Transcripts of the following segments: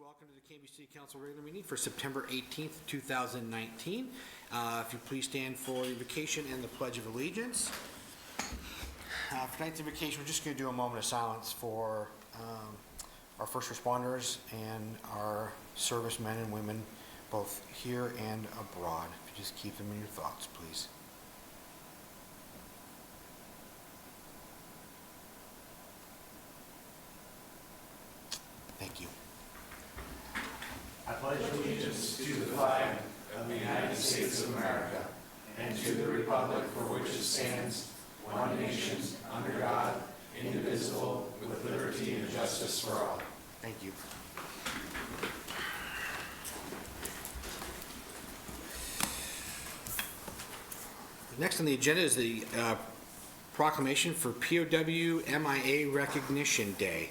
welcome to the Canby City Council regular meeting for September 18th, 2019. If you please stand for the invocation and the Pledge of Allegiance. For tonight's invocation, we're just going to do a moment of silence for our first responders and our servicemen and women, both here and abroad. If you just keep them in your thoughts, please. Thank you. I pledge allegiance to the flag of the United States of America and to the republic for which it stands, one nation, under God, indivisible, with liberty and justice for all. Thank you. Next on the agenda is the proclamation for POW MIA Recognition Day.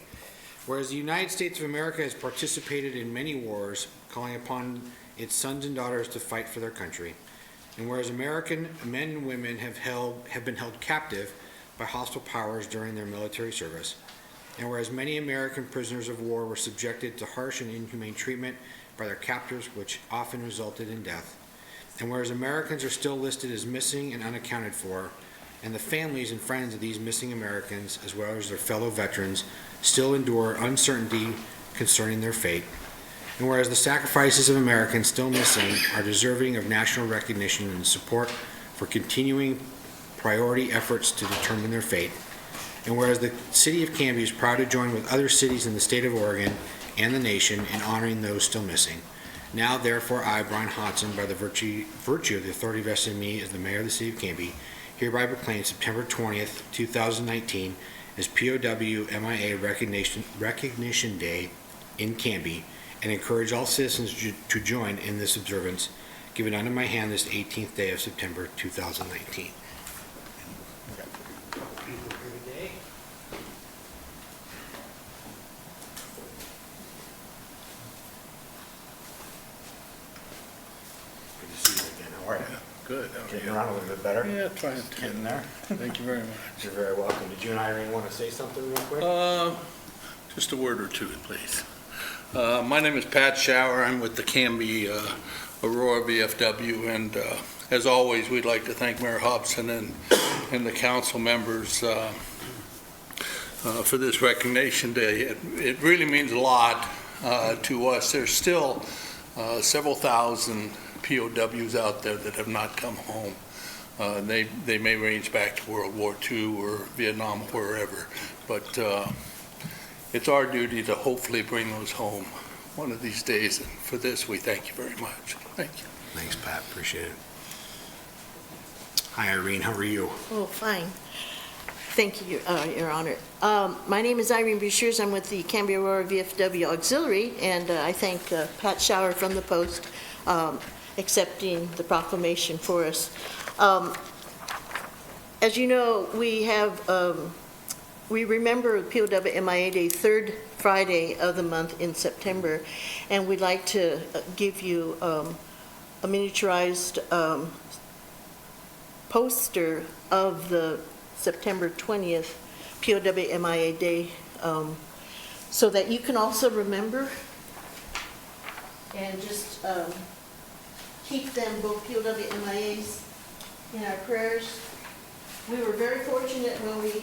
Whereas the United States of America has participated in many wars, calling upon its sons and daughters to fight for their country, and whereas American men and women have been held captive by hostile powers during their military service, and whereas many American prisoners of war were subjected to harsh and inhumane treatment by their captors, which often resulted in death, and whereas Americans are still listed as missing and unaccounted for, and the families and friends of these missing Americans, as well as their fellow veterans, still endure uncertainty concerning their fate. And whereas the sacrifices of Americans still missing are deserving of national recognition and support for continuing priority efforts to determine their fate. And whereas the city of Canby is proud to join with other cities in the state of Oregon and the nation in honoring those still missing. Now, therefore, I, Brian Hodson, by the virtue of the authority vested in me as the mayor of the city of Canby, hereby proclaim September 20th, 2019 as POW MIA Recognition Day in Canby, and encourage all citizens to join in this observance, given under my hand this 18th day of September 2019. Good to see you again. How are you? Good. Getting around a little bit better? Yeah, trying to. Getting there? Thank you very much. You're very welcome. Did you and Irene want to say something real quick? Just a word or two, please. My name is Pat Shower. I'm with the Canby Aurora VFW, and as always, we'd like to thank Mayor Hobson and the council members for this recognition day. It really means a lot to us. There's still several thousand POWs out there that have not come home. They may range back to World War II or Vietnam or wherever, but it's our duty to hopefully bring those home one of these days, and for this we thank you very much. Thank you. Thanks, Pat. Appreciate it. Hi, Irene. How are you? Oh, fine. Thank you, Your Honor. My name is Irene Bushers. I'm with the Canby Aurora VFW Auxiliary, and I thank Pat Shower from the Post accepting the proclamation for us. As you know, we remember POW MIA Day, third Friday of the month in September, and we'd like to give you a miniaturized poster of the September 20th POW MIA Day, so that you can also remember and just keep them, both POW MIAs, in our prayers. We were very fortunate when we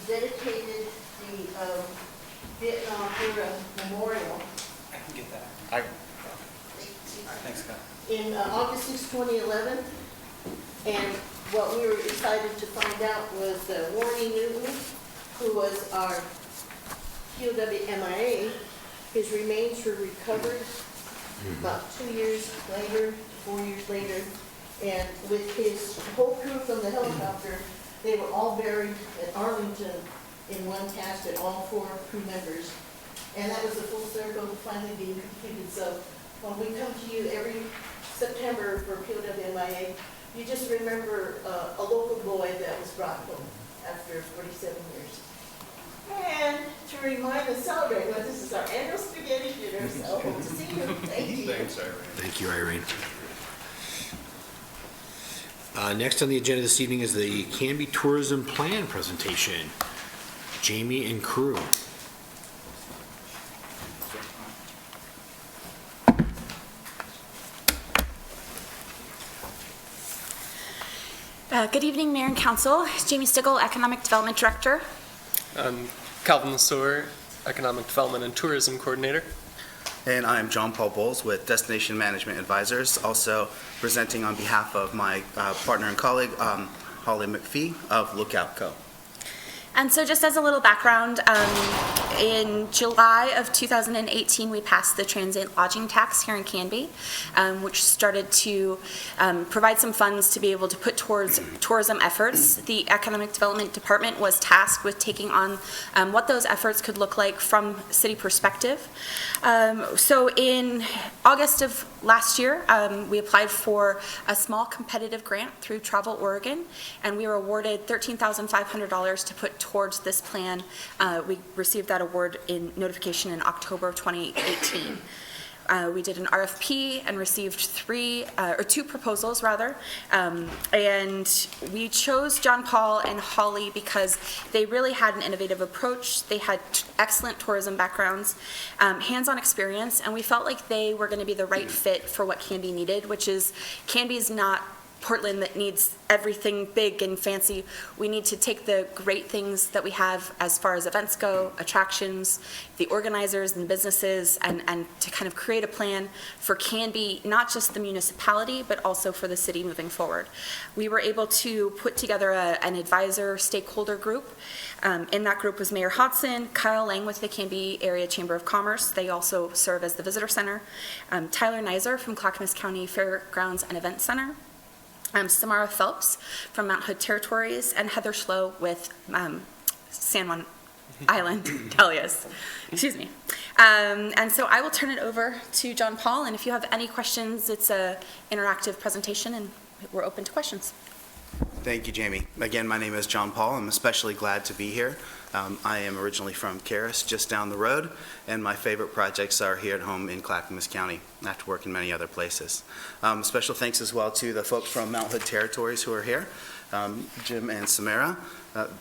dedicated the Vietnam era memorial. I can get that. Thanks, Scott. In August 6, 2011, and what we were excited to find out was Warnie Newton, who was our POW MIA, his remains were recovered about 2 years later, 4 years later, and with his whole crew from the helicopter, they were all buried at Arlington in one casket, all 4 crew members. And that was the full circle finally being completed. So when we come to you every September for POW MIA, you just remember a local boy that was brought home after 47 years. And to remind and celebrate, well, this is our annual spaghetti dinner, so hope to see you. Thank you. Thanks, Irene. Thank you, Irene. Next on the agenda this evening is the Canby Tourism Plan presentation. Jamie and crew. Good evening, Mayor and Council. Jamie Stigall, Economic Development Director. I'm Calvin Lesueur, Economic Development and Tourism Coordinator. And I am John Paul Bowles with Destination Management Advisors, also presenting on behalf of my partner and colleague, Holly McPhee of Lookout Co. And so just as a little background, in July of 2018, we passed the transient lodging tax here in Canby, which started to provide some funds to be able to put towards tourism efforts. The Economic Development Department was tasked with taking on what those efforts could look like from city perspective. So in August of last year, we applied for a small competitive grant through Travel Oregon, and we were awarded $13,500 to put towards this plan. We received that award in notification in October of 2018. We did an RFP and received two proposals rather, and we chose John Paul and Holly because they really had an innovative approach. They had excellent tourism backgrounds, hands-on experience, and we felt like they were going to be the right fit for what Canby needed, which is Canby's not Portland that needs everything big and fancy. We need to take the great things that we have as far as events go, attractions, the organizers and businesses, and to kind of create a plan for Canby, not just the municipality, but also for the city moving forward. We were able to put together an advisor stakeholder group. In that group was Mayor Hodson, Kyle Lang with the Canby Area Chamber of Commerce. They also serve as the visitor center. Tyler Nizer from Clackamas County Fairgrounds and Event Center. Samara Phelps from Mount Hood Territories, and Heather Schlow with San Juan Island Dahlias. Excuse me. And so I will turn it over to John Paul, and if you have any questions, it's an interactive presentation, and we're open to questions. Thank you, Jamie. Again, my name is John Paul. I'm especially glad to be here. I am originally from Caris, just down the road, and my favorite projects are here at home in Clackamas County, after working many other places. Special thanks as well to the folks from Mount Hood Territories who are here, Jim and Samara.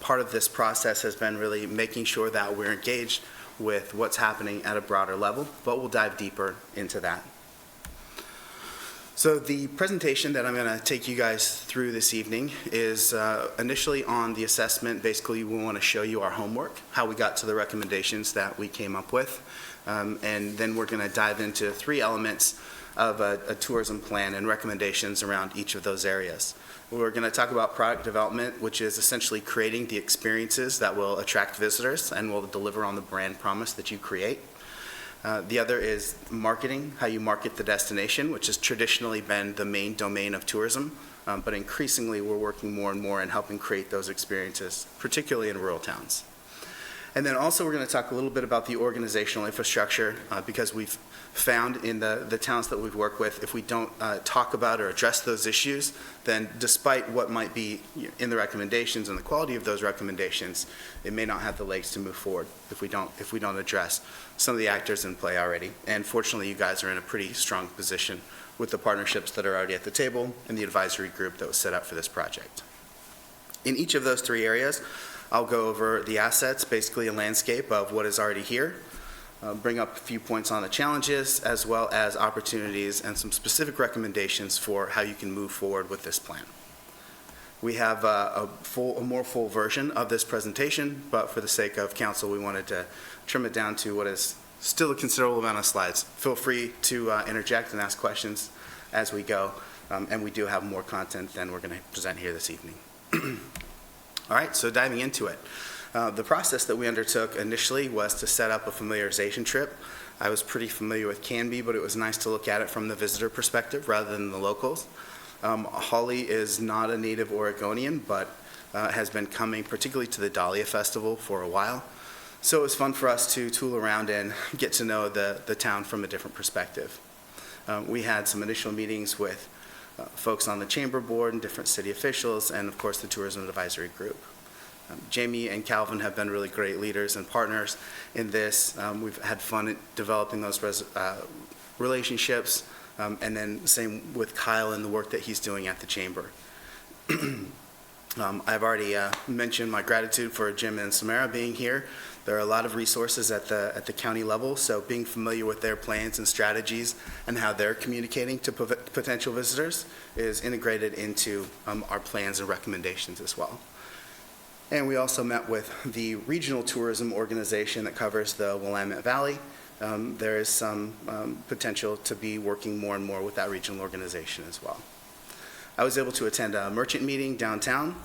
Part of this process has been really making sure that we're engaged with what's happening at a broader level, but we'll dive deeper into that. So the presentation that I'm going to take you guys through this evening is initially on the assessment. Basically, we want to show you our homework, how we got to the recommendations that we came up with, and then we're going to dive into 3 elements of a tourism plan and recommendations around each of those areas. We're going to talk about product development, which is essentially creating the experiences that will attract visitors and will deliver on the brand promise that you create. The other is marketing, how you market the destination, which has traditionally been the main domain of tourism, but increasingly we're working more and more in helping create those experiences, particularly in rural towns. And then also we're going to talk a little bit about the organizational infrastructure, because we've found in the towns that we've worked with, if we don't talk about or address those issues, then despite what might be in the recommendations and the quality of those recommendations, it may not have the legs to move forward if we don't address some of the actors in play already. And fortunately, you guys are in a pretty strong position with the partnerships that are already at the table and the advisory group that was set up for this project. In each of those 3 areas, I'll go over the assets, basically a landscape of what is already here, bring up a few points on the challenges, as well as opportunities and some specific recommendations for how you can move forward with this plan. We have a more full version of this presentation, but for the sake of council, we wanted to trim it down to what is still a considerable amount of slides. Feel free to interject and ask questions as we go, and we do have more content than we're going to present here this evening. All right, so diving into it. The process that we undertook initially was to set up a familiarization trip. I was pretty familiar with Canby, but it was nice to look at it from the visitor perspective rather than the locals. Holly is not a native Oregonian, but has been coming particularly to the Dahlia Festival for a while. So it was fun for us to tool around and get to know the town from a different perspective. We had some initial meetings with folks on the chamber board and different city officials, and of course the tourism advisory group. Jamie and Calvin have been really great leaders and partners in this. We've had fun at developing those relationships, and then same with Kyle and the work that he's doing at the chamber. I've already mentioned my gratitude for Jim and Samara being here. There are a lot of resources at the county level, so being familiar with their plans and strategies and how they're communicating to potential visitors is integrated into our plans and recommendations as well. And we also met with the regional tourism organization that covers the Willamette Valley. There is some potential to be working more and more with that regional organization as well. I was able to attend a merchant meeting downtown,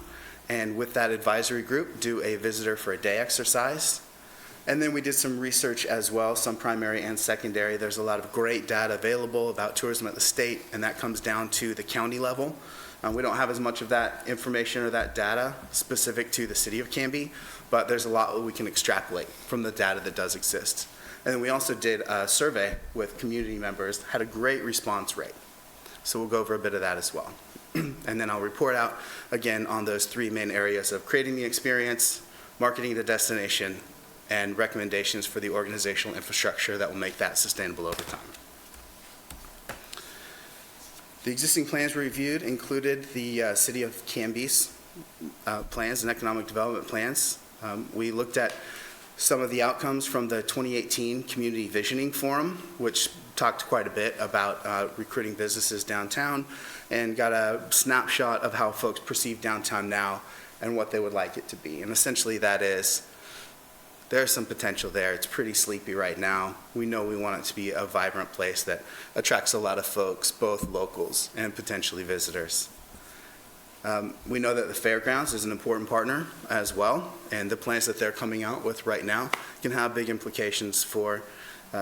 and with that advisory group, do a visitor for a day exercise. And then we did some research as well, some primary and secondary. There's a lot of great data available about tourism at the state, and that comes down to the county level. We don't have as much of that information or that data specific to the city of Canby, but there's a lot that we can extrapolate from the data that does exist. And then we also did a survey with community members, had a great response rate. So we'll go over a bit of that as well. And then I'll report out again on those three main areas of creating the experience, marketing the destination, and recommendations for the organizational infrastructure that will make that sustainable over time. The existing plans reviewed included the City of Canby's plans and economic development plans. We looked at some of the outcomes from the 2018 Community Visioning Forum, which talked quite a bit about recruiting businesses downtown, and got a snapshot of how folks perceive downtown now and what they would like it to be. And essentially that is, there's some potential there. It's pretty sleepy right now. We know we want it to be a vibrant place that attracts a lot of folks, both locals and potentially visitors. We know that the fairgrounds is an important partner as well, and the plans that they're coming out with right now can have big implications for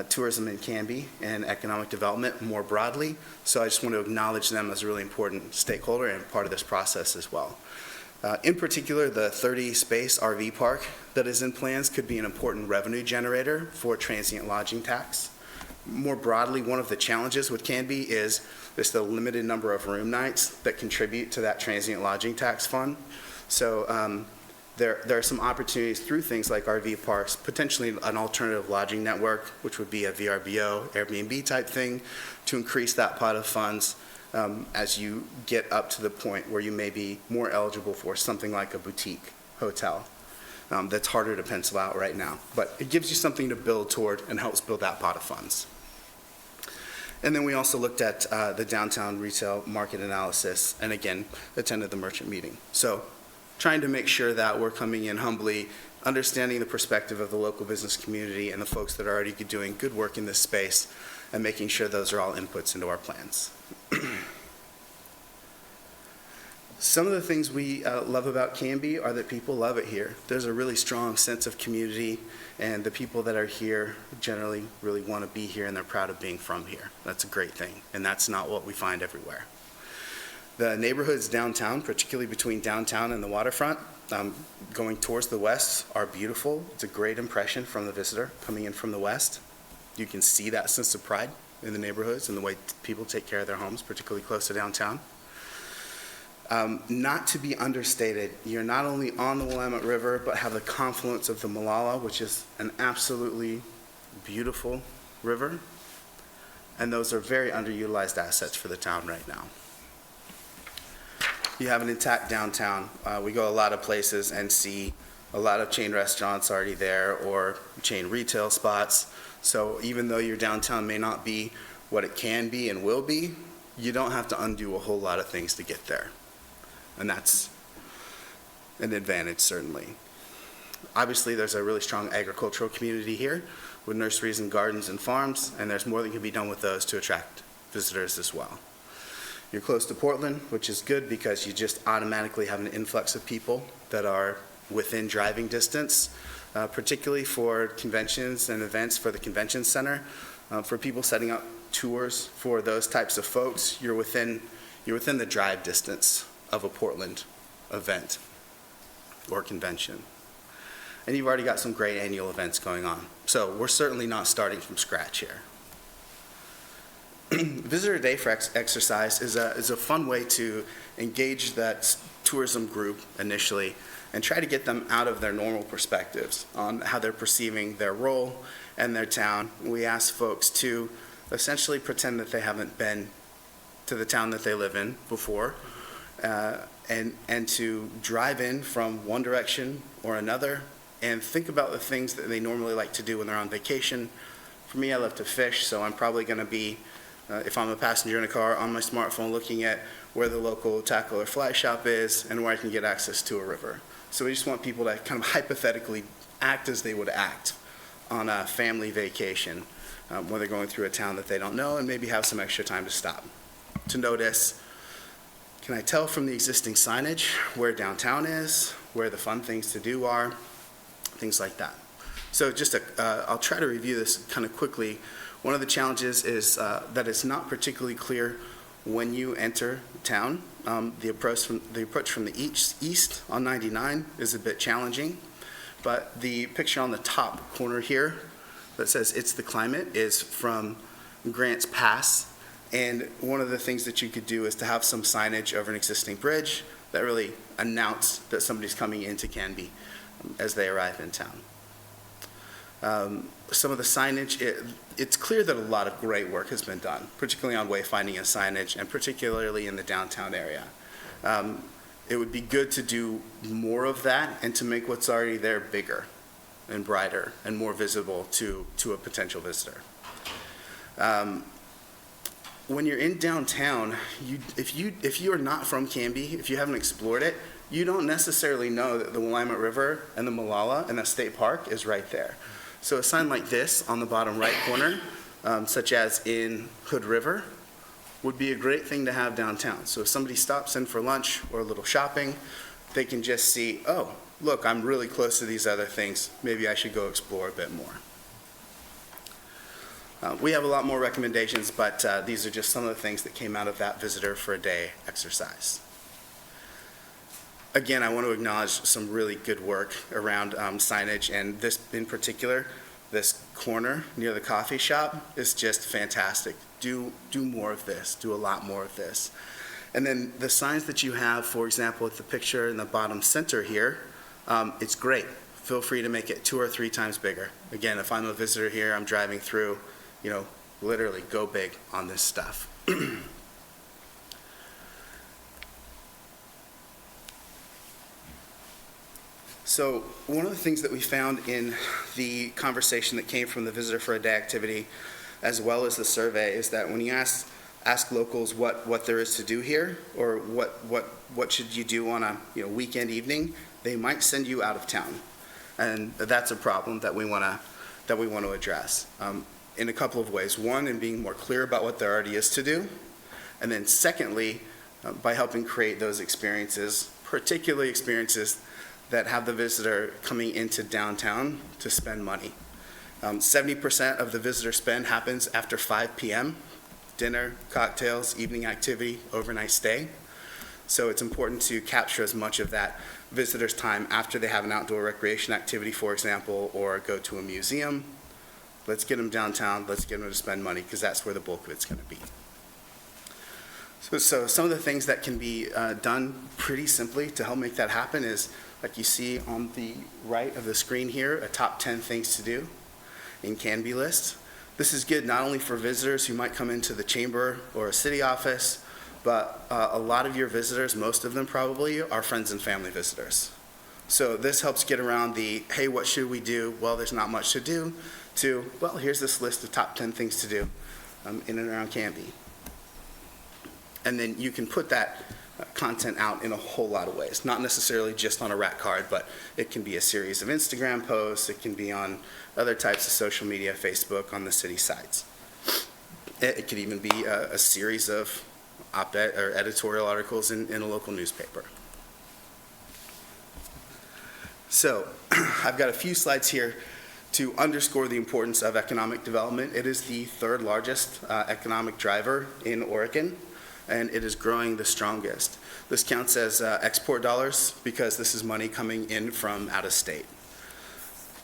tourism in Canby and economic development more broadly. So I just want to acknowledge them as a really important stakeholder and part of this process as well. In particular, the 30-space RV park that is in plans could be an important revenue generator for transient lodging tax. More broadly, one of the challenges with Canby is just the limited number of room nights that contribute to that transient lodging tax fund. So there are some opportunities through things like RV parks, potentially an alternative lodging network, which would be a VRBO, Airbnb type thing, to increase that pot of funds as you get up to the point where you may be more eligible for something like a boutique hotel. That's harder to pencil out right now, but it gives you something to build toward and helps build that pot of funds. And then we also looked at the downtown retail market analysis, and again, attended the merchant meeting. So trying to make sure that we're coming in humbly, understanding the perspective of the local business community and the folks that are already doing good work in this space, and making sure those are all inputs into our plans. Some of the things we love about Canby are that people love it here. There's a really strong sense of community, and the people that are here generally really want to be here, and they're proud of being from here. That's a great thing, and that's not what we find everywhere. The neighborhoods downtown, particularly between downtown and the waterfront, going towards the west, are beautiful. It's a great impression from the visitor coming in from the west. You can see that sense of pride in the neighborhoods and the way people take care of their homes, particularly close to downtown. Not to be understated, you're not only on the Willamette River, but have the confluence of the Molalla, which is an absolutely beautiful river. And those are very underutilized assets for the town right now. You have an intact downtown. We go a lot of places and see a lot of chain restaurants already there or chain retail spots. So even though your downtown may not be what it can be and will be, you don't have to undo a whole lot of things to get there. And that's an advantage, certainly. Obviously, there's a really strong agricultural community here with nurseries and gardens and farms, and there's more that can be done with those to attract visitors as well. You're close to Portland, which is good because you just automatically have an influx of people that are within driving distance, particularly for conventions and events for the convention center. For people setting up tours for those types of folks, you're within the drive distance of a Portland event or convention. And you've already got some great annual events going on. So we're certainly not starting from scratch here. Visitor Day for exercise is a fun way to engage that tourism group initially and try to get them out of their normal perspectives on how they're perceiving their role and their town. We ask folks to essentially pretend that they haven't been to the town that they live in before, and to drive in from one direction or another and think about the things that they normally like to do when they're on vacation. For me, I love to fish, so I'm probably going to be, if I'm a passenger in a car, on my smartphone looking at where the local tackle or fly shop is and where I can get access to a river. So we just want people to kind of hypothetically act as they would act on a family vacation when they're going through a town that they don't know and maybe have some extra time to stop. To notice, can I tell from the existing signage where downtown is, where the fun things to do are, things like that. So just I'll try to review this kind of quickly. One of the challenges is that it's not particularly clear when you enter town. The approach from the east on 99 is a bit challenging, but the picture on the top corner here that says "It's the Climate" is from Grants Pass. And one of the things that you could do is to have some signage over an existing bridge that really announce that somebody's coming into Canby as they arrive in town. Some of the signage, it's clear that a lot of great work has been done, particularly on wayfinding and signage, and particularly in the downtown area. It would be good to do more of that and to make what's already there bigger and brighter and more visible to a potential visitor. When you're in downtown, if you are not from Canby, if you haven't explored it, you don't necessarily know that the Willamette River and the Molalla and the state park is right there. So a sign like this on the bottom right corner, such as in Hood River, would be a great thing to have downtown. So if somebody stops in for lunch or a little shopping, they can just see, oh, look, I'm really close to these other things. Maybe I should go explore a bit more. We have a lot more recommendations, but these are just some of the things that came out of that Visitor for a Day exercise. Again, I want to acknowledge some really good work around signage, and this in particular, this corner near the coffee shop is just fantastic. Do more of this, do a lot more of this. And then the signs that you have, for example, with the picture in the bottom center here, it's great. Feel free to make it 2 or 3 times bigger. Again, if I'm a visitor here, I'm driving through, literally go big on this stuff. So one of the things that we found in the conversation that came from the Visitor for a Day activity, as well as the survey, is that when you ask locals what there is to do here, or what should you do on a weekend evening, they might send you out of town, and that's a problem that we want to address in a couple of ways. One, in being more clear about what there already is to do, and then secondly, by helping create those experiences, particularly experiences that have the visitor coming into downtown to spend money. 70% of the visitor spend happens after 5 p.m., dinner, cocktails, evening activity, overnight stay. So it's important to capture as much of that visitor's time after they have an outdoor recreation activity, for example, or go to a museum. Let's get them downtown, let's get them to spend money, because that's where the bulk of it's going to be. So some of the things that can be done pretty simply to help make that happen is, like you see on the right of the screen here, a top 10 things to do in Canby list. This is good not only for visitors who might come into the chamber or a city office, but a lot of your visitors, most of them probably, are friends and family visitors. So this helps get around the, hey, what should we do? Well, there's not much to do, to, well, here's this list of top 10 things to do in and around Canby. And then you can put that content out in a whole lot of ways, not necessarily just on a rat card, but it can be a series of Instagram posts, it can be on other types of social media, Facebook, on the city sites. It could even be a series of op-ed or editorial articles in a local newspaper. So I've got a few slides here to underscore the importance of economic development. It is the 3rd largest economic driver in Oregon, and it is growing the strongest. This counts as export dollars because this is money coming in from out of state.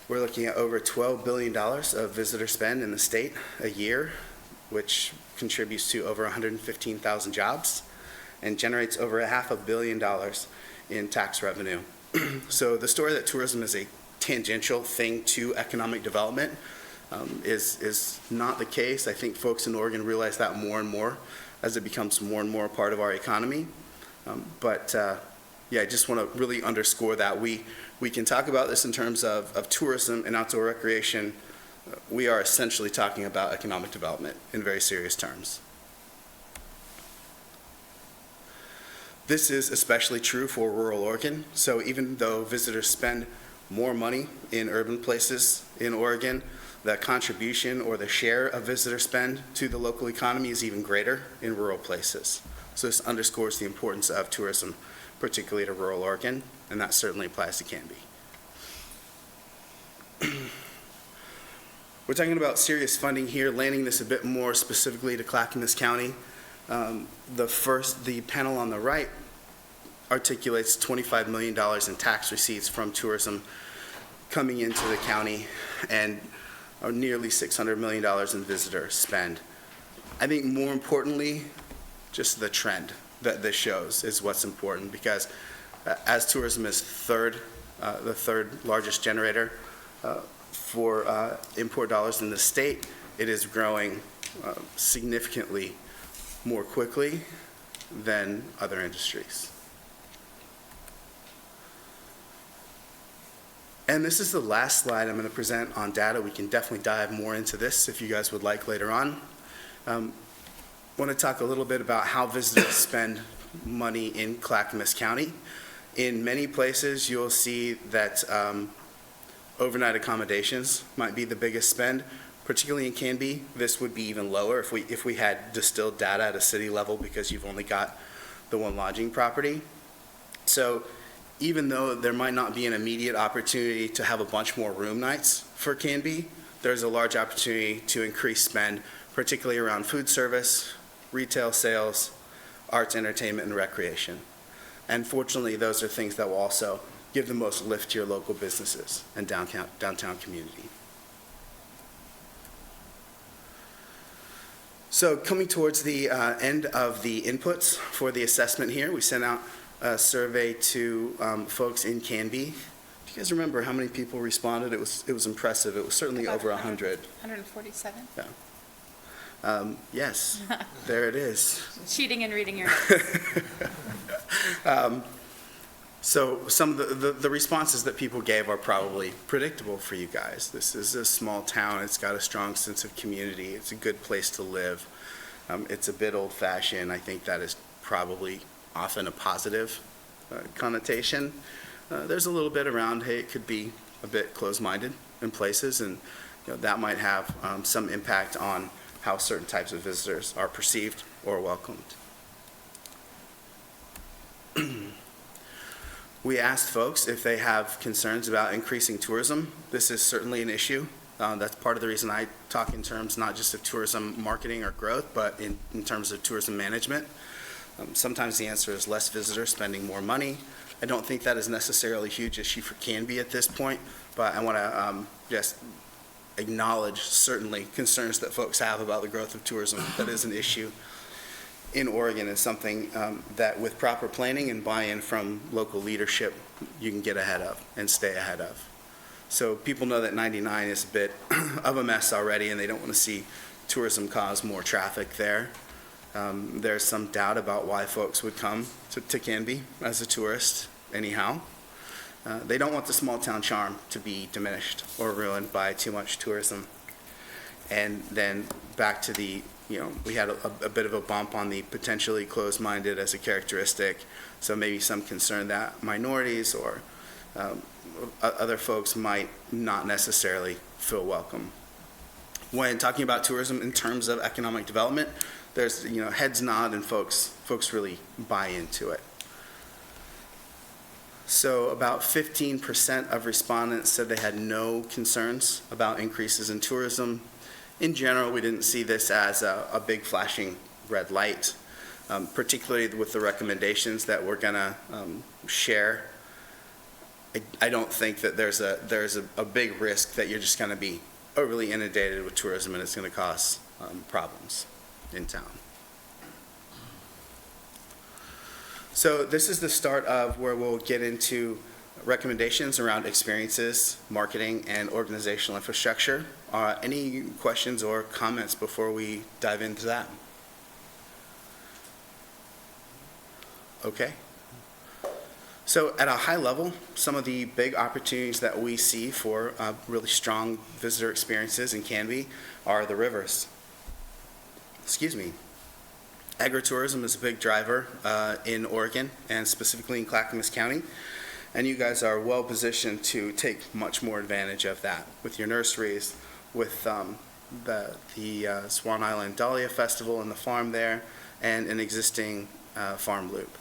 We're looking at over $12 billion of visitor spend in the state a year, which contributes to over 115,000 jobs and generates over $500 million in tax revenue. So the story that tourism is a tangential thing to economic development is not the case. I think folks in Oregon realize that more and more as it becomes more and more a part of our economy. Yeah, I just want to really underscore that we can talk about this in terms of tourism and outdoor recreation. We are essentially talking about economic development in very serious terms. This is especially true for rural Oregon. So even though visitors spend more money in urban places in Oregon, the contribution or the share of visitor spend to the local economy is even greater in rural places. So this underscores the importance of tourism, particularly to rural Oregon, and that certainly applies to Canby. We're talking about serious funding here, landing this a bit more specifically to Clackamas County. The panel on the right articulates $25 million in tax receipts from tourism coming into the county and nearly $600 million in visitor spend. I think more importantly, just the trend that this shows is what's important, because as tourism is the third largest generator for import dollars in the state, it is growing significantly more quickly than other industries. And this is the last slide I'm going to present on data. We can definitely dive more into this if you guys would like later on. I want to talk a little bit about how visitors spend money in Clackamas County. In many places, you'll see that overnight accommodations might be the biggest spend. Particularly in Canby, this would be even lower if we had distilled data at a city level, because you've only got the one lodging property. So even though there might not be an immediate opportunity to have a bunch more room nights for Canby, there's a large opportunity to increase spend, particularly around food service, retail sales, arts, entertainment, and recreation. And fortunately, those are things that will also give the most lift to your local businesses and downtown community. So coming towards the end of the inputs for the assessment here, we sent out a survey to folks in Canby. Do you guys remember how many people responded? It was impressive. It was certainly About over 100. 147. Yes, there it is. Cheating and reading your notes. So some of the responses that people gave are probably predictable for you guys. This is a small town. It's got a strong sense of community. It's a good place to live. It's a bit old-fashioned. I think that is probably often a positive connotation. There's a little bit around, hey, it could be a bit closed-minded in places, and that might have some impact on how certain types of visitors are perceived or welcomed. We asked folks if they have concerns about increasing tourism. This is certainly an issue. That's part of the reason I talk in terms not just of tourism marketing or growth, but in terms of tourism management. Sometimes the answer is less visitors spending more money. I don't think that is necessarily a huge issue for Canby at this point, but I want to just acknowledge certainly concerns that folks have about the growth of tourism. That is an issue in Oregon, and something that with proper planning and buy-in from local leadership, you can get ahead of and stay ahead of. So people know that 99 is a bit of a mess already, and they don't want to see tourism cause more traffic there. There's some doubt about why folks would come to Canby as a tourist anyhow. They don't want the small town charm to be diminished or ruined by too much tourism. And then back to the, we had a bit of a bump on the potentially closed-minded as a characteristic, so maybe some concern that minorities or other folks might not necessarily feel welcome. When talking about tourism in terms of economic development, there's, heads nod and folks really buy into it. So about 15% of respondents said they had no concerns about increases in tourism. In general, we didn't see this as a big flashing red light, particularly with the recommendations that we're going to share. I don't think that there's a big risk that you're just going to be overly inundated with tourism and it's going to cause problems in town. So this is the start of where we'll get into recommendations around experiences, marketing, and organizational infrastructure. Any questions or comments before we dive into that? Okay. So at a high level, some of the big opportunities that we see for really strong visitor experiences in Canby are the rivers. Excuse me. Agritourism is a big driver in Oregon and specifically in Clackamas County. And you guys are well positioned to take much more advantage of that with your nurseries, with the Swan Island Dahlia Festival and the farm there, and an existing farm loop.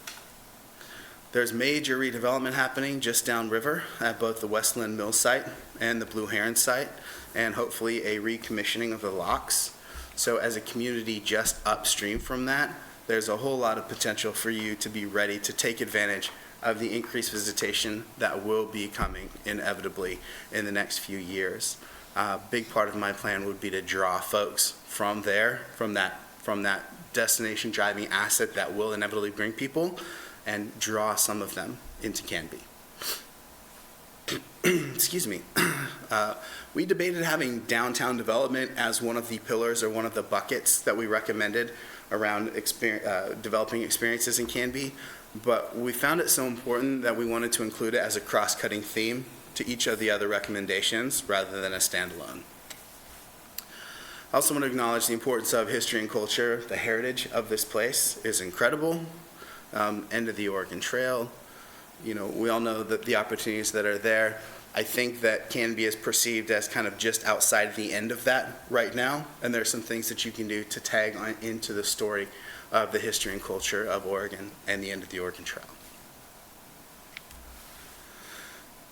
There's major redevelopment happening just downriver at both the Westland Mill site and the Blue Heron site, and hopefully a recommissioning of the locks. So as a community just upstream from that, there's a whole lot of potential for you to be ready to take advantage of the increased visitation that will be coming inevitably in the next few years. A big part of my plan would be to draw folks from there, from that destination driving asset that will inevitably bring people, and draw some of them into Canby. Excuse me. We debated having downtown development as one of the pillars or one of the buckets that we recommended around developing experiences in Canby, but we found it so important that we wanted to include it as a cross-cutting theme to each of the other recommendations rather than a standalone. I also want to acknowledge the importance of history and culture. The heritage of this place is incredible. End of the Oregon Trail. You know, we all know that the opportunities that are there. I think that Canby is perceived as kind of just outside the end of that right now, and there's some things that you can do to tag on into the story of the history and culture of Oregon and the end of the Oregon Trail.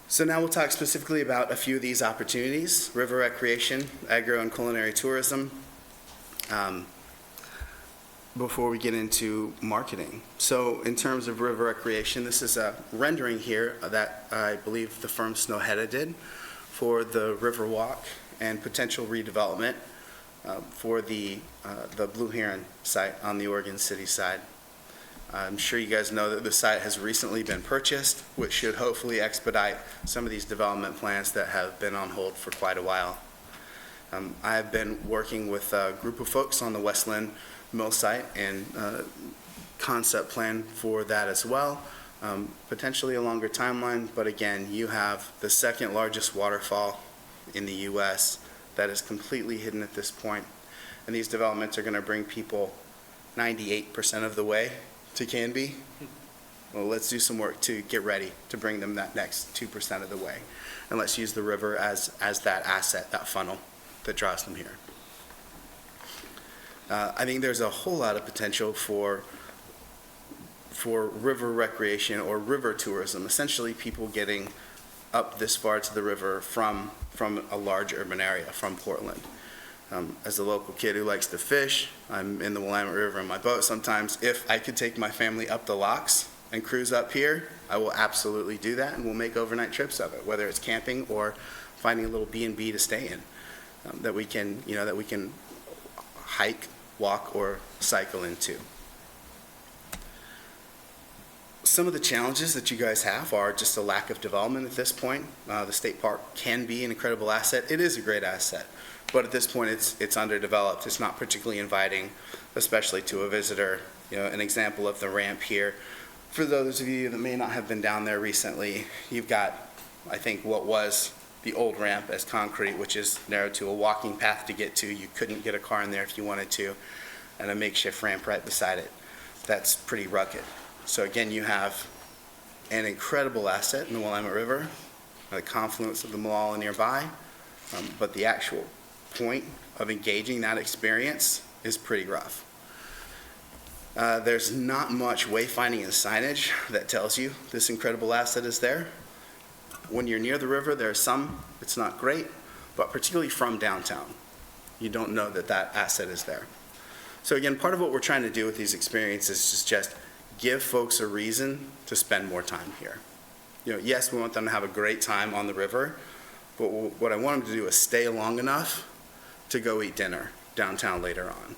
So now we'll talk specifically about a few of these opportunities: river recreation, agro and culinary tourism, before we get into marketing. So in terms of river recreation, this is a rendering here that I believe the firm Snowhetta did for the river walk and potential redevelopment for the Blue Heron site on the Oregon City side. I'm sure you guys know that the site has recently been purchased, which should hopefully expedite some of these development plans that have been on hold for quite a while. I have been working with a group of folks on the Westland Mill site and concept plan for that as well. Potentially a longer timeline, but again, you have the second largest waterfall in the U.S. that is completely hidden at this point. And these developments are going to bring people 98% of the way to Canby. Well, let's do some work to get ready to bring them that next 2% of the way. And let's use the river as that asset, that funnel that draws them here. I think there's a whole lot of potential for river recreation or river tourism, essentially people getting up this far to the river from a large urban area, from Portland. As a local kid who likes to fish, I'm in the Willamette River in my boat sometimes. If I could take my family up the locks and cruise up here, I will absolutely do that, and we'll make overnight trips of it, whether it's camping or finding a little B&B to stay in that we can hike, walk, or cycle into. Some of the challenges that you guys have are just a lack of development at this point. The state park can be an incredible asset. It is a great asset, but at this point it's underdeveloped. It's not particularly inviting, especially to a visitor. An example of the ramp here. For those of you that may not have been down there recently, you've got, I think, what was the old ramp as concrete, which is narrowed to a walking path to get to. You couldn't get a car in there if you wanted to, and a makeshift ramp right beside it. That's pretty rugged. So again, you have an incredible asset in the Willamette River, the confluence of the Molalla nearby, but the actual point of engaging that experience is pretty rough. There's not much wayfinding and signage that tells you this incredible asset is there. When you're near the river, there's some, it's not great, but particularly from downtown, you don't know that that asset is there. So again, part of what we're trying to do with these experiences is just give folks a reason to spend more time here. Yes, we want them to have a great time on the river, but what I want them to do is stay long enough to go eat dinner downtown later on,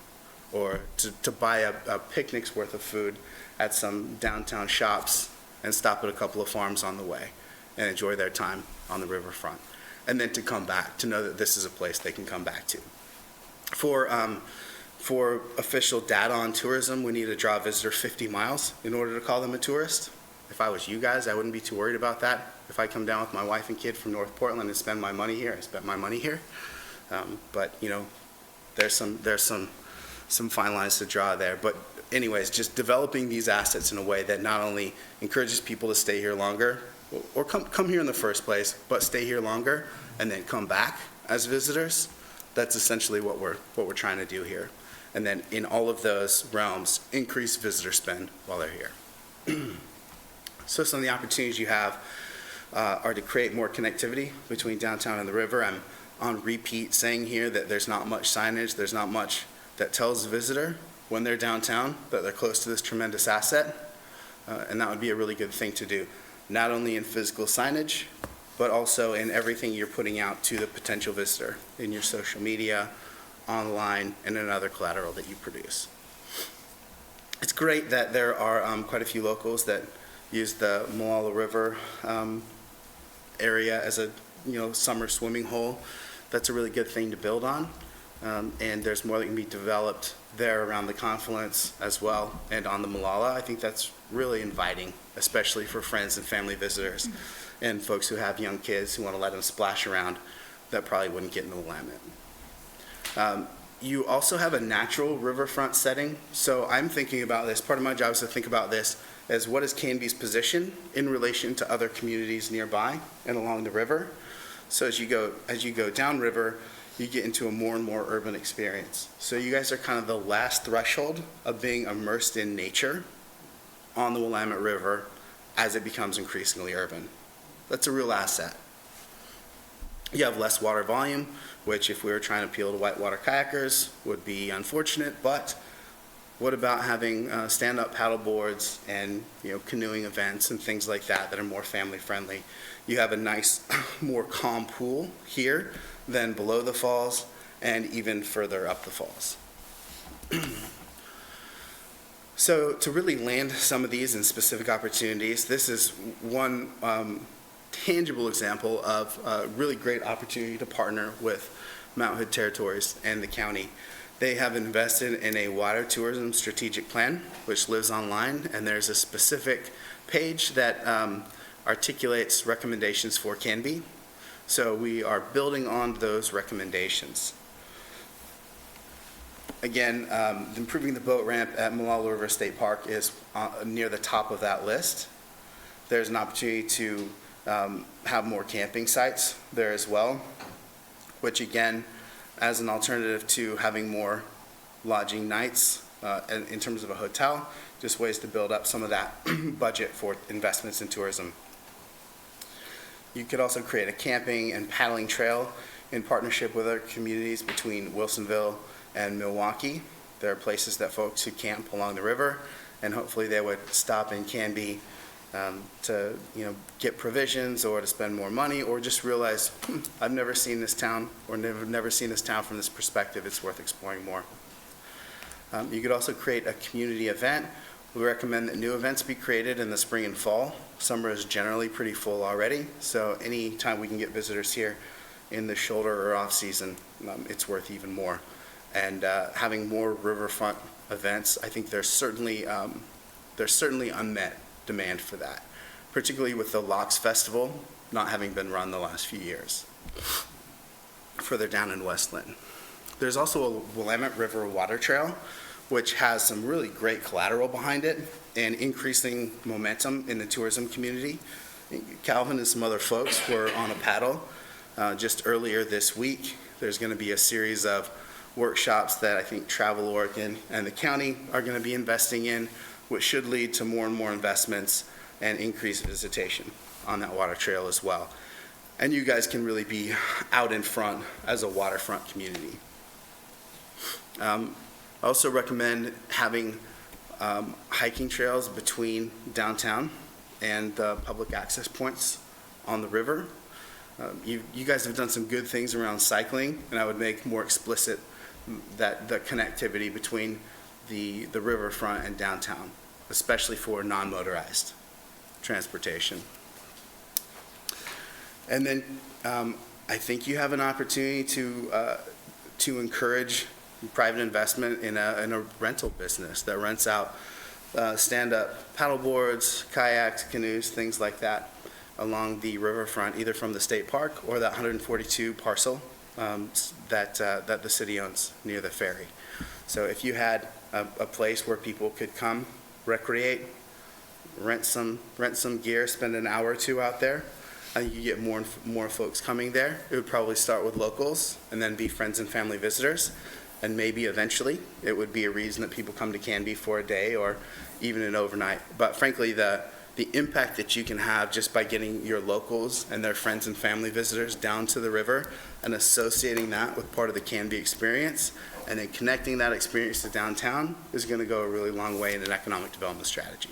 or to buy a picnic's worth of food at some downtown shops and stop at a couple of farms on the way and enjoy their time on the riverfront, and then to come back, to know that this is a place they can come back to. For For official data on tourism, we need to draw a visitor 50 miles in order to call them a tourist. If I was you guys, I wouldn't be too worried about that. If I come down with my wife and kid from North Portland and spend my money here, I spent my money here. But, you know, there's some fine lines to draw there. But anyways, just developing these assets in a way that not only encourages people to stay here longer, or come here in the first place, but stay here longer and then come back as visitors. That's essentially what we're trying to do here. And then in all of those realms, increase visitor spend while they're here. So some of the opportunities you have are to create more connectivity between downtown and the river. I'm on repeat saying here that there's not much signage, there's not much that tells the visitor when they're downtown that they're close to this tremendous asset. And that would be a really good thing to do, not only in physical signage, but also in everything you're putting out to the potential visitor in your social media, online, and in other collateral that you produce. It's great that there are quite a few locals that use the Molalla River area as a summer swimming hole. That's a really good thing to build on. And there's more that can be developed there around the confluence as well and on the Molalla. I think that's really inviting, especially for friends and family visitors and folks who have young kids who want to let them splash around that probably wouldn't get in the Willamette. You also have a natural riverfront setting. So I'm thinking about this, part of my job is to think about this as what is Canby's position in relation to other communities nearby and along the river. So as you go downriver, you get into a more and more urban experience. So you guys are kind of the last threshold of being immersed in nature on the Willamette River as it becomes increasingly urban. That's a real asset. You have less water volume, which if we were trying to appeal to whitewater kayakers would be unfortunate, but what about having stand-up paddle boards and canoeing events and things like that that are more family friendly? You have a nice, more calm pool here than below the falls and even further up the falls. So to really land some of these in specific opportunities, this is one tangible example of a really great opportunity to partner with Mount Hood Territories and the county. They have invested in a water tourism strategic plan, which lives online, and there's a specific page that articulates recommendations for Canby. So we are building on those recommendations. Again, improving the boat ramp at Molalla River State Park is near the top of that list. There's an opportunity to have more camping sites there as well, which again, as an alternative to having more lodging nights in terms of a hotel, just ways to build up some of that budget for investments in tourism. You could also create a camping and paddling trail in partnership with other communities between Wilsonville and Milwaukee. There are places that folks who camp along the river, and hopefully they would stop in Canby to get provisions or to spend more money, or just realize I've never seen this town, or never seen this town from this perspective. It's worth exploring more. You could also create a community event. We recommend that new events be created in the spring and fall. Summer is generally pretty full already, so any time we can get visitors here in the shoulder or off season, it's worth even more. And having more riverfront events, I think there's certainly unmet demand for that, particularly with the Locks Festival not having been run the last few years further down in Westland. There's also a Willamette River Water Trail, which has some really great collateral behind it and increasing momentum in the tourism community. Calvin and some other folks were on a paddle just earlier this week. There's going to be a series of workshops that I think Travel Oregon and the county are going to be investing in, which should lead to more and more investments and increased visitation on that water trail as well. And you guys can really be out in front as a waterfront community. I also recommend having hiking trails between downtown and the public access points on the river. You guys have done some good things around cycling, and I would make more explicit that the connectivity between the riverfront and downtown, especially for non-motorized transportation. And then I think you have an opportunity to encourage private investment in a rental business that rents out stand-up paddle boards, kayaks, canoes, things like that along the riverfront, either from the state park or that 142 parcel that the city owns near the ferry. So if you had a place where people could come, recreate, rent some gear, spend an hour or two out there, I think you get more folks coming there. It would probably start with locals and then be friends and family visitors. And maybe eventually it would be a reason that people come to Canby for a day or even an overnight. But frankly, the impact that you can have just by getting your locals and their friends and family visitors down to the river and associating that with part of the Canby experience and then connecting that experience to downtown is going to go a really long way in an economic development strategy.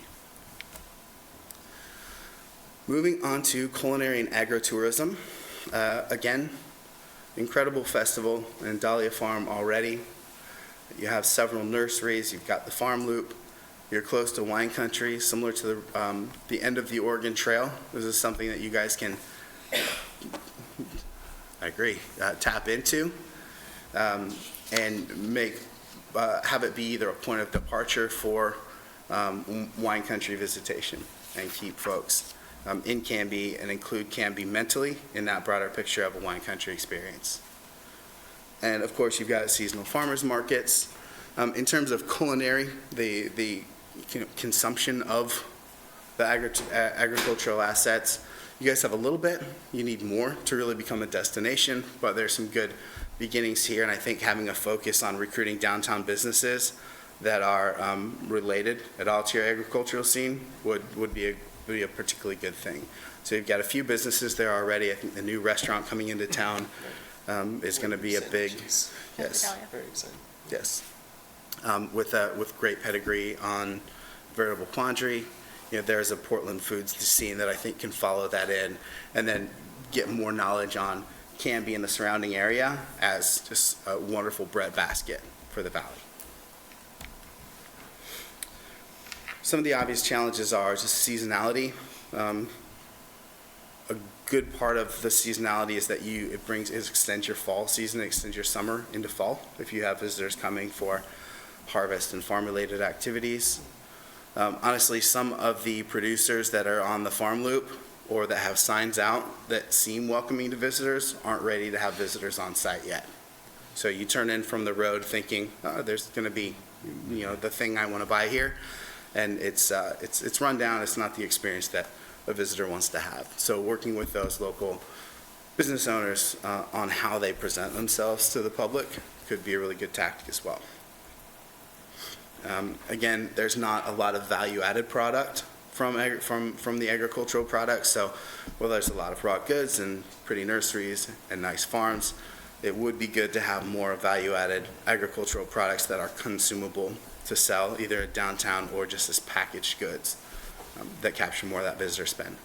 Moving on to culinary and agritourism. Again, incredible festival in Dahlia Farm already. You have several nurseries, you've got the farm loop, you're close to wine country, similar to the end of the Oregon Trail. This is something that you guys can, I agree, tap into and have it be either a point of departure for wine country visitation and keep folks in Canby and include Canby mentally in that broader picture of a wine country experience. And of course, you've got seasonal farmers markets. In terms of culinary, the consumption of the agricultural assets, you guys have a little bit. You need more to really become a destination, but there's some good beginnings here, and I think having a focus on recruiting downtown businesses that are related at all to your agricultural scene would be a particularly good thing. So you've got a few businesses there already. I think the new restaurant coming into town is going to be a big, yes, Very exciting. yes, with great pedigree on veritable quandary. There's a Portland foods scene that I think can follow that in, and then get more knowledge on Canby and the surrounding area as just a wonderful bread basket for the valley. Some of the obvious challenges are just seasonality. A good part of the seasonality is that it extends your fall season, extends your summer into fall if you have visitors coming for harvest and farm-related activities. Honestly, some of the producers that are on the farm loop or that have signs out that seem welcoming to visitors aren't ready to have visitors on site yet. So you turn in from the road thinking, there's going to be, the thing I want to buy here. And it's run down. It's not the experience that a visitor wants to have. So working with those local business owners on how they present themselves to the public could be a really good tactic as well. Again, there's not a lot of value-added product from the agricultural products. So while there's a lot of raw goods and pretty nurseries and nice farms, it would be good to have more value-added agricultural products that are consumable to sell either downtown or just as packaged goods that capture more of that visitor spend.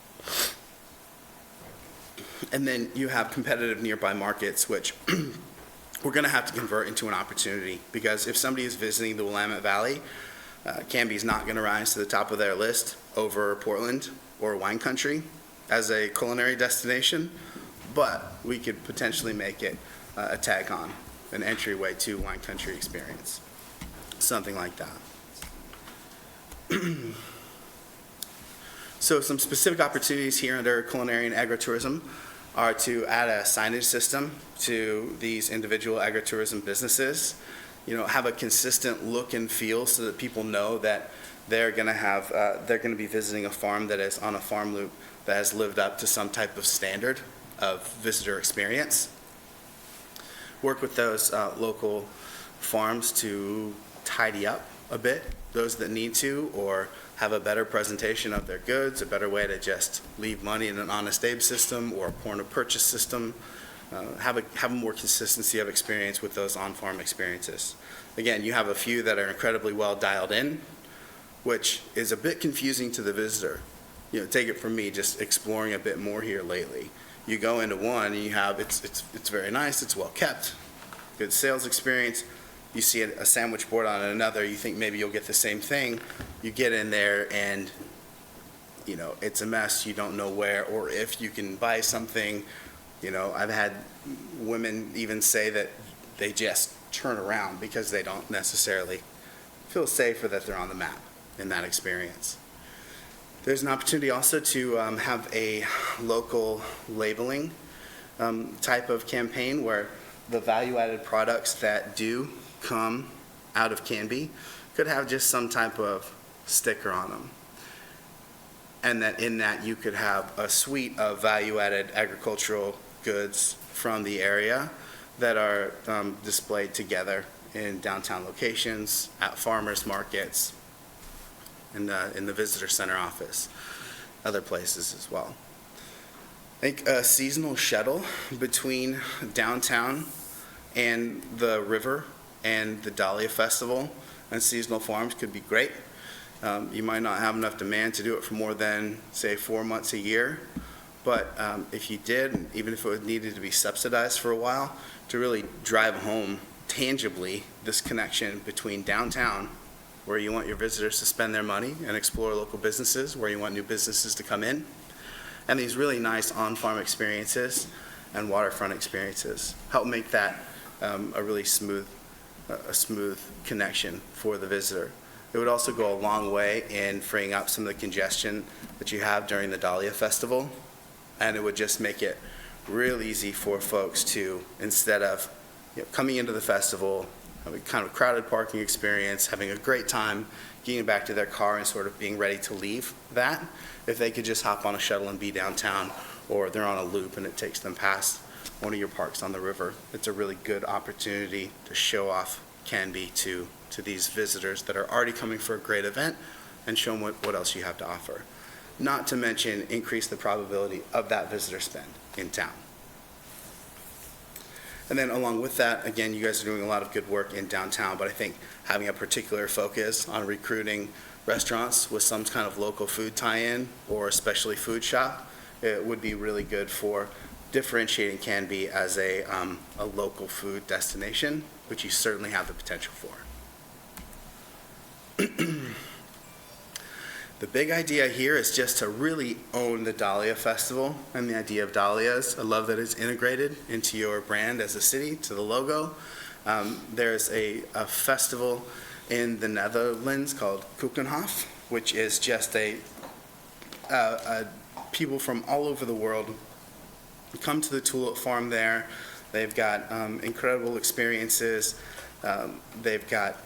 And then you have competitive nearby markets, which we're going to have to convert into an opportunity, because if somebody is visiting the Willamette Valley, Canby's not going to rise to the top of their list over Portland or wine country as a culinary destination, but we could potentially make it a tag on, an entryway to wine country experience. Something like that. So some specific opportunities here under culinary and agritourism are to add a signage system to these individual agritourism businesses. Have a consistent look and feel so that people know that they're going to be visiting a farm that is on a farm loop that has lived up to some type of standard of visitor experience. Work with those local farms to tidy up a bit, those that need to, or have a better presentation of their goods, a better way to just leave money in an Honest Abe system or a point of purchase system. Have more consistency of experience with those on-farm experiences. Again, you have a few that are incredibly well dialed in, which is a bit confusing to the visitor. Take it from me, just exploring a bit more here lately. You go into one and you have, it's very nice, it's well kept, good sales experience. You see a sandwich board on another, you think maybe you'll get the same thing. You get in there and, it's a mess. You don't know where or if you can buy something. I've had women even say that they just turn around because they don't necessarily feel safe or that they're on the map in that experience. There's an opportunity also to have a local labeling type of campaign where the value-added products that do come out of Canby could have just some type of sticker on them. And that in that you could have a suite of value-added agricultural goods from the area that are displayed together in downtown locations, at farmers markets, in the visitor center office, other places as well. I think a seasonal shuttle between downtown and the river and the Dahlia Festival and seasonal farms could be great. You might not have enough demand to do it for more than, say, 4 months a year, but if you did, even if it needed to be subsidized for a while, to really drive home tangibly this connection between downtown, where you want your visitors to spend their money and explore local businesses, where you want new businesses to come in, and these really nice on-farm experiences and waterfront experiences help make that a really smooth connection for the visitor. It would also go a long way in freeing up some of the congestion that you have during the Dahlia Festival, and it would just make it real easy for folks to, instead of coming into the festival, having kind of a crowded parking experience, having a great time, getting back to their car and sort of being ready to leave that, if they could just hop on a shuttle and be downtown, or they're on a loop and it takes them past one of your parks on the river. It's a really good opportunity to show off Canby to these visitors that are already coming for a great event and show them what else you have to offer. Not to mention increase the probability of that visitor spend in town. And then along with that, again, you guys are doing a lot of good work in downtown, but I think having a particular focus on recruiting restaurants with some kind of local food tie-in or especially food shop, it would be really good for differentiating Canby as a local food destination, which you certainly have the potential for. The big idea here is just to really own the Dahlia Festival and the idea of dahlias. I love that it's integrated into your brand as a city, to the logo. There's a festival in the Netherlands called Keukenhof, which is just people from all over the world come to the tulip farm there. They've got incredible experiences. They've got,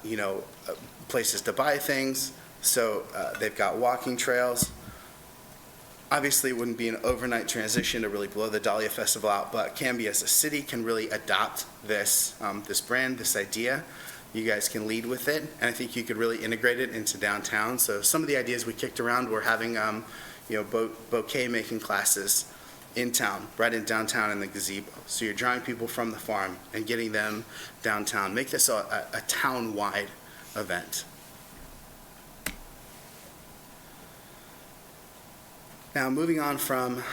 places to buy things. So they've got walking trails. Obviously, it wouldn't be an overnight transition to really blow the Dahlia Festival out, but Canby as a city can really adopt this brand, this idea. You guys can lead with it, and I think you could really integrate it into downtown. So some of the ideas we kicked around were having, bouquet making classes in town, right in downtown in the gazebo. So you're drawing people from the farm and getting them downtown. Make this a town-wide event. Now, moving on from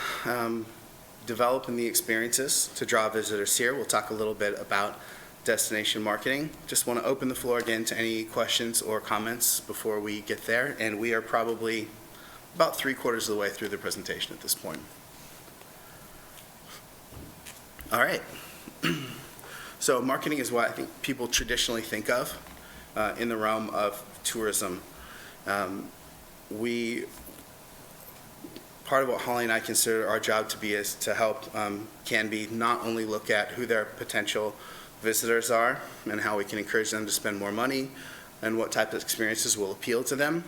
developing the experiences to draw visitors here, we'll talk a little bit about destination marketing. Just want to open the floor again to any questions or comments before we get there, and we are probably about 3/4 of the way through the presentation at this point. All right. So marketing is what I think people traditionally think of in the realm of tourism. Part of what Holly and I consider our job to be is to help Canby not only look at who their potential visitors are and how we can encourage them to spend more money and what type of experiences will appeal to them,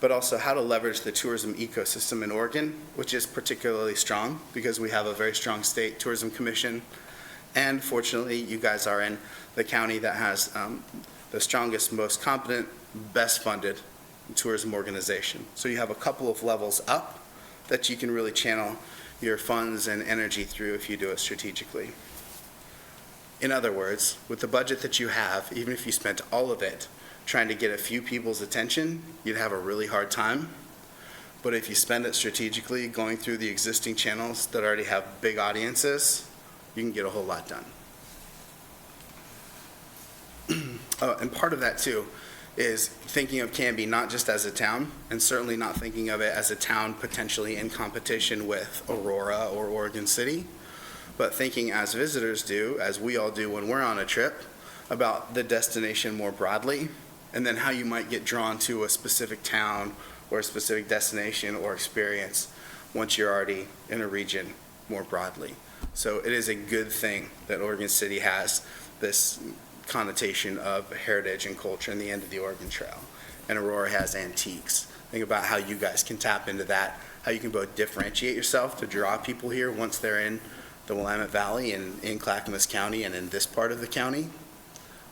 but also how to leverage the tourism ecosystem in Oregon, which is particularly strong because we have a very strong state tourism commission. And fortunately, you guys are in the county that has the strongest, most competent, best funded tourism organization. So you have a couple of levels up that you can really channel your funds and energy through if you do it strategically. In other words, with the budget that you have, even if you spent all of it trying to get a few people's attention, you'd have a really hard time. But if you spend it strategically going through the existing channels that already have big audiences, you can get a whole lot done. And part of that too is thinking of Canby not just as a town, and certainly not thinking of it as a town potentially in competition with Aurora or Oregon City, but thinking as visitors do, as we all do when we're on a trip, about the destination more broadly, and then how you might get drawn to a specific town or a specific destination or experience once you're already in a region more broadly. So it is a good thing that Oregon City has this connotation of heritage and culture in the end of the Oregon Trail, and Aurora has antiques. Think about how you guys can tap into that, how you can both differentiate yourself to draw people here once they're in the Willamette Valley and in Clackamas County and in this part of the county,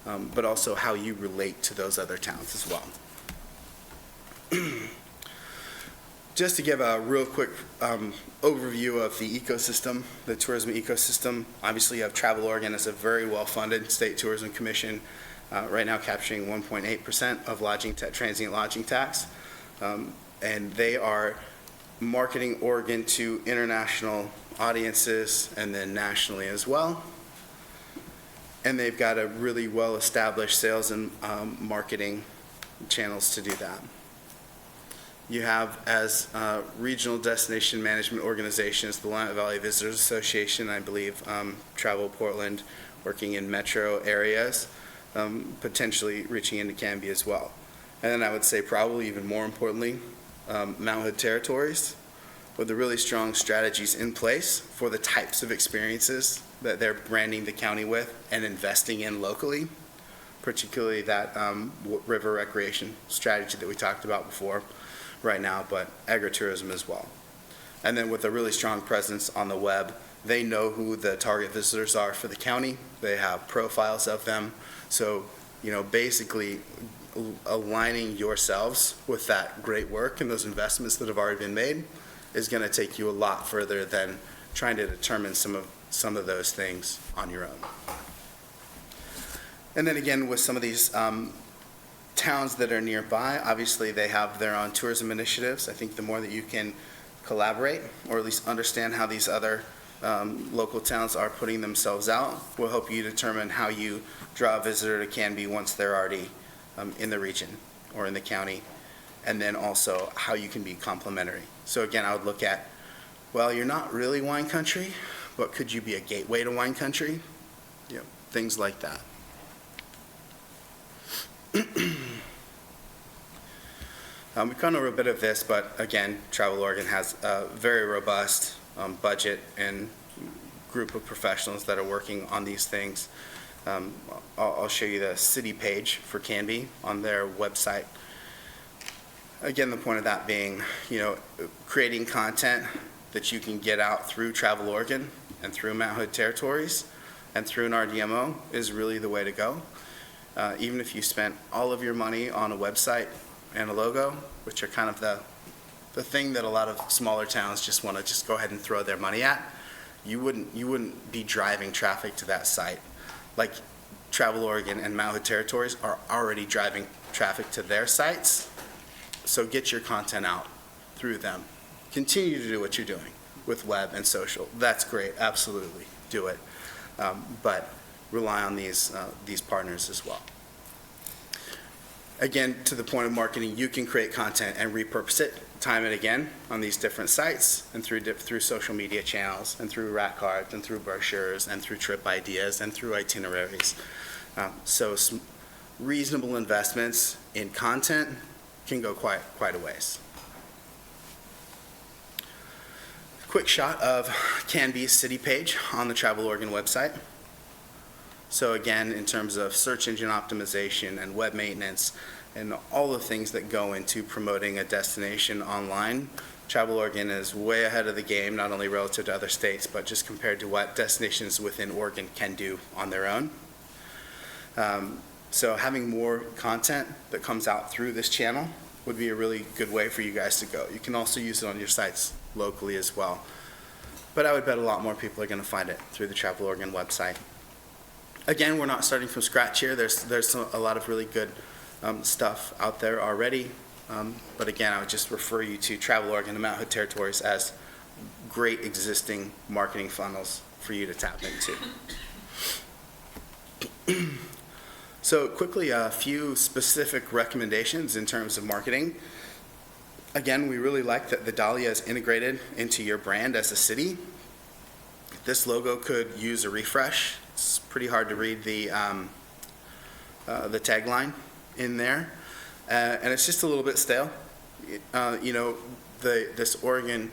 but also how you relate to those other towns as well. Just to give a real quick overview of the ecosystem, the tourism ecosystem, obviously you have Travel Oregon as a very well-funded state tourism commission, right now capturing 1.8% of transient lodging tax. And they are marketing Oregon to international audiences and then nationally as well. And they've got a really well-established sales and marketing channels to do that. You have, as regional destination management organizations, the Willamette Valley Visitors Association, I believe, Travel Portland, working in metro areas, potentially reaching into Canby as well. And then I would say probably even more importantly, Mount Hood Territories, with the really strong strategies in place for the types of experiences that they're branding the county with and investing in locally, particularly that river recreation strategy that we talked about before right now, but agritourism as well. And then with a really strong presence on the web, they know who the target visitors are for the county. They have profiles of them. So, basically aligning yourselves with that great work and those investments that have already been made is going to take you a lot further than trying to determine some of those things on your own. And then again, with some of these towns that are nearby, obviously they have their own tourism initiatives. I think the more that you can collaborate, or at least understand how these other local towns are putting themselves out, will help you determine how you draw a visitor to Canby once they're already in the region or in the county, and then also how you can be complementary. So again, I would look at, well, you're not really wine country, but could you be a gateway to wine country? Things like that. We've gone over a bit of this, but again, Travel Oregon has a very robust budget and group of professionals that are working on these things. I'll show you the city page for Canby on their website. Again, the point of that being, creating content that you can get out through Travel Oregon and through Mount Hood Territories and through an RDMO is really the way to go. Even if you spent all of your money on a website and a logo, which are kind of the thing that a lot of smaller towns just want to just go ahead and throw their money at, you wouldn't be driving traffic to that site. Like Travel Oregon and Mount Hood Territories are already driving traffic to their sites, so get your content out through them. Continue to do what you're doing with web and social. That's great, absolutely, do it. But rely on these partners as well. Again, to the point of marketing, you can create content and repurpose it time and again on these different sites and through social media channels and through rack cards and through brochures and through trip ideas and through itineraries. So some reasonable investments in content can go quite a ways. Quick shot of Canby's city page on the Travel Oregon website. So again, in terms of search engine optimization and web maintenance and all the things that go into promoting a destination online, Travel Oregon is way ahead of the game, not only relative to other states, but just compared to what destinations within Oregon can do on their own. So having more content that comes out through this channel would be a really good way for you guys to go. You can also use it on your sites locally as well. But I would bet a lot more people are going to find it through the Travel Oregon website. Again, we're not starting from scratch here. There's a lot of really good stuff out there already. But again, I would just refer you to Travel Oregon and Mount Hood Territories as great existing marketing funnels for you to tap into. So quickly, a few specific recommendations in terms of marketing. Again, we really like that the Dahlia is integrated into your brand as a city. This logo could use a refresh. It's pretty hard to read the the tagline in there, and it's just a little bit stale. This Oregon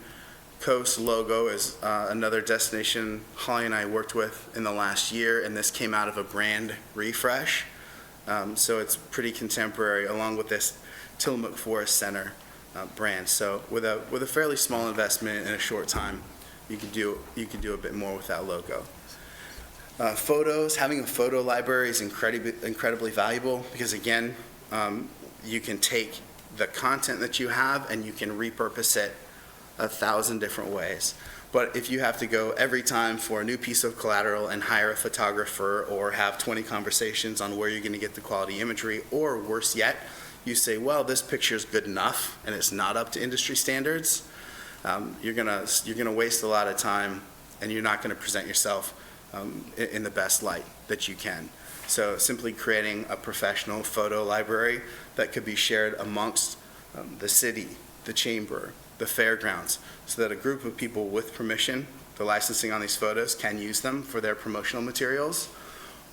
Coast logo is another destination Holly and I worked with in the last year, and this came out of a brand refresh. So it's pretty contemporary, along with this Tillamook Forest Center brand. So with a fairly small investment in a short time, you can do a bit more with that logo. Photos, having a photo library is incredibly valuable because, again, you can take the content that you have and you can repurpose it 1,000 different ways. But if you have to go every time for a new piece of collateral and hire a photographer or have 20 conversations on where you're going to get the quality imagery, or worse yet, you say, well, this picture is good enough and it's not up to industry standards, you're gonna waste a lot of time and you're not going to present yourself in the best light that you can. So simply creating a professional photo library that could be shared amongst the city, the chamber, the fairgrounds, so that a group of people with permission, the licensing on these photos, can use them for their promotional materials.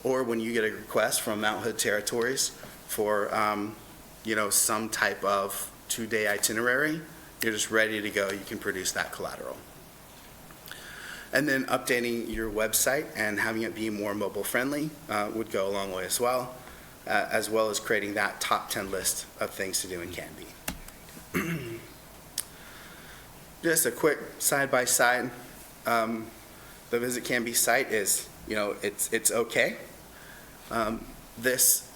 Or when you get a request from Mount Hood Territories for some type of 2-day itinerary, you're just ready to go. You can produce that collateral. And then updating your website and having it be more mobile friendly would go a long way as well as creating that top 10 list of things to do in Canby. Just a quick side-by-side. The Visit Canby site is, it's okay. This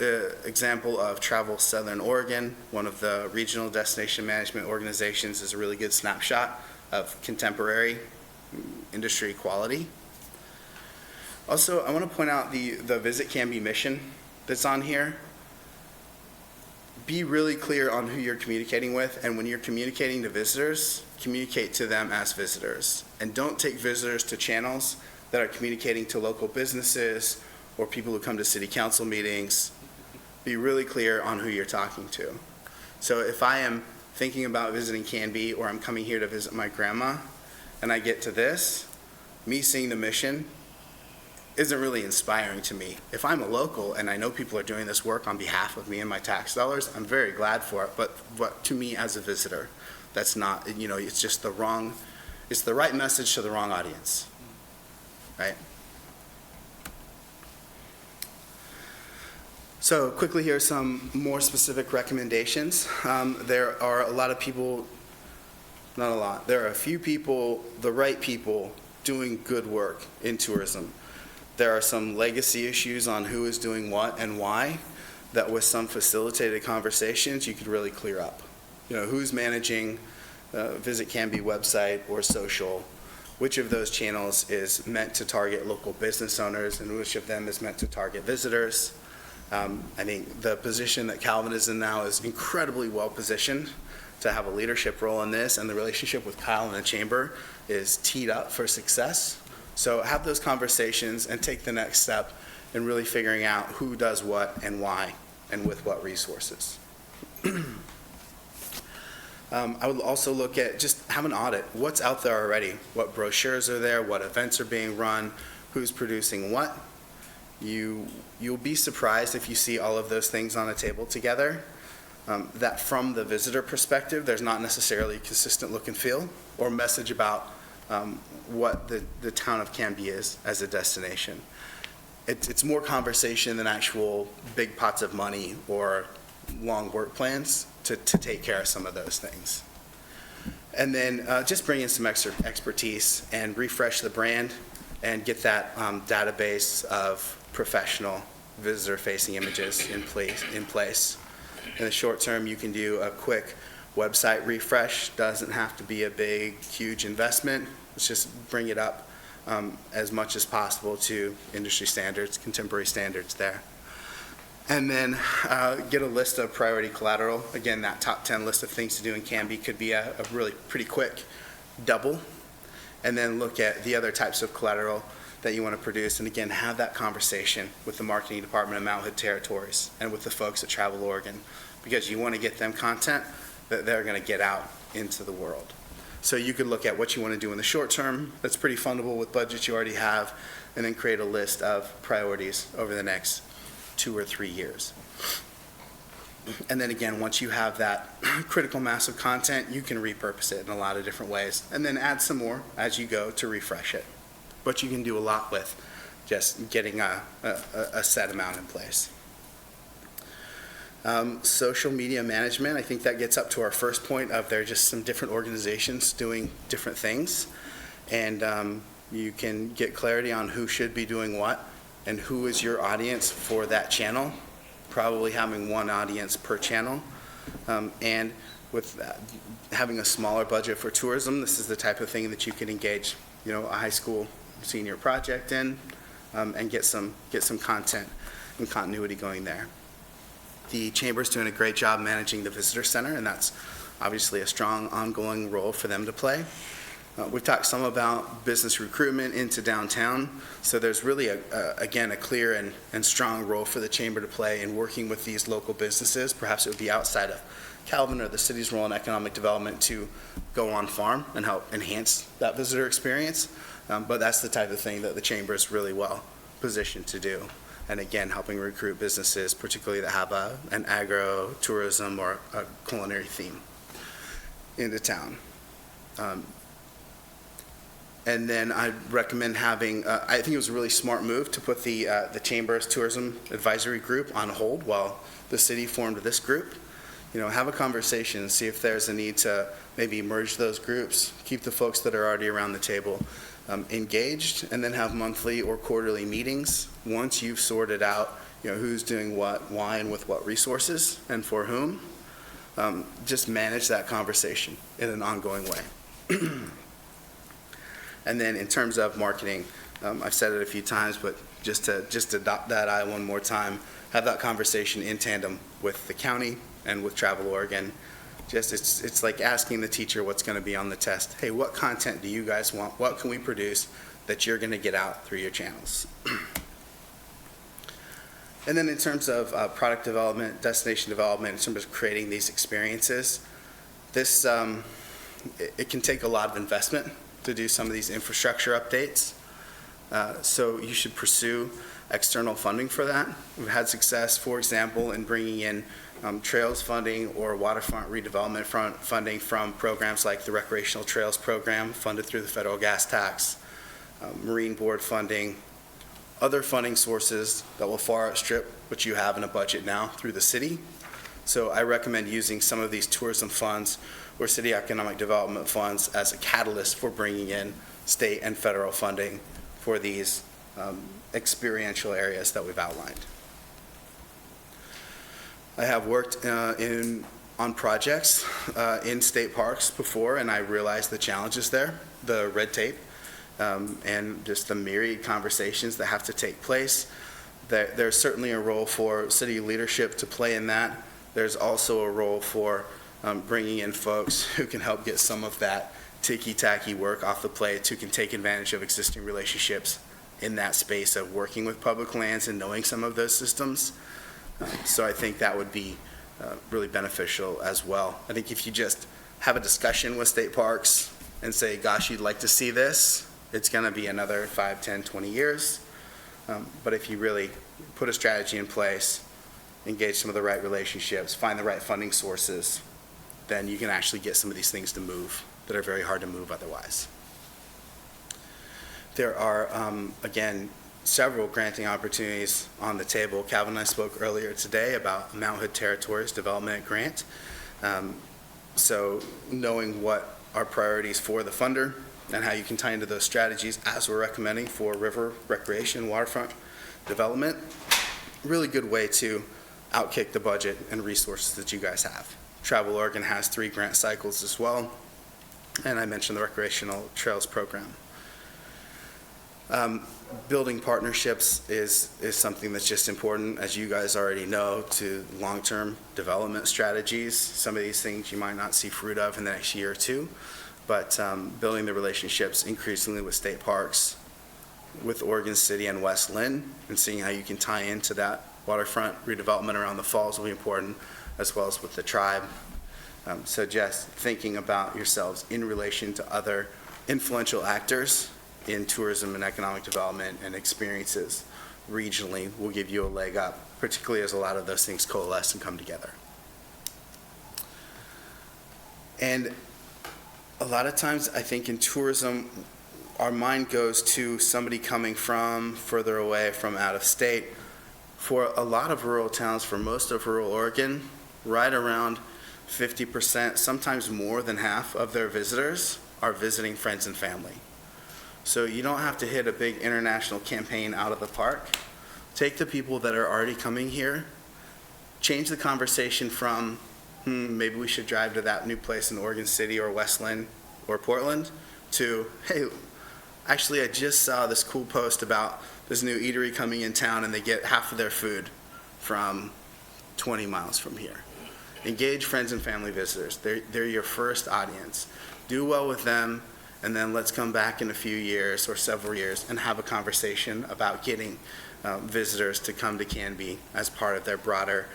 example of Travel Southern Oregon, one of the regional destination management organizations, is a really good snapshot of contemporary industry quality. Also, I want to point out the Visit Canby mission that's on here. Be really clear on who you're communicating with, and when you're communicating to visitors, communicate to them as visitors. And don't take visitors to channels that are communicating to local businesses or people who come to city council meetings. Be really clear on who you're talking to. So if I am thinking about visiting Canby, or I'm coming here to visit my grandma, and I get to this, me seeing the mission isn't really inspiring to me. If I'm a local and I know people are doing this work on behalf of me and my tax dollars, I'm very glad for it. But to me as a visitor, that's not, it's just it's the right message to the wrong audience, right? So quickly, here are some more specific recommendations. There are a lot of people, not a lot, there are a few people, the right people, doing good work in tourism. There are some legacy issues on who is doing what and why that with some facilitated conversations you could really clear up. Who's managing Visit Canby website or social, which of those channels is meant to target local business owners and which of them is meant to target visitors. I think the position that Calvin is in now is incredibly well positioned to have a leadership role in this, and the relationship with Kyle and the chamber is teed up for success. So have those conversations and take the next step in really figuring out who does what and why and with what resources. I would also look at just have an audit. What's out there already? What brochures are there? What events are being run? Who's producing what? You'll be surprised if you see all of those things on a table together. That from the visitor perspective, there's not necessarily a consistent look and feel or message about what the town of Canby is as a destination. It's more conversation than actual big pots of money or long work plans to take care of some of those things. And then just bring in some extra expertise and refresh the brand and get that database of professional visitor-facing images in place. In the short term, you can do a quick website refresh. Doesn't have to be a big, huge investment. Let's just bring it up as much as possible to industry standards, contemporary standards there. And then get a list of priority collateral. Again, that top 10 list of things to do in Canby could be a really pretty quick double. And then look at the other types of collateral that you want to produce. And again, have that conversation with the marketing department of Mount Hood Territories and with the folks at Travel Oregon, because you want to get them content that they're going to get out into the world. So you could look at what you want to do in the short term that's pretty fundable with budgets you already have, and then create a list of priorities over the next 2 or 3 years. And then again, once you have that critical mass of content, you can repurpose it in a lot of different ways, and then add some more as you go to refresh it. But you can do a lot with just getting a set amount in place. Social media management, I think that gets up to our first point of there are just some different organizations doing different things. And you can get clarity on who should be doing what and who is your audience for that channel, probably having one audience per channel. And with that, having a smaller budget for tourism, this is the type of thing that you can engage, a high school senior project in, and get some content and continuity going there. The Chamber's doing a great job managing the visitor center, and that's obviously a strong ongoing role for them to play. We've talked some about business recruitment into downtown, so there's really, again, a clear and strong role for the Chamber to play in working with these local businesses. Perhaps it would be outside of Calvin or the city's role in economic development to go on farm and help enhance that visitor experience, but that's the type of thing that the Chamber is really well positioned to do. And again, helping recruit businesses, particularly that have an agro, tourism, or a culinary theme into town. And then I'd recommend having, I think it was a really smart move to put the Chamber's Tourism Advisory Group on hold while the city formed this group. Have a conversation, see if there's a need to maybe merge those groups, keep the folks that are already around the table engaged, and then have monthly or quarterly meetings once you've sorted out, who's doing what, why, and with what resources, and for whom. Just manage that conversation in an ongoing way. And then in terms of marketing, I've said it a few times, but just to dot that I one more time, have that conversation in tandem with the county and with Travel Oregon. It's like asking the teacher what's going to be on the test. Hey, what content do you guys want? What can we produce that you're going to get out through your channels? And then in terms of product development, destination development, in terms of creating these experiences, this it can take a lot of investment to do some of these infrastructure updates. So you should pursue external funding for that. We've had success, for example, in bringing in trails funding or waterfront redevelopment funding from programs like the Recreational Trails Program, funded through the federal gas tax, Marine Board funding, other funding sources that will far outstrip what you have in a budget now through the city. So I recommend using some of these tourism funds or city economic development funds as a catalyst for bringing in state and federal funding for these experiential areas that we've outlined. I have worked on projects in state parks before, and I realized the challenges there, the red tape, and just the myriad conversations that have to take place. There's certainly a role for city leadership to play in that. There's also a role for bringing in folks who can help get some of that ticky-tacky work off the plate, who can take advantage of existing relationships in that space of working with public lands and knowing some of those systems. So I think that would be really beneficial as well. I think if you just have a discussion with state parks and say, gosh, you'd like to see this, it's going to be another 5, 10, 20 years. But if you really put a strategy in place, engage some of the right relationships, find the right funding sources, then you can actually get some of these things to move that are very hard to move otherwise. There are, again, several granting opportunities on the table. Calvin and I spoke earlier today about Mount Hood Territories Development Grant. So knowing what our priorities for the funder and how you can tie into those strategies as we're recommending for river recreation, waterfront development, really good way to outkick the budget and resources that you guys have. Travel Oregon has 3 grant cycles as well, and I mentioned the Recreational Trails Program. Building partnerships is something that's just important, as you guys already know, to long-term development strategies. Some of these things you might not see fruit of in the next year or two, but building the relationships increasingly with state parks, with Oregon City and West Lynn, and seeing how you can tie into that waterfront redevelopment around the falls will be important, as well as with the tribe. So just thinking about yourselves in relation to other influential actors in tourism and economic development and experiences regionally will give you a leg up, particularly as a lot of those things coalesce and come together. And a lot of times, I think in tourism, our mind goes to somebody coming from further away, from out of state. For a lot of rural towns, for most of rural Oregon, right around 50%, sometimes more than half of their visitors are visiting friends and family. So you don't have to hit a big international campaign out of the park. Take the people that are already coming here, change the conversation from, maybe we should drive to that new place in Oregon City or Westland or Portland, to, hey, actually I just saw this cool post about this new eatery coming in town and they get half of their food from 20 miles from here. Engage friends and family visitors. They're your first audience. Do well with them, and then let's come back in a few years or several years and have a conversation about getting visitors to come to Canby as part of their broader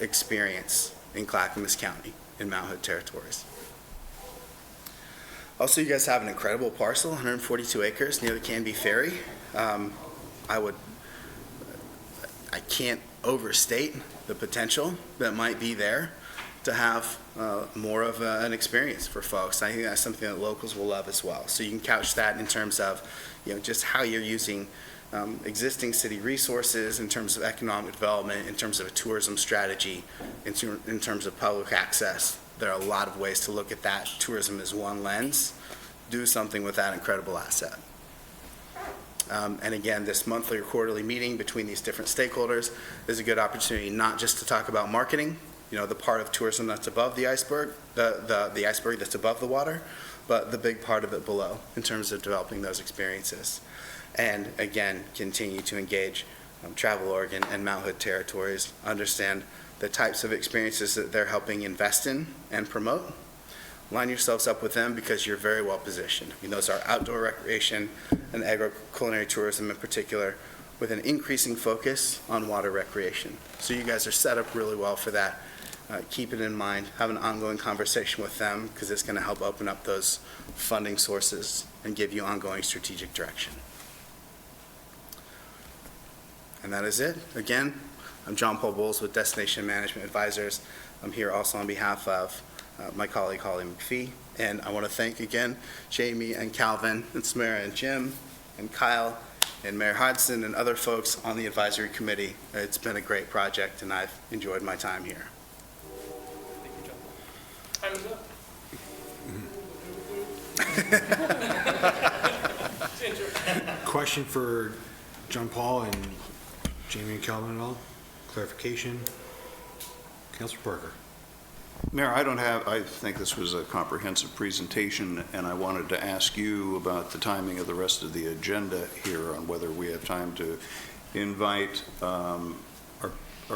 experience in Clackamas County in Mount Hood territories. Also, you guys have an incredible parcel, 142 acres near the Canby Ferry. I can't overstate the potential that might be there to have more of an experience for folks. I think that's something that locals will love as well. So you can couch that in terms of, just how you're using existing city resources, in terms of economic development, in terms of a tourism strategy, in terms of public access. There are a lot of ways to look at that. Tourism is one lens. Do something with that incredible asset. And again, this monthly or quarterly meeting between these different stakeholders is a good opportunity not just to talk about marketing, the part of tourism that's above the iceberg, the iceberg that's above the water, but the big part of it below in terms of developing those experiences. And again, continue to engage Travel Oregon and Mount Hood territories, understand the types of experiences that they're helping invest in and promote. Line yourselves up with them because you're very well positioned. Those are outdoor recreation and agro-culinary tourism in particular, with an increasing focus on water recreation. So you guys are set up really well for that. Keep it in mind, have an ongoing conversation with them because it's going to help open up those funding sources and give you ongoing strategic direction. And that is it. Again, I'm John Paul Bowles with Destination Management Advisors. I'm here also on behalf of my colleague Holly McPhee, and I want to thank again Jamie and Calvin and Samara and Jim and Kyle and Mayor Hodgson and other folks on the advisory committee. It's been a great project and I've enjoyed my time here. Thank you, John. Question for John Paul and Jamie and Calvin at all? Clarification? Councilor Parker. Mayor, I think this was a comprehensive presentation, and I wanted to ask you about the timing of the rest of the agenda here on whether we have time to invite our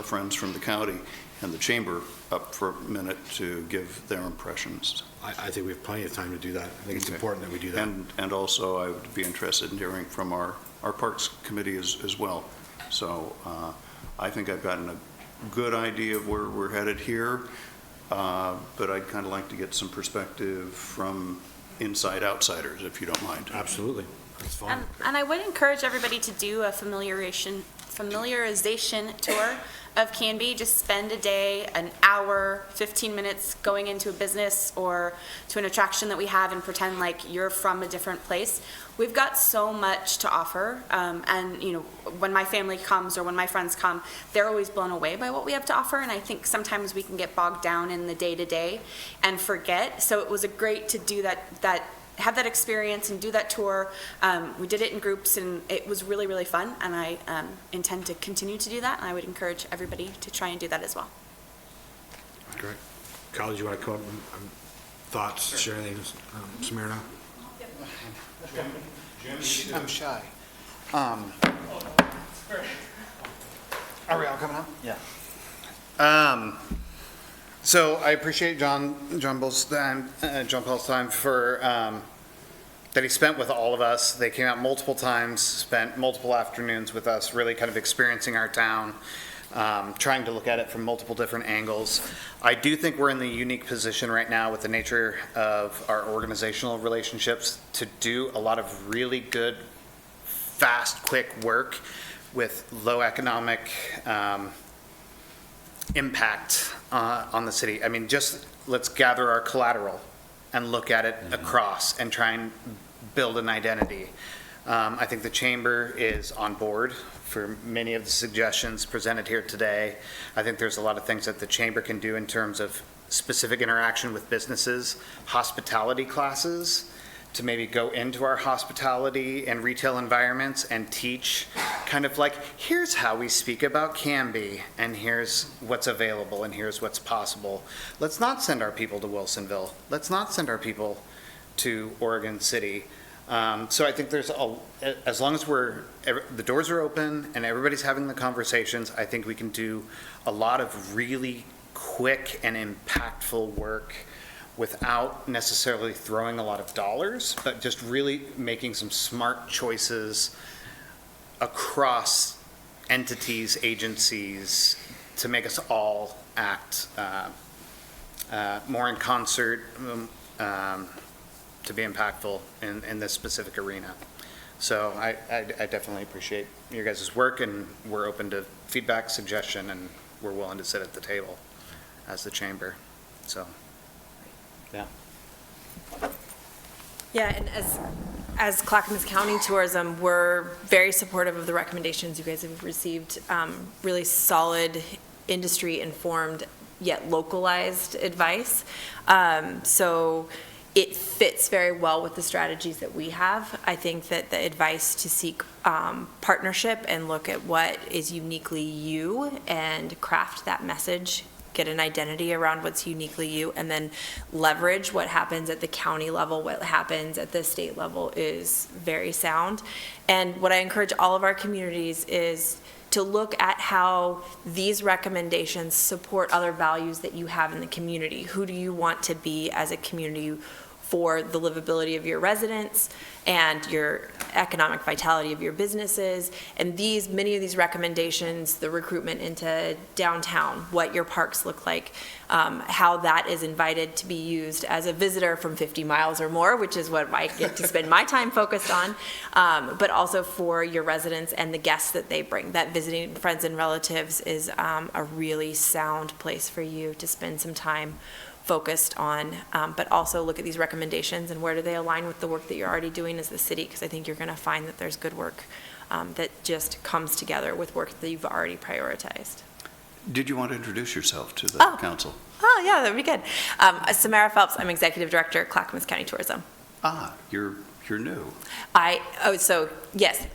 friends from the county and the chamber up for a minute to give their impressions. I think we have plenty of time to do that. I think it's important that we do that. And also, I would be interested in hearing from our Parks Committee as well. So I think I've gotten a good idea of where we're headed here. But I'd kind of like to get some perspective from inside outsiders, if you don't mind. Absolutely. That's fine. And I would encourage everybody to do a familiarization tour of Canby. Just spend a day, an hour, 15 minutes going into a business or to an attraction that we have and pretend like you're from a different place. We've got so much to offer, and when my family comes or when my friends come, they're always blown away by what we have to offer, and I think sometimes we can get bogged down in the day-to-day and forget. So it was great to do that have that experience and do that tour. We did it in groups and it was really, really fun, and I intend to continue to do that, and I would encourage everybody to try and do that as well. Great. Kyle, do you want to come up and thoughts, share anything, Samira? I'm shy. Are we all coming up? Yeah. So I appreciate John Paul's time for that he spent with all of us. They came out multiple times, spent multiple afternoons with us, really kind of experiencing our town, trying to look at it from multiple different angles. I do think we're in the unique position right now with the nature of our organizational relationships to do a lot of really good, fast, quick work with low economic impact on the city. I mean, just let's gather our collateral and look at it across and try and build an identity. I think the chamber is on board for many of the suggestions presented here today. I think there's a lot of things that the chamber can do in terms of specific interaction with businesses, hospitality classes, to maybe go into our hospitality and retail environments and teach kind of like, here's how we speak about Canby, and here's what's available, and here's what's possible. Let's not send our people to Wilsonville. Let's not send our people to Oregon City. So I think as long as the doors are open and everybody's having the conversations, I think we can do a lot of really quick and impactful work without necessarily throwing a lot of dollars, but just really making some smart choices across entities, agencies, to make us all act more in concert to be impactful in this specific arena. So I definitely appreciate your guys' work, and we're open to feedback, suggestion, and we're willing to sit at the table as the chamber. So, yeah. Yeah, and as Clackamas County Tourism, we're very supportive of the recommendations you guys have received. Really solid, industry-informed, yet localized advice. So it fits very well with the strategies that we have. I think that the advice to seek partnership and look at what is uniquely you and craft that message, get an identity around what's uniquely you, and then leverage what happens at the county level, what happens at the state level is very sound. And what I encourage all of our communities is to look at how these recommendations support other values that you have in the community. Who do you want to be as a community for the livability of your residents and your economic vitality of your businesses? And many of these recommendations, the recruitment into downtown, what your parks look like, how that is invited to be used as a visitor from 50 miles or more, which is what I get to spend my time focused on, but also for your residents and the guests that they bring. That visiting friends and relatives is a really sound place for you to spend some time focused on, but also look at these recommendations and where do they align with the work that you're already doing as the city, because I think you're going to find that there's good work that just comes together with work that you've already prioritized. Did you want to introduce yourself to the council? Oh, yeah, that'd be good. Samara Phelps, I'm Executive Director at Clackamas County Tourism. You're new. Yes.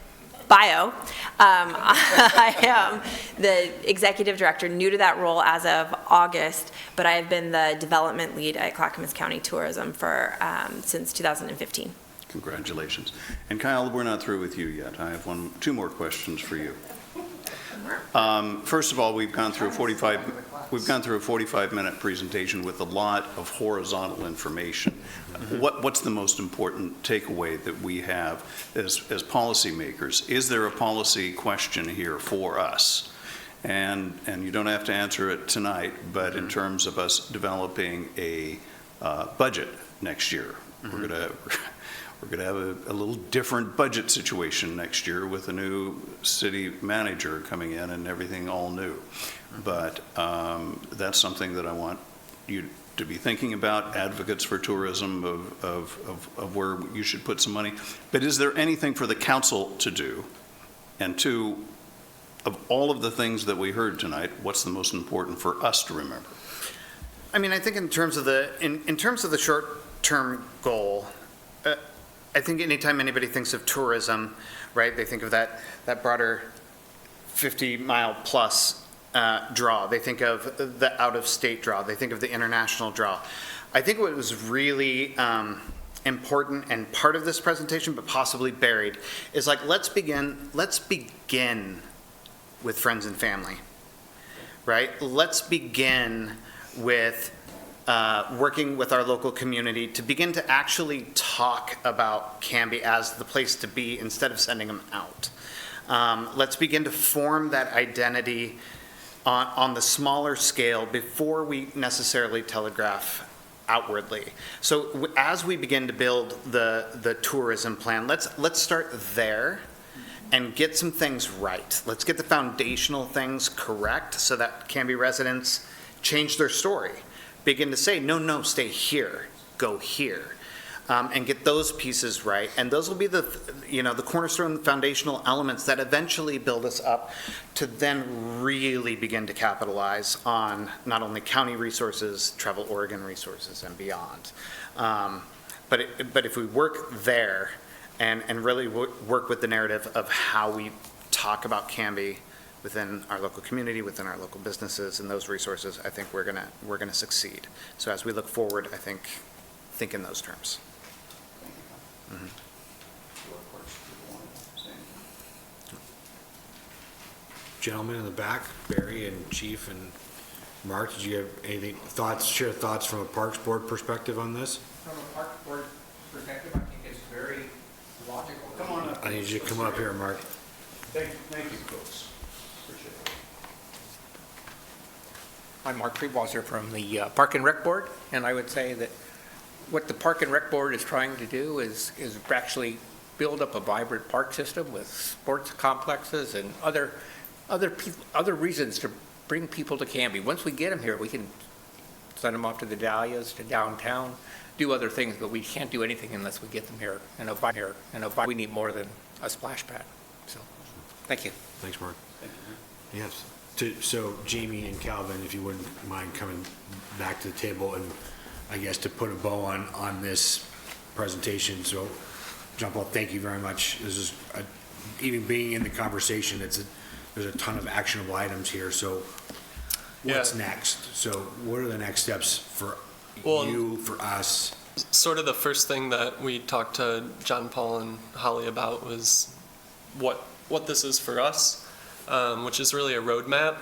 Bio. I am the executive director, new to that role as of August, but I have been the development lead at Clackamas County Tourism for since 2015. Congratulations. And Kyle, we're not through with you yet. I have two more questions for you. First of all, we've gone through a 45-minute presentation with a lot of horizontal information. What's the most important takeaway that we have as policymakers? Is there a policy question here for us? And you don't have to answer it tonight, but in terms of us developing a budget next year, we're going to have a little different budget situation next year with a new city manager coming in and everything all new. But that's something that I want you to be thinking about, advocates for tourism, of where you should put some money. But is there anything for the council to do? And two, of all of the things that we heard tonight, what's the most important for us to remember? I mean, I think in terms of the short-term goal, I think anytime anybody thinks of tourism, right, they think of that broader 50-mile plus draw. They think of the out-of-state draw. They think of the international draw. I think what was really important and part of this presentation, but possibly buried, is like, let's begin with friends and family, right? Let's begin with working with our local community to begin to actually talk about Canby as the place to be instead of sending them out. Let's begin to form that identity on the smaller scale before we necessarily telegraph outwardly. So as we begin to build the tourism plan, let's start there and get some things right. Let's get the foundational things correct so that Canby residents change their story. Begin to say, no, stay here, go here. And get those pieces right. And those will be the cornerstone foundational elements that eventually build us up to then really begin to capitalize on not only county resources, Travel Oregon resources, and beyond. But if we work there and really work with the narrative of how we talk about Canby within our local community, within our local businesses, and those resources, I think we're gonna succeed. So as we look forward, I think in those terms. Gentlemen in the back, Barry and Chief and Mark, did you have anything, share thoughts from a Parks Board perspective on this? From a Park Board perspective, I think it's very logical. Come on up. I need you to come up here, Mark. Thank you, folks. Appreciate it. I'm Mark Freebwasser from the Park and Rec Board, and I would say that what the Park and Rec Board is trying to do is actually build up a vibrant park system with sports complexes and other reasons to bring people to Canby. Once we get them here, we can send them off to the Dahlias, to downtown, do other things, but we can't do anything unless we get them here. And we need more than a splash pad. So, thank you. Thanks, Mark. Yes. So Jamie and Calvin, if you wouldn't mind coming back to the table and I guess to put a bow on this presentation. So John Paul, thank you very much. This is, even being in the conversation, there's a ton of actionable items here. So what's next? So what are the next steps for you, for us? Sort of the first thing that we talked to John Paul and Holly about was what this is for us, which is really a roadmap.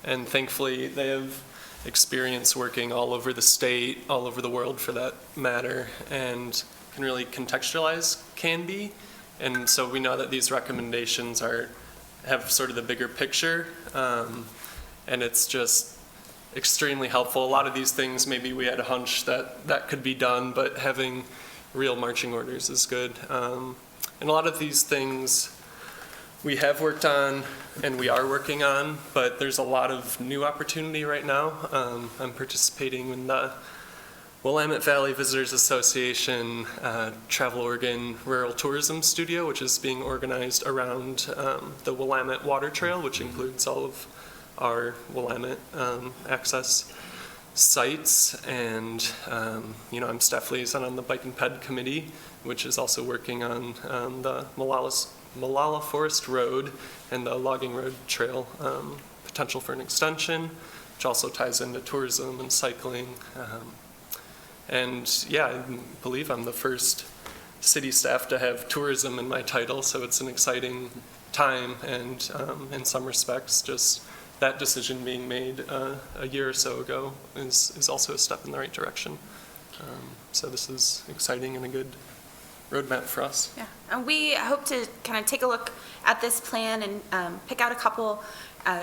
And thankfully they have experience working all over the state, all over the world for that matter, and can really contextualize Canby. And so we know that these recommendations have sort of the bigger picture, and it's just extremely helpful. A lot of these things, maybe we had a hunch that could be done, but having real marching orders is good. And a lot of these things we have worked on and we are working on, but there's a lot of new opportunity right now. I'm participating in the Willamette Valley Visitors Association Travel Oregon Rural Tourism Studio, which is being organized around the Willamette Water Trail, which includes all of our Willamette access sites. And I'm staff liaison on the Bike and Ped Committee, which is also working on the Molalla Forest Road and the Logging Road Trail potential for an extension, which also ties into tourism and cycling. And yeah, I believe I'm the first city staff to have tourism in my title, so it's an exciting time. And in some respects, just that decision being made a year or so ago is also a step in the right direction. So this is exciting and a good roadmap for us. Yeah, and we hope to kind of take a look at this plan and pick out a couple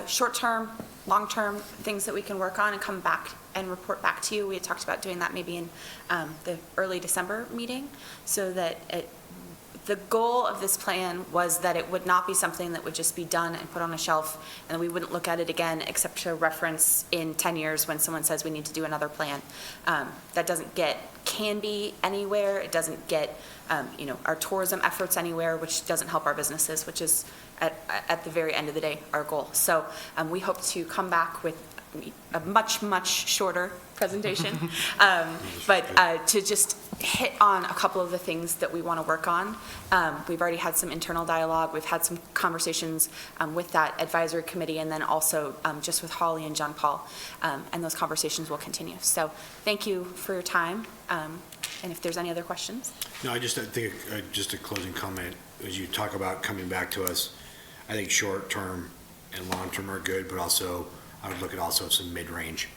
short-term, long-term things that we can work on and come back and report back to you. We had talked about doing that maybe in the early December meeting, so that the goal of this plan was that it would not be something that would just be done and put on a shelf, and we wouldn't look at it again except to reference in 10 years when someone says we need to do another plan. That doesn't get Canby anywhere. It doesn't get our tourism efforts anywhere, which doesn't help our businesses, which is at the very end of the day our goal. So we hope to come back with a much, much shorter presentation, but to just hit on a couple of the things that we want to work on. We've already had some internal dialogue. We've had some conversations with that advisory committee, and then also just with Holly and John Paul, and those conversations will continue. So thank you for your time, and if there's any other questions. No, I just think, just a closing comment, as you talk about coming back to us, I think short-term and long-term are good, but also, I would look at also some mid-range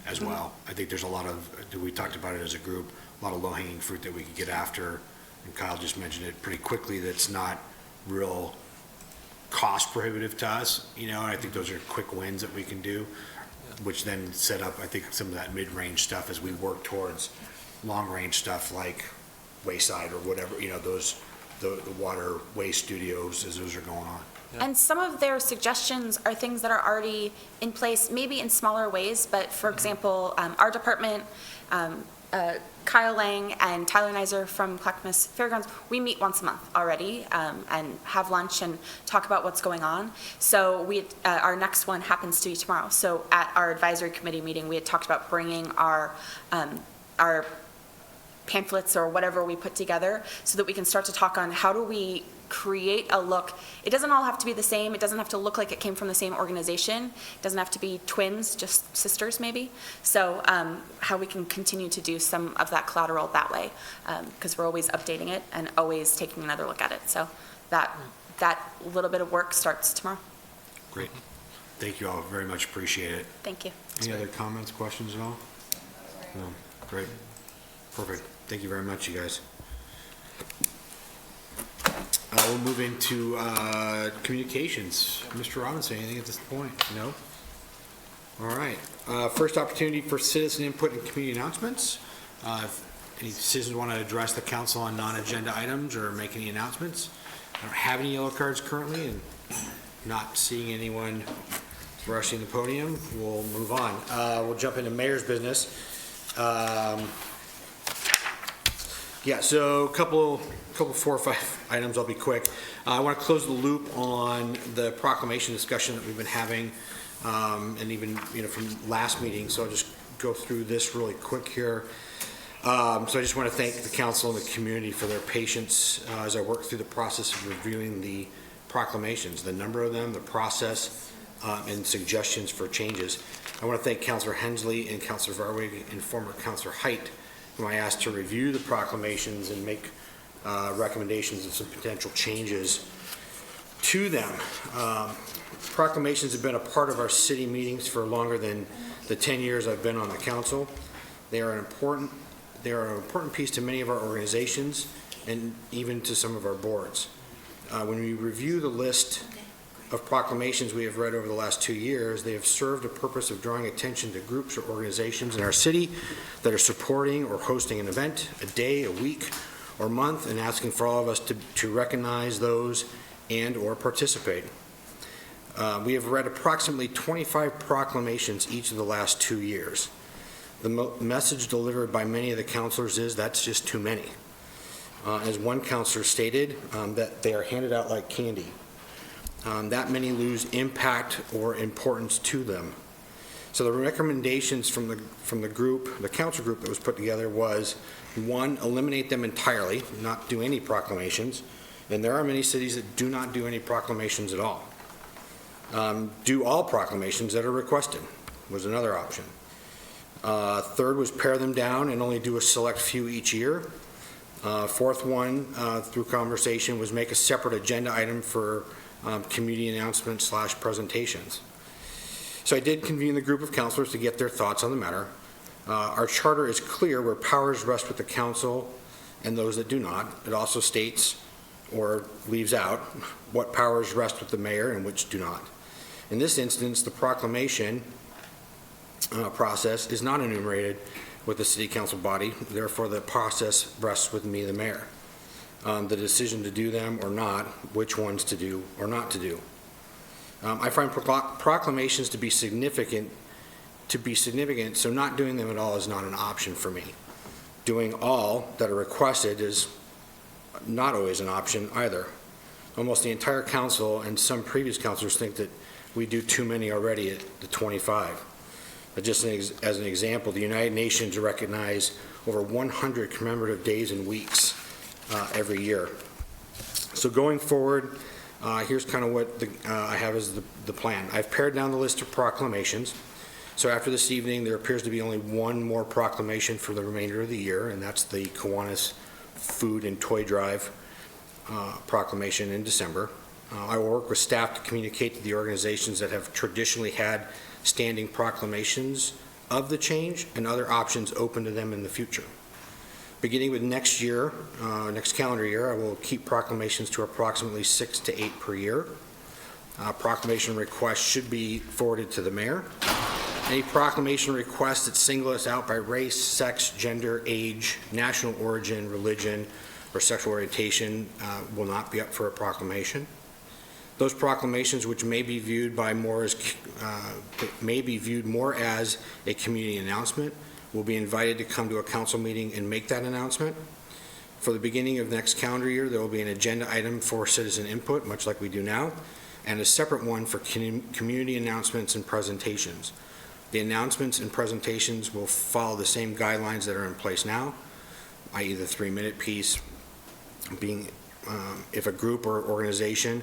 as well. I think there's a lot of, we talked about it as a group, a lot of low-hanging fruit that we could get after, and Kyle just mentioned it pretty quickly, that's not real cost prohibitive to us, and I think those are quick wins that we can do, which then set up, I think, some of that mid-range stuff as we work towards long-range stuff like Wayside or whatever, those the water waste studios as those are going on. And some of their suggestions are things that are already in place, maybe in smaller ways, but for example, our department, Kyle Lang and Tyler Nizer from Clackamas Fairgrounds, we meet once a month already and have lunch and talk about what's going on. So our next one happens to be tomorrow. So at our advisory committee meeting, we had talked about bringing our pamphlets or whatever we put together so that we can start to talk on how do we create a look. It doesn't all have to be the same. It doesn't have to look like it came from the same organization. It doesn't have to be twins, just sisters maybe. So how we can continue to do some of that collateral that way, because we're always updating it and always taking another look at it. So that little bit of work starts tomorrow. Great. Thank you all, very much appreciate it. Thank you. Any other comments, questions at all? No, great, perfect. Thank you very much, you guys. We'll move into communications. Mr. Robinson, anything at this point? No? All right. First opportunity for citizen input and community announcements. If any citizens want to address the council on non-agenda items or make any announcements. I don't have any yellow cards currently, and not seeing anyone rushing the podium, we'll move on. We'll jump into mayor's business. Yeah, so a couple 4 or 5 items, I'll be quick. I want to close the loop on the proclamation discussion that we've been having, and even, from last meeting, so I'll just go through this really quick here. So I just want to thank the council and the community for their patience as I work through the process of reviewing the proclamations, the number of them, the process, and suggestions for changes. I want to thank Councilor Hensley and Councilor Varwig and former Councilor Height, whom I asked to review the proclamations and make recommendations of some potential changes to them. Proclamations have been a part of our city meetings for longer than the 10 years I've been on the council. They are an important piece to many of our organizations and even to some of our boards. When we review the list of proclamations we have read over the last 2 years, they have served a purpose of drawing attention to groups or organizations in our city that are supporting or hosting an event, a day, a week, or month, and asking for all of us to recognize those and or participate. We have read approximately 25 proclamations each of the last 2 years. The message delivered by many of the councilors is that's just too many. As one councilor stated, that they are handed out like candy. That many lose impact or importance to them. So the recommendations from the group, the council group that was put together was, 1, eliminate them entirely, not do any proclamations. And there are many cities that do not do any proclamations at all. Do all proclamations that are requested was another option. Third was pare them down and only do a select few each year. Fourth one, through conversation, was make a separate agenda item for community announcements / presentations. So I did convene the group of councilors to get their thoughts on the matter. Our charter is clear where powers rest with the council and those that do not. It also states or leaves out what powers rest with the mayor and which do not. In this instance, the proclamation process is not enumerated with the city council body. Therefore, the process rests with me, the mayor. The decision to do them or not, which ones to do or not to do. I find proclamations to be significant, so not doing them at all is not an option for me. Doing all that are requested is not always an option either. Almost the entire council and some previous councilors think that we do too many already at the 25. But just as an example, the United Nations recognize over 100 commemorative days and weeks every year. So going forward, here's kind of what I have as the plan. I've pared down the list of proclamations. So after this evening, there appears to be only one more proclamation for the remainder of the year, and that's the Kiwanis Food and Toy Drive proclamation in December. I will work with staff to communicate to the organizations that have traditionally had standing proclamations of the change and other options open to them in the future. Beginning with next year, next calendar year, I will keep proclamations to approximately 6 to 8 per year. Proclamation requests should be forwarded to the mayor. Any proclamation request that single us out by race, sex, gender, age, national origin, religion, or sexual orientation will not be up for a proclamation. Those proclamations, which may be viewed more as a community announcement, will be invited to come to a council meeting and make that announcement. For the beginning of next calendar year, there will be an agenda item for citizen input, much like we do now, and a separate one for community announcements and presentations. The announcements and presentations will follow the same guidelines that are in place now, i.e. the 3-minute piece, being if a group or organization,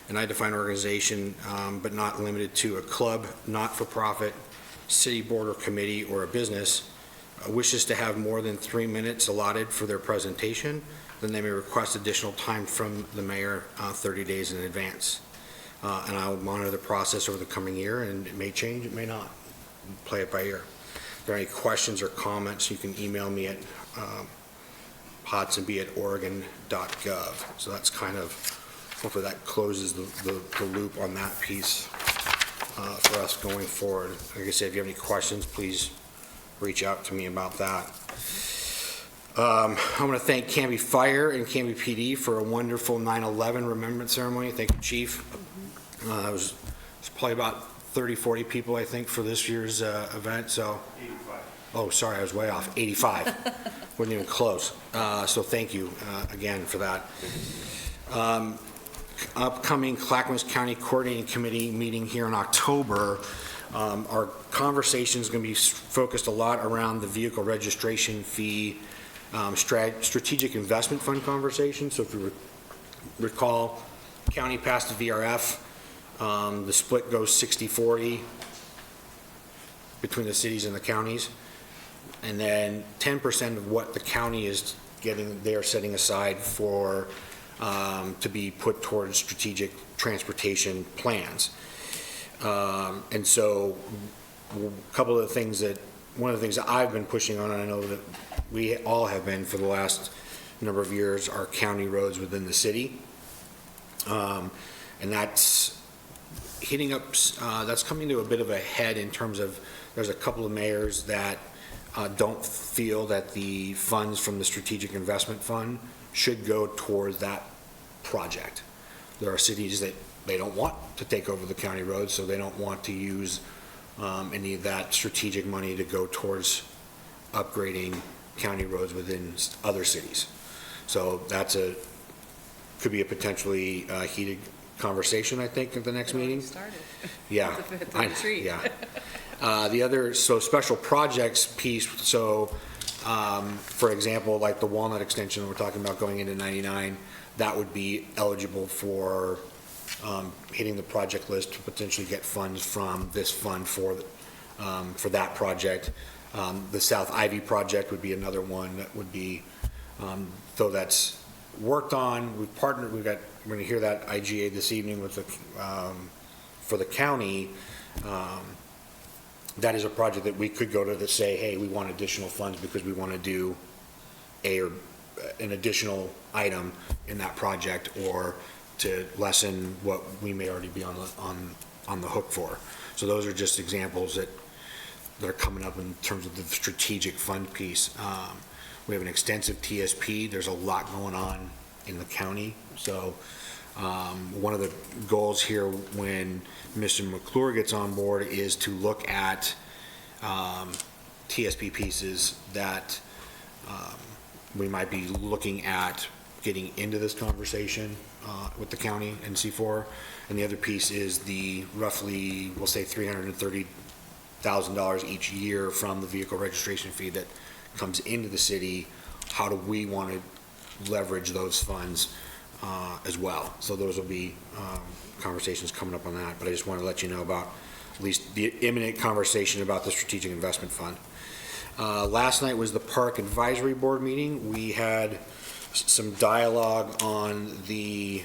and I define organization, but not limited to a club, not-for-profit, city board or committee, or a business, wishes to have more than 3 minutes allotted for their presentation, then they may request additional time from the mayor 30 days in advance. And I will monitor the process over the coming year, and it may change, it may not. Play it by ear. If there are any questions or comments, you can email me at podsandb@oregon.gov. So that's kind of, hopefully that closes the loop on that piece for us going forward. Like I said, if you have any questions, please reach out to me about that. I want to thank Canby Fire and Canby PD for a wonderful 9/11 remembrance ceremony. Thank you, Chief. It was probably about 30, 40 people, I think, for this year's event, so. 85. Oh, sorry, I was way off. 85. Wasn't even close. So thank you again for that. Upcoming Clackamas County Coordinating Committee meeting here in October. Our conversation is going to be focused a lot around the vehicle registration fee strategic investment fund conversation. So if you recall, county passed the VRF. The split goes 60-40 between the cities and the counties. And then 10% of what the county is getting, they are setting aside for to be put towards strategic transportation plans. And so one of the things that I've been pushing on, and I know that we all have been for the last number of years, are county roads within the city. And that's hitting up, that's coming to a bit of a head in terms of, there's a couple of mayors that don't feel that the funds from the Strategic Investment Fund should go towards that project. There are cities that they don't want to take over the county roads, so they don't want to use any of that strategic money to go towards upgrading county roads within other cities. So that's could be a potentially heated conversation, I think, at the next meeting. Yeah. Yeah. The other, so special projects piece, so for example, like the Walnut extension we're talking about going into 99, that would be eligible for hitting the project list to potentially get funds from this fund for that project. The South Ivy project would be another one that would be, though that's worked on, we're going to hear that IGA this evening with for the county. That is a project that we could go to say, hey, we want additional funds because we want to do an additional item in that project, or to lessen what we may already be on the hook for. So those are just examples that are coming up in terms of the strategic fund piece. We have an extensive TSP. There's a lot going on in the county. So one of the goals here when Mr. McClure gets on board is to look at TSP pieces that we might be looking at getting into this conversation with the county and C4. And the other piece is the roughly, we'll say $330,000 each year from the vehicle registration fee that comes into the city. How do we want to leverage those funds as well? So those will be conversations coming up on that, but I just want to let you know about at least the imminent conversation about the Strategic Investment Fund. Last night was the Park Advisory Board meeting. We had some dialogue on the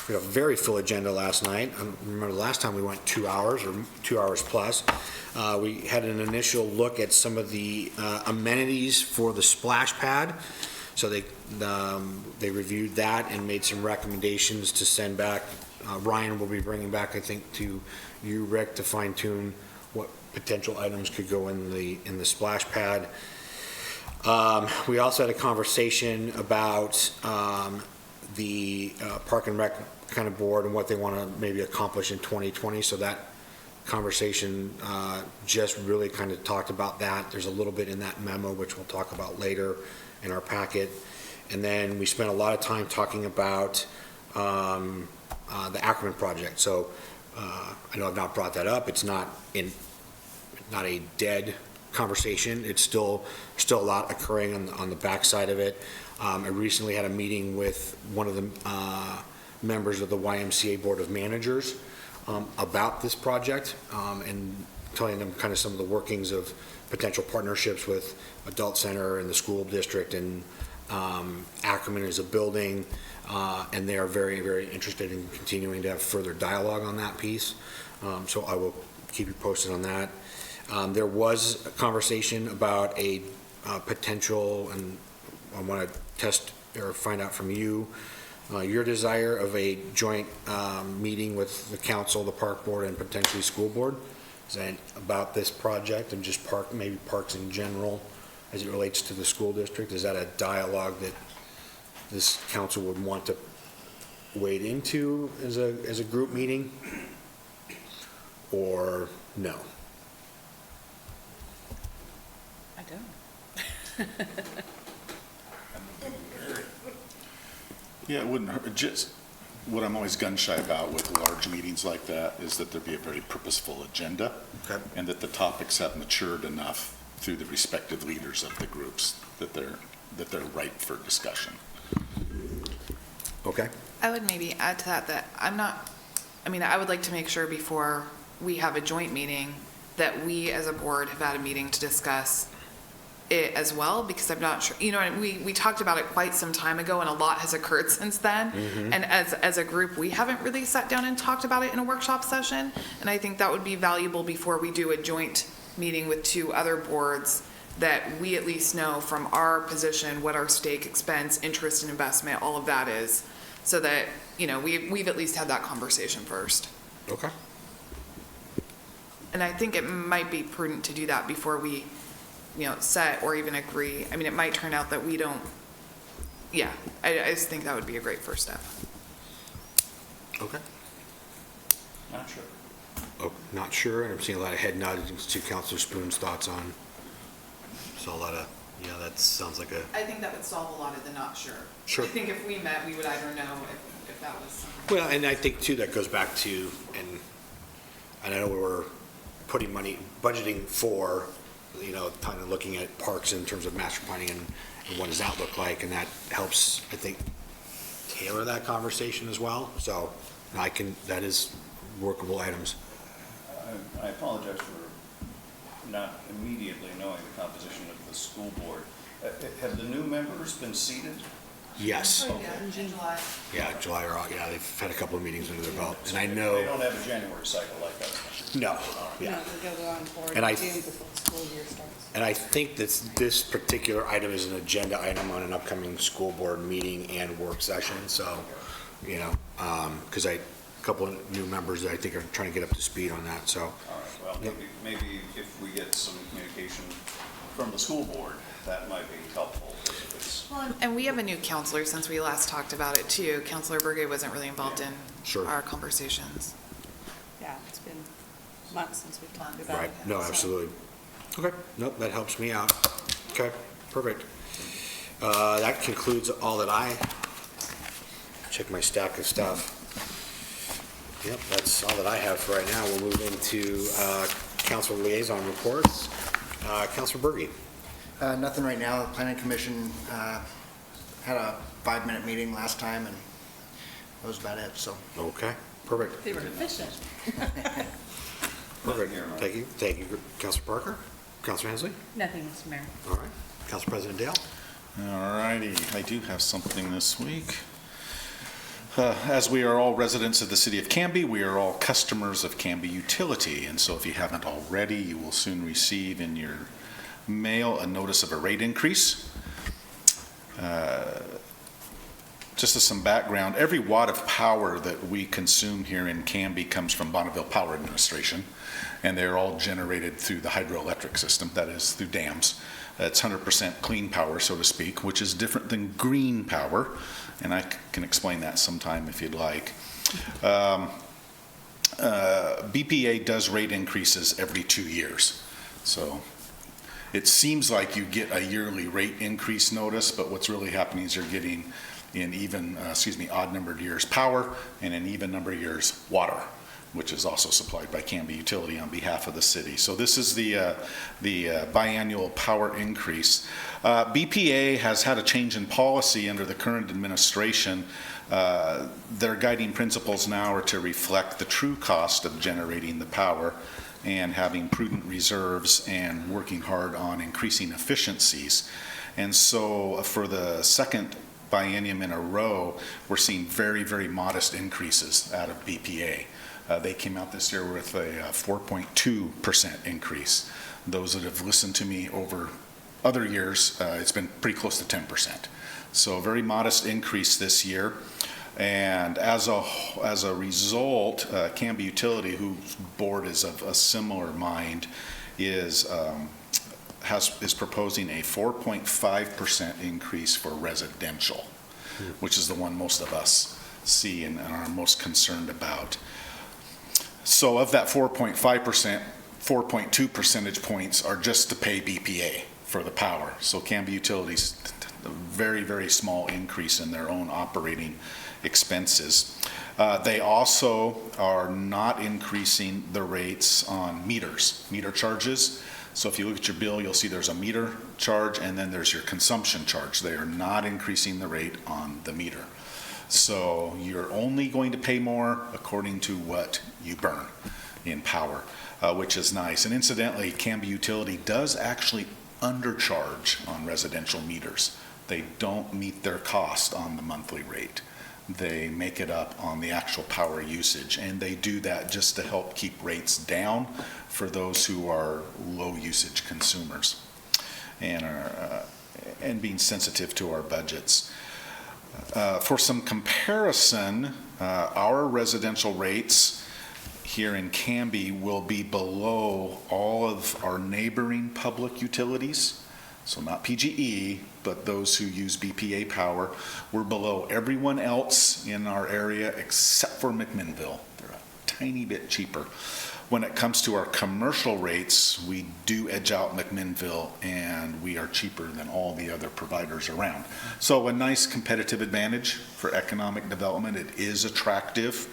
we had a very full agenda last night. I remember last time we went 2 hours or 2 hours plus. We had an initial look at some of the amenities for the splash pad. So they reviewed that and made some recommendations to send back. Ryan will be bringing back, I think, to you, Rick, to fine tune what potential items could go in the splash pad. We also had a conversation about the Park and Rec kind of board and what they want to maybe accomplish in 2020. So that conversation just really kind of talked about that. There's a little bit in that memo, which we'll talk about later in our packet. And then we spent a lot of time talking about the Ackerman project. So I know I've not brought that up. It's not a dead conversation. It's still a lot occurring on the backside of it. I recently had a meeting with one of the members of the YMCA Board of Managers about this project and telling them kind of some of the workings of potential partnerships with Adult Center and the school district and Ackerman as a building, and they are very, very interested in continuing to have further dialogue on that piece. So I will keep you posted on that. There was a conversation about a potential, and I want to test or find out from you, your desire of a joint meeting with the council, the park board, and potentially school board. Is that about this project and just maybe parks in general as it relates to the school district? Is that a dialogue that this council would want to wade into as a group meeting? Or no? I don't. Yeah, it wouldn't hurt. Just what I'm always gun shy about with large meetings like that is that there be a very purposeful agenda. Okay. And that the topics have matured enough through the respective leaders of the groups that they're ripe for discussion. Okay. I would maybe add to that I would like to make sure before we have a joint meeting that we as a board have had a meeting to discuss it as well, because I'm not sure, we talked about it quite some time ago and a lot has occurred since then. Mm-hmm. And as a group, we haven't really sat down and talked about it in a workshop session. And I think that would be valuable before we do a joint meeting with two other boards, that we at least know from our position what our stake, expense, interest, and investment, all of that is, so that, we've at least had that conversation first. Okay. And I think it might be prudent to do that before we, set or even agree. I mean, it might turn out that we don't, I just think that would be a great first step. Okay. Not sure. Oh, not sure, and I'm seeing a lot of head nods to Councilor Spoon's thoughts on, so a lot of, that sounds like a, I think that would solve a lot of the not sure. Sure. I think if we met, we would either know if that was something. well, and I think too, that goes back to, and I know we were putting money, budgeting for, kind of looking at parks in terms of master planning and what does that look like, and that helps, I think, tailor that conversation as well, so that is workable items. I apologize for not immediately knowing the composition of the school board. Have the new members been seated? Yes. Yeah, in July. Yeah, July or August, they've had a couple of meetings under their belt, and I They know, don't have a January cycle like us. no, yeah. No, they'll go on board And I in June before the school year starts. And I think that this particular item is an agenda item on an upcoming school board meeting and work session, so, because a couple of new members that I think are trying to get up to speed on that, so. All right, well, maybe if we get some communication from the school board, that might be helpful. If it's Well, and we have a new counselor since we last talked about it too. Counselor Berge wasn't really involved in Sure. our conversations. Yeah, it's been months since we've talked about it. Right, no, so. absolutely. Okay, nope, that helps me out. Okay, perfect. That concludes all that I, check my stack of stuff. Yep, that's all that I have for right now. We'll move into council liaison reports. Councilor Berge. Nothing right now. The Planning Commission had a 5-minute meeting last time, and that was about it, so. Okay, perfect. They were efficient. Perfect. Thank you, Councilor Parker. Councilor Hensley? Nothing, Mr. Mayor. All right. Council President Dale? All righty, I do have something this week. As we are all residents of the city of Canby, we are all customers of Canby Utility, and so if you haven't already, you will soon receive in your mail a notice of a rate increase. just as some background, every watt of power that we consume here in Canby comes from Bonneville Power Administration, and they're all generated through the hydroelectric system, that is, through dams. It's 100% clean power, so to speak, which is different than green power, and I can explain that sometime if you'd like. BPA does rate increases every 2 years, so it seems like you get a yearly rate increase notice, but what's really happening is you're getting in odd numbered years power, and in even numbered years water, which is also supplied by Canby Utility on behalf of the city. So this is the biannual power increase. BPA has had a change in policy under the current administration. Their guiding principles now are to reflect the true cost of generating the power and having prudent reserves and working hard on increasing efficiencies. And so for the second biennium in a row, we're seeing very, very modest increases out of BPA. They came out this year with a 4.2% increase. Those that have listened to me over other years, it's been pretty close to 10%. So a very modest increase this year. And as a result, Canby Utility, whose board is of a similar mind, is proposing a 4.5% increase for residential, which is the one most of us see and are most concerned about. So of that 4.5%, 4.2 percentage points are just to pay BPA for the power. So Canby Utilities, a very, very small increase in their own operating expenses. They also are not increasing the rates on meter charges. So if you look at your bill, you'll see there's a meter charge and then there's your consumption charge. They are not increasing the rate on the meter. So you're only going to pay more according to what you burn in power, which is nice. And incidentally, Canby Utility does actually undercharge on residential meters. They don't meet their cost on the monthly rate. They make it up on the actual power usage, and they do that just to help keep rates down for those who are low usage consumers and being sensitive to our budgets. For some comparison, our residential rates here in Canby will be below all of our neighboring public utilities. So not PGE, but those who use BPA power. We're below everyone else in our area except for McMinnville. They're a tiny bit cheaper. When it comes to our commercial rates, we do edge out McMinnville, and we are cheaper than all the other providers around. So a nice competitive advantage for economic development. It is attractive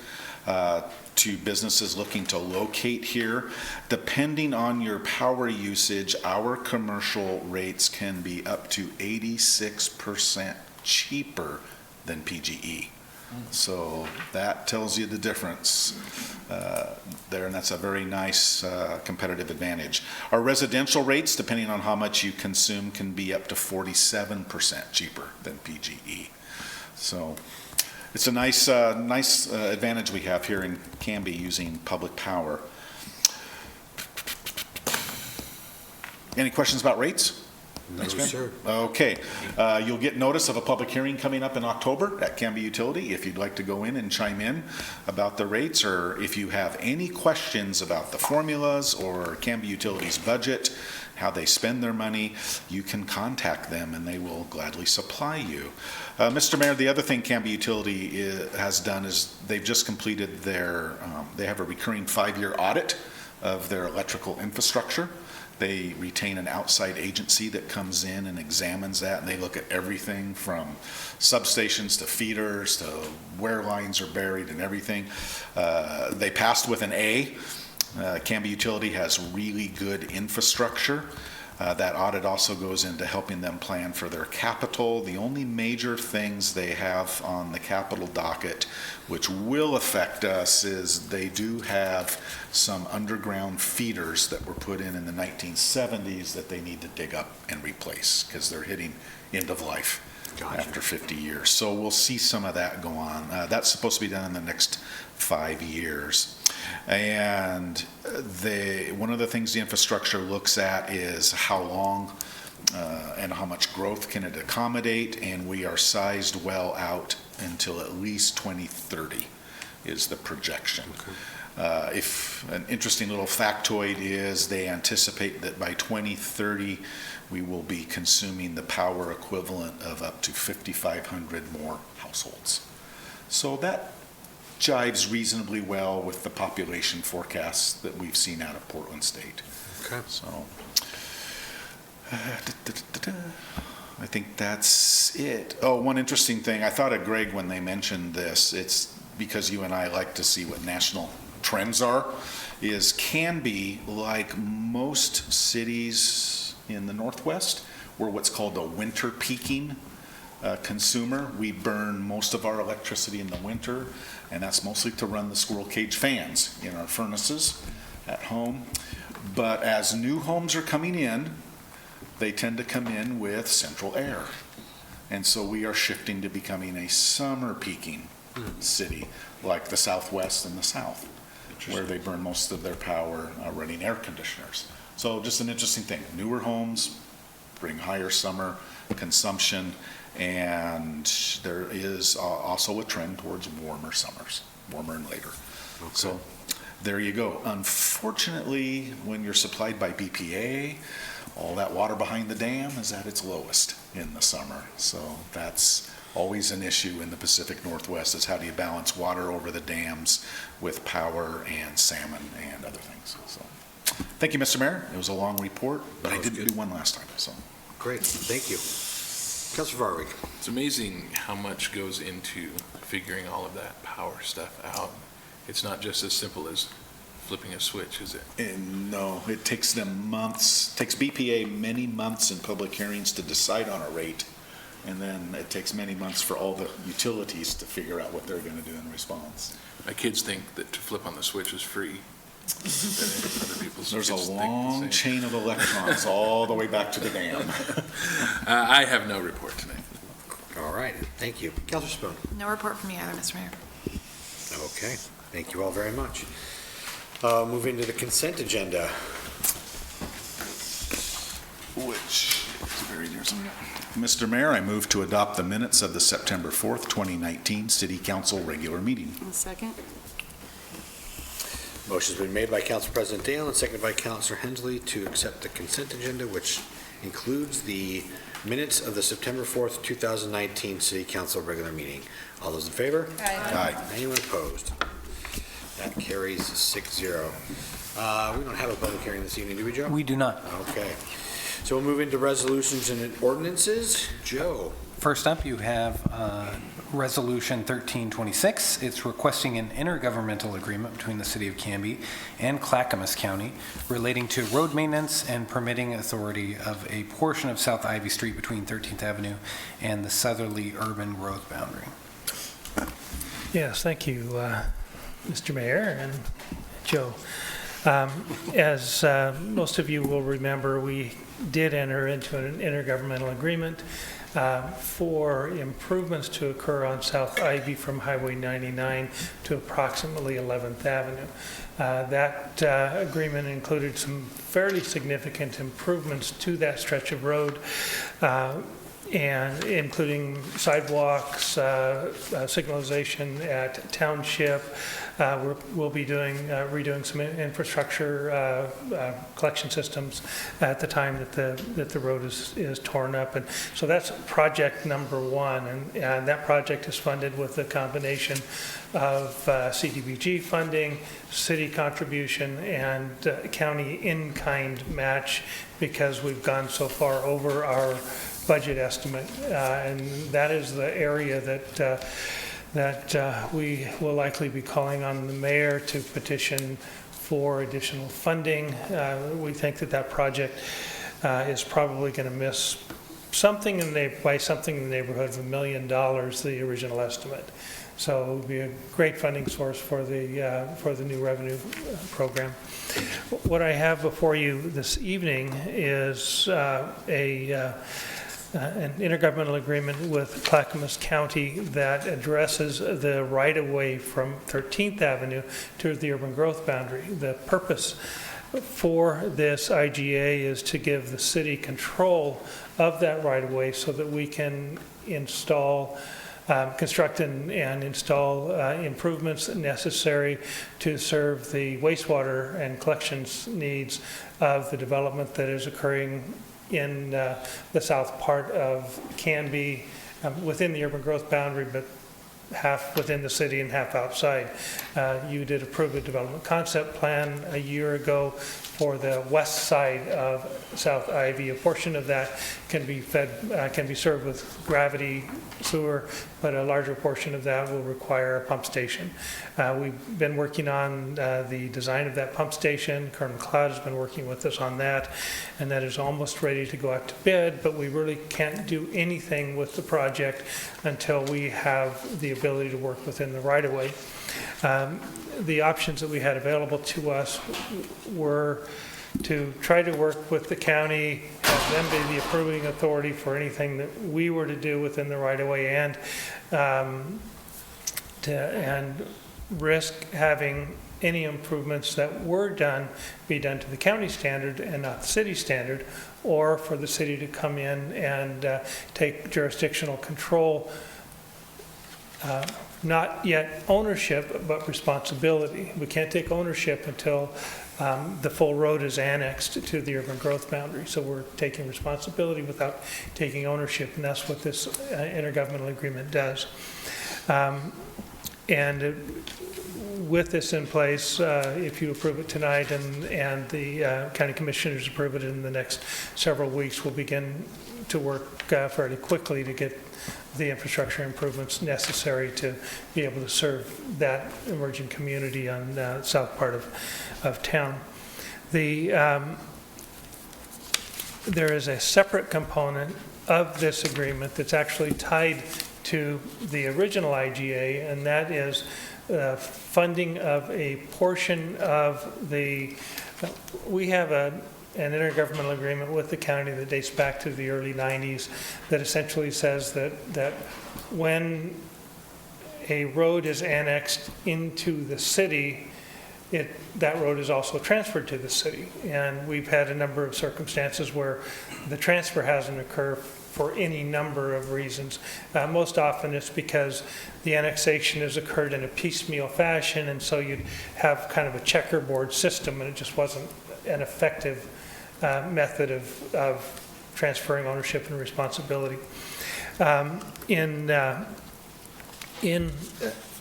to businesses looking to locate here. Depending on your power usage, our commercial rates can be up to 86% cheaper than PGE. So that tells you the difference there, and that's a very nice competitive advantage. Our residential rates, depending on how much you consume, can be up to 47% cheaper than PGE. So it's a nice advantage we have here in Canby using public power. Any questions about rates? No, sir. Okay. You'll get notice of a public hearing coming up in October at Canby Utility if you'd like to go in and chime in about the rates, or if you have any questions about the formulas or Canby Utility's budget, how they spend their money, you can contact them and they will gladly supply you. Mr. Mayor, the other thing Canby Utility has done is they've just completed their, they have a recurring 5-year audit of their electrical infrastructure. They retain an outside agency that comes in and examines that, and they look at everything from substations to feeders to where lines are buried and everything. They passed with an A. Canby Utility has really good infrastructure. That audit also goes into helping them plan for their capital. The only major things they have on the capital docket, which will affect us, is they do have some underground feeders that were put in the 1970s that they need to dig up and replace because they're hitting end of life. Gotcha. After 50 years. So we'll see some of that go on. That's supposed to be done in the next 5 years. And one of the things the infrastructure looks at is how long and how much growth can it accommodate, and we are sized well out until at least 2030 is the projection. If an interesting little factoid is they anticipate that by 2030 we will be consuming the power equivalent of up to 5,500 more households. So that jives reasonably well with the population forecasts that we've seen out of Portland State. Okay. So I think that's it. Oh, one interesting thing, I thought of Greg when they mentioned this, it's because you and I like to see what national trends are, is Canby, like most cities in the Northwest, we're what's called a winter peaking consumer. We burn most of our electricity in the winter, and that's mostly to run the squirrel cage fans in our furnaces at home. But as new homes are coming in, they tend to come in with central air. And so we are shifting to becoming a summer peaking city, like the Southwest and the South, where they burn most of their power running air conditioners. So just an interesting thing. Newer homes bring higher summer consumption, and there is also a trend towards warmer summers, warmer and later. Okay. So there you go. Unfortunately, when you're supplied by BPA, all that water behind the dam is at its lowest in the summer. So that's always an issue in the Pacific Northwest, is how do you balance water over the dams with power and salmon and other things. So thank you, Mr. Mayor. It was a long report, but I didn't do one last time. So Great, thank you. Councilor Varwig. It's amazing how much goes into figuring all of that power stuff out. It's not just as simple as flipping a switch, is it? And no, it takes them months, takes BPA many months in public hearings to decide on a rate. And then it takes many months for all the utilities to figure out what they're going to do in response. My kids think that to flip on the switch is free. Other people's There's kids a think the long same. chain of electrons all the way back to the dam. I have no report tonight. All right, thank you. Councilor Spoon. No report from me either, Mr. Mayor. Okay, thank you all very much. Moving to the consent agenda. Which is very near something. Mr. Mayor, I move to adopt the minutes of the September 4th, 2019 City Council regular meeting. A second. Motion's been made by Council President Dale and seconded by Councilor Hensley to accept the consent agenda, which includes the minutes of the September 4th, 2019 City Council regular meeting. All those in favor? Aye. Anyone opposed? That carries 6-0. We don't have a public hearing this evening, do we, Joe? We do not. Okay. So we'll move into resolutions and ordinances. Joe. First up, you have Resolution 1326. It's requesting an intergovernmental agreement between the City of Canby and Clackamas County relating to road maintenance and permitting authority of a portion of South Ivy Street between 13th Avenue and the southerly urban growth boundary. Yes, thank you, Mr. Mayor and Joe. As most of you will remember, we did enter into an intergovernmental agreement for improvements to occur on South Ivy from Highway 99 to approximately 11th Avenue. That agreement included some fairly significant improvements to that stretch of road, and including sidewalks, signalization at Township. We'll be redoing some infrastructure collection systems at the time that the road is torn up. And so that's project number one. And that project is funded with a combination of CDBG funding, city contribution, and county in-kind match, because we've gone so far over our budget estimate. And that is the area that we will likely be calling on the mayor to petition for additional funding. We think that project is probably going to miss something by something in the neighborhood of $1 million, the original estimate. So it would be a great funding source for the new revenue program. What I have before you this evening is an intergovernmental agreement with Clackamas County that addresses the right-of-way from 13th Avenue to the urban growth boundary. The purpose for this IGA is to give the city control of that right-of-way so that we can install, construct and install improvements necessary to serve the wastewater and collections needs of the development that is occurring in the south part of Canby, within the urban growth boundary, but half within the city and half outside. You did approve a development concept plan a year ago for the west side of South Ivy. A portion of that can be can be served with gravity sewer, but a larger portion of that will require a pump station. We've been working on the design of that pump station. Colonel McLeod has been working with us on that, and that is almost ready to go out to bid, but we really can't do anything with the project until we have the ability to work within the right-of-way. The options that we had available to us were to try to work with the county, have them be the approving authority for anything that we were to do within the right-of-way, and risk having any improvements that were done be done to the county standard and not the city standard, or for the city to come in and take jurisdictional control, not yet ownership, but responsibility. We can't take ownership until the full road is annexed to the urban growth boundary. So we're taking responsibility without taking ownership, and that's what this intergovernmental agreement does. And with this in place, if you approve it tonight and the county commissioners approve it in the next several weeks, we'll begin to work fairly quickly to get the infrastructure improvements necessary to be able to serve that emerging community on the south part of town. There is a separate component of this agreement that's actually tied to the original IGA, and that is funding of a portion of the, we have an intergovernmental agreement with the county that dates back to the early 90s that essentially says that when a road is annexed into the city, that road is also transferred to the city. And we've had a number of circumstances where the transfer hasn't occurred for any number of reasons. Most often it's because the annexation has occurred in a piecemeal fashion, and so you'd have kind of a checkerboard system, and it just wasn't an effective method of transferring ownership and responsibility. In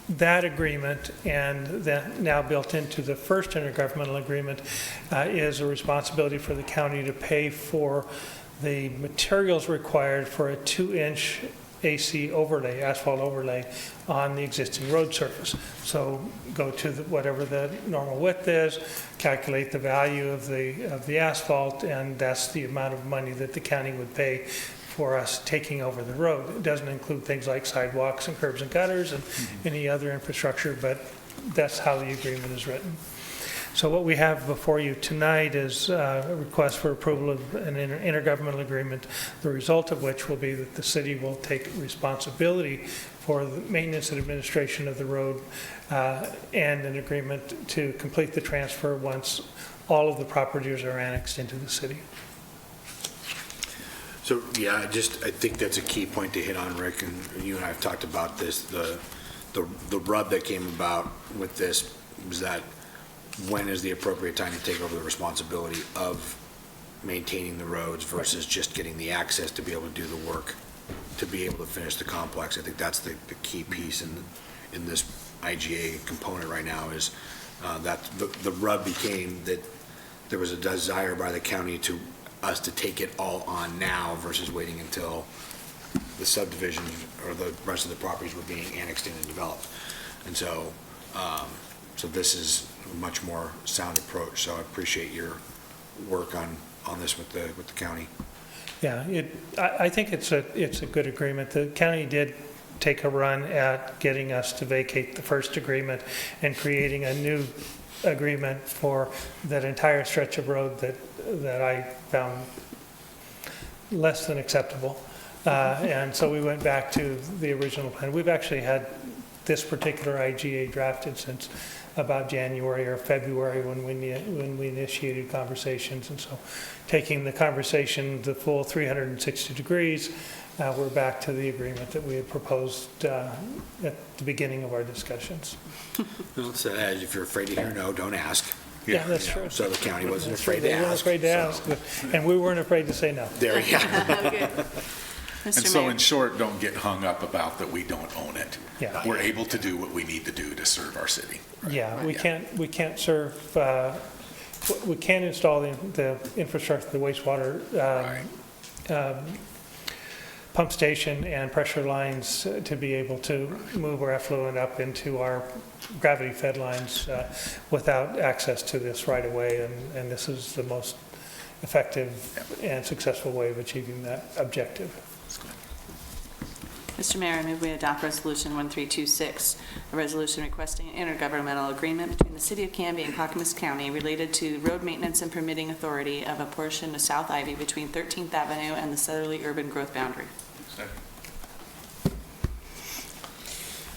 that agreement, and that now built into the first intergovernmental agreement, is a responsibility for the county to pay for the materials required for a 2-inch AC overlay, asphalt overlay on the existing road surface. So go to whatever the normal width is, calculate the value of the asphalt, and that's the amount of money that the county would pay for us taking over the road. It doesn't include things like sidewalks and curbs and gutters and any other infrastructure, but that's how the agreement is written. So what we have before you tonight is a request for approval of an intergovernmental agreement, the result of which will be that the city will take responsibility for the maintenance and administration of the road, and an agreement to complete the transfer once all of the properties are annexed into the city. So, yeah, I think that's a key point to hit on, Rick, and you and I have talked about this. The rub that came about with this was that when is the appropriate time to take over the responsibility of maintaining the roads versus just getting the access to be able to do the work, to be able to finish the complex. I think that's the key piece in this IGA component right now, is that the rub became that there was a desire by the county to us to take it all on now versus waiting until the subdivision or the rest of the properties were being annexed in and developed. And so, so this is a much more sound approach. So I appreciate your work on this with the county. Yeah, I think it's a good agreement. The county did take a run at getting us to vacate the first agreement and creating a new agreement for that entire stretch of road that I found less than acceptable. And so we went back to the original plan. We've actually had this particular IGA drafted since about January or February when we initiated conversations. And so taking the conversation the full 360 degrees, we're back to the agreement that we had proposed at the beginning of our discussions. Well, so, if you're afraid to hear no, don't ask. Yeah, that's You know, true. So the county wasn't That's afraid true. to They weren't ask. afraid to so- ask, and we weren't afraid to say no. There we go. And so in short, don't get hung up about that we don't own it. Yeah. We're able to do what we need to do to serve our city. Yeah, we can't serve, we can't install the infrastructure, the wastewater pump station and pressure lines to be able to move our effluent up into our gravity-fed lines without access to this right away, and this is the most effective and successful way of achieving that objective. Mr. Mayor, I move we adopt Resolution 1326, a resolution requesting an intergovernmental agreement between the City of Canby and Clackamas County related to road maintenance and permitting authority of a portion of South Ivy between 13th Avenue and the southerly urban growth boundary.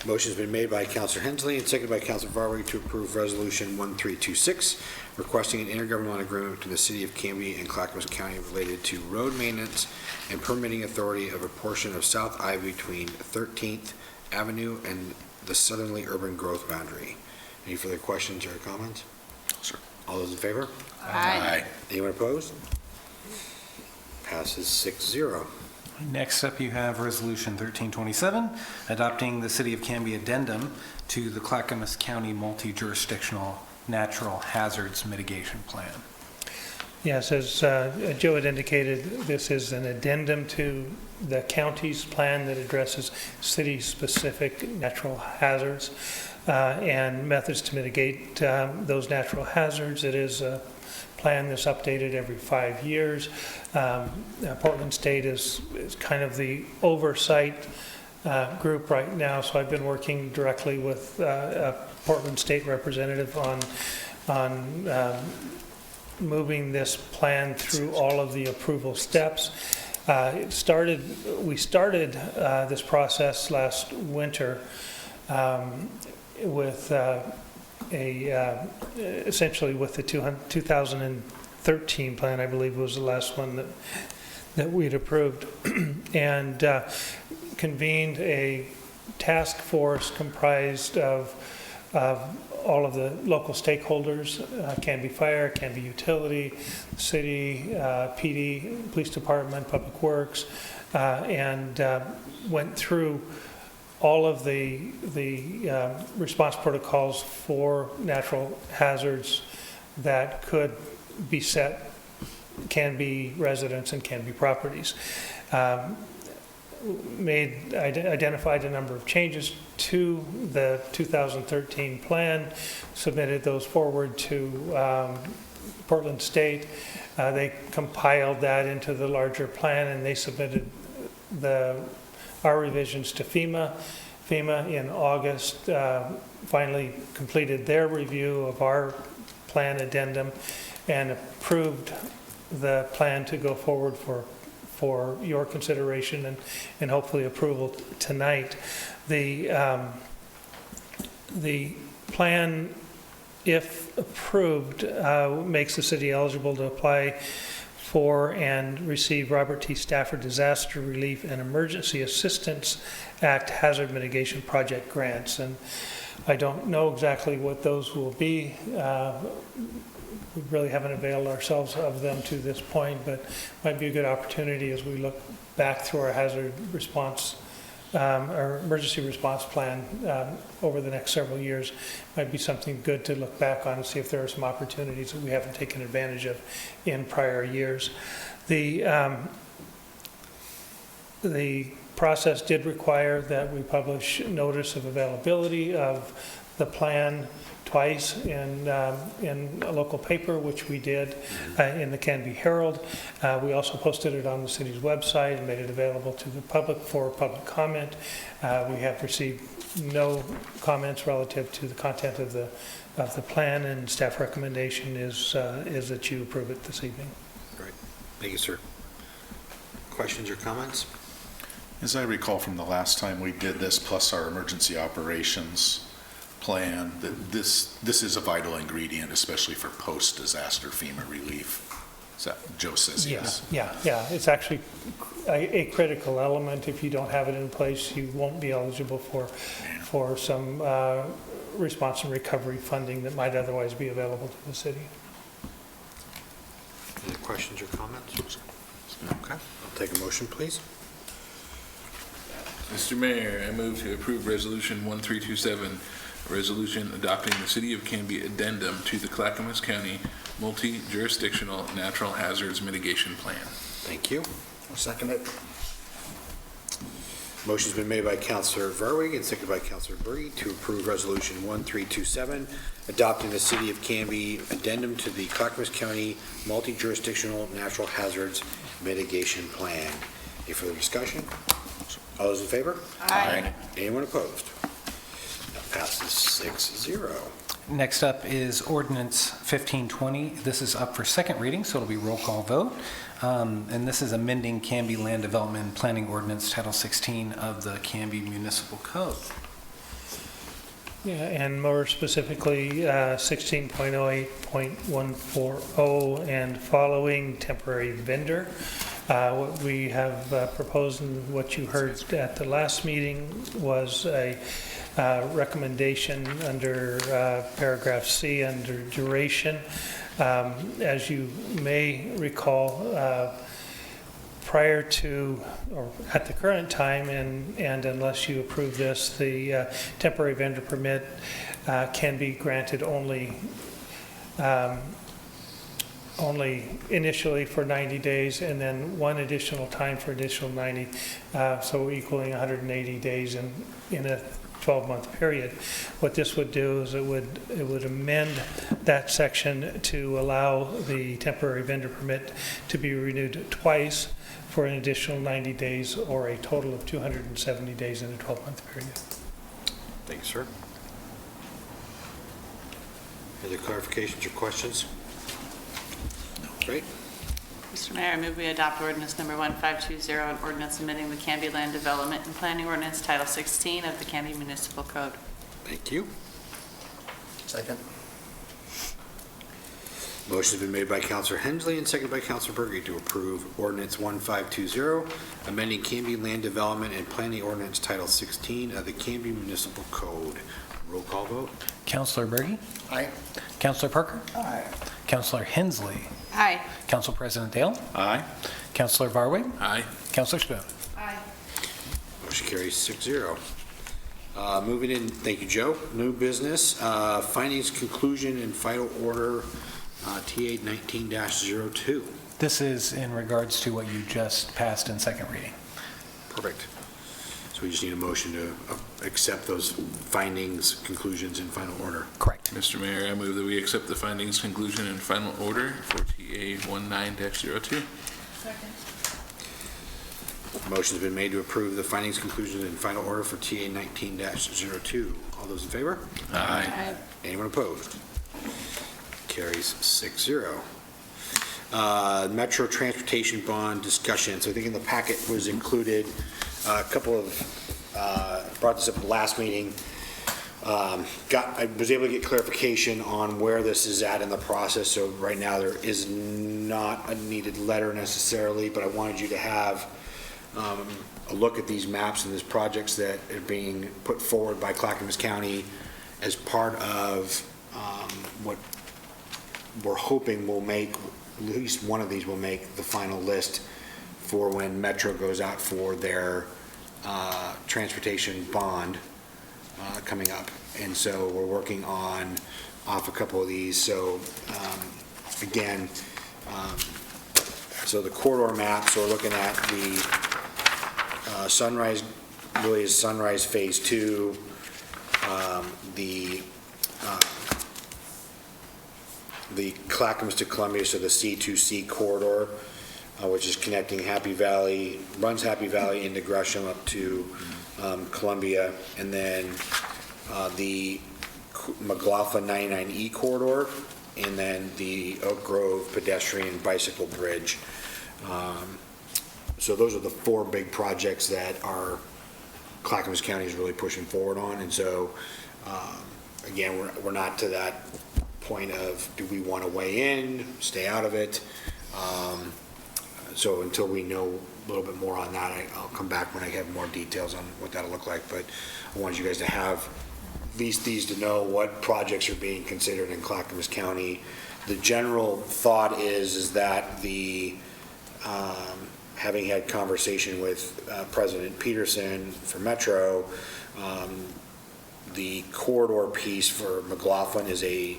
Motion's been made by Councilor Hensley and seconded by Councilor Farley to approve Resolution 1326, requesting an intergovernmental agreement between the City of Canby and Clackamas County related to road maintenance and permitting authority of a portion of South Ivy between 13th Avenue and the southerly urban growth boundary. Any further questions or comments? Sir. All those in favor? Aye. Anyone opposed? Passes 6-0. Next up, you have Resolution 1327, adopting the City of Canby addendum to the Clackamas County Multi-Jurisdictional Natural Hazards Mitigation Plan. Yes, as Joe had indicated, this is an addendum to the county's plan that addresses city-specific natural hazards and methods to mitigate those natural hazards. It is a plan that's updated every 5 years. Portland State is kind of the oversight group right now, so I've been working directly with a Portland State representative on moving this plan through all of the approval steps. We started this process last winter with essentially with the 2013 plan, I believe was the last one that we'd approved, and convened a task force comprised of all of the local stakeholders, Canby Fire, Canby Utility, City, PD, Police Department, Public Works, and went through all of the response protocols for natural hazards that could be set, can be residents and can be properties. Identified a number of changes to the 2013 plan, submitted those forward to Portland State. They compiled that into the larger plan, and they submitted our revisions to FEMA. FEMA in August finally completed their review of our plan addendum and approved the plan to go forward for your consideration and hopefully approval tonight. The plan, if approved, makes the city eligible to apply for and receive Robert T. Stafford Disaster Relief and Emergency Assistance Act Hazard Mitigation Project grants. And I don't know exactly what those will be. We really haven't availed ourselves of them to this point, but might be a good opportunity as we look back through our hazard response, our emergency response plan over the next several years. Might be something good to look back on and see if there are some opportunities that we haven't taken advantage of in prior years. The process did require that we publish notice of availability of the plan twice in a local paper, which we did in the Canby Herald. We also posted it on the city's website and made it available to the public for public comment. We have received no comments relative to the content of the plan, and staff recommendation is that you approve it this evening. Great. Thank you, sir. Questions or comments? As I recall from the last time we did this, plus our emergency operations plan, that this is a vital ingredient, especially for post-disaster FEMA relief. So Joe says yes. Yeah, it's actually a critical element. If you don't have it in place, you won't be eligible for some response and recovery funding that might otherwise be available to the city. Any questions or comments? Okay, I'll take a motion, please. Mr. Mayor, I move to approve Resolution 1327, a resolution adopting the City of Canby addendum to the Clackamas County Multi-Jurisdictional Natural Hazards Mitigation Plan. Thank you. I'll second it. Motion's been made by Councilor Verwig and seconded by Councilor Berge to approve Resolution 1327, adopting the City of Canby addendum to the Clackamas County Multi-Jurisdictional Natural Hazards Mitigation Plan. Any further discussion? All those in favor? Aye. Anyone opposed? That passes 6-0. Next up is ordinance 1520. This is up for second reading, so it'll be roll call vote. And this is amending Canby Land Development and Planning Ordinance Title 16 of the Canby Municipal Code. Yeah, and more specifically, 16.08.140 and following temporary vendor. What we have proposed and what you heard at the last meeting was a recommendation under paragraph C under duration. As you may recall, prior to, or at the current time, and unless you approve this, the temporary vendor permit can be granted only initially for 90 days, and then one additional time for additional 90, so equaling 180 days in a 12-month period. What this would do is it would amend that section to allow the temporary vendor permit to be renewed twice for an additional 90 days, or a total of 270 days in a 12-month period. Thanks, sir. Any clarifications or questions? Great. Mr. Mayor, I move we adopt ordinance number 1520, an ordinance amending the Canby Land Development and Planning Ordinance Title 16 of the Canby Municipal Code. Thank you. Second. Motion's been made by Councilor Hensley and seconded by Councilor Berge to approve ordinance 1520, amending Canby Land Development and Planning Ordinance Title 16 of the Canby Municipal Code. Roll call vote. Councilor Berge? Aye. Councilor Parker? Aye. Councilor Hensley? Aye. Council President Dale? Aye. Councilor Varwig? Aye. Councilor Spoon? Aye. Motion carries 6-0. Moving in, thank you, Joe. New business, findings, conclusion, and final order, TA 19-02. This is in regards to what you just passed in second reading. Perfect. So we just need a motion to accept those findings, conclusions, and final order. Correct. Mr. Mayor, I move that we accept the findings, conclusion, and final order for TA 19-02. Second. Motion's been made to approve the findings, conclusions, and final order for TA 19-02. All those in favor? Aye. Anyone opposed? Carries 6-0. Metro Transportation Bond discussion. So I think in the packet was included a couple of, brought this up at the last meeting. I was able to get clarification on where this is at in the process. So right now there is not a needed letter necessarily, but I wanted you to have a look at these maps and these projects that are being put forward by Clackamas County as part of what we're hoping will make, at least one of these will make the final list for when Metro goes out for their transportation bond coming up. And so we're working on off a couple of these. So again, so the corridor map, so we're looking at the Sunrise, really is Sunrise Phase 2, the Clackamas to Columbia, so the C2C corridor, which is connecting Happy Valley, runs Happy Valley into Gresham up to Columbia, and then the McLaughlin 99E corridor, and then the Oak Grove pedestrian bicycle bridge. So those are the 4 big projects that our Clackamas County is really pushing forward on. And so, again, we're not to that point of, do we want to weigh in, stay out of it? So until we know a little bit more on that, I'll come back when I have more details on what that'll look like. But I wanted you guys to have at least these to know what projects are being considered in Clackamas County. The general thought is that the, having had conversation with President Peterson for Metro, the corridor piece for McLaughlin is a